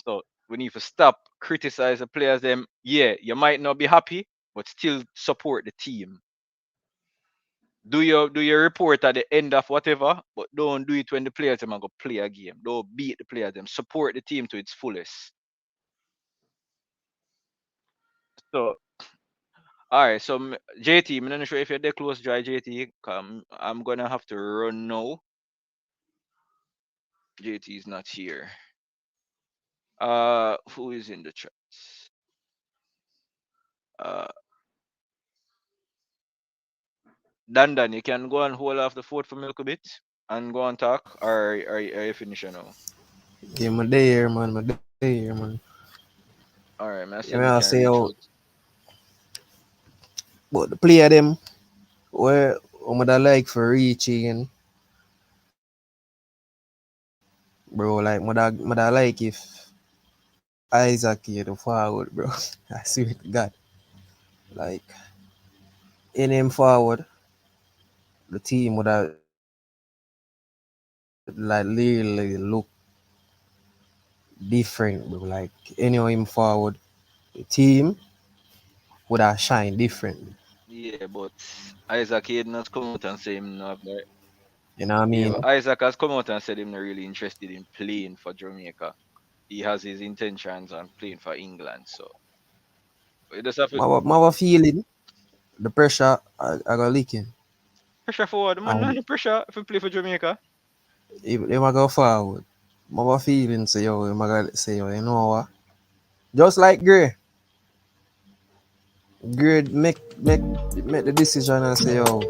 So we need to stop criticize the players them. Yeah, you might not be happy, but still support the team. Do your report at the end of whatever, but don't do it when the players them are go play a game. Don't beat the players them. Support the team to its fullest. So all right, so JT, I'm not sure if you're there close, dry JT. I'm gonna have to run now. JT is not here. Who is in the chat? Uh, Dan, you can go and hold off the fort for me a little bit and go and talk, or are you finished now? Yeah, my there, man. My there, man. All right, man. I Yeah, said me I can say reach out. out. But the player them where I like for reaching, bro. Like mother like if Isaac here the forward, bro. I swear to God. Like in him forward, the team would have like literally look different, bro. Like anyhow him forward, the team would have shine differently. Yeah, but Isaac Hayden has come out and say him not right. You know what I mean? Yeah, Isaac has come out and said he's not really interested in playing for Jamaica. He has his intentions on playing for England. So we just have to My feeling, the pressure I got leaking. pressure forward. Man, no pressure if you play for Jamaica. If I go forward, my feeling say yo, you know what? Just like Gray make the decision and say yo,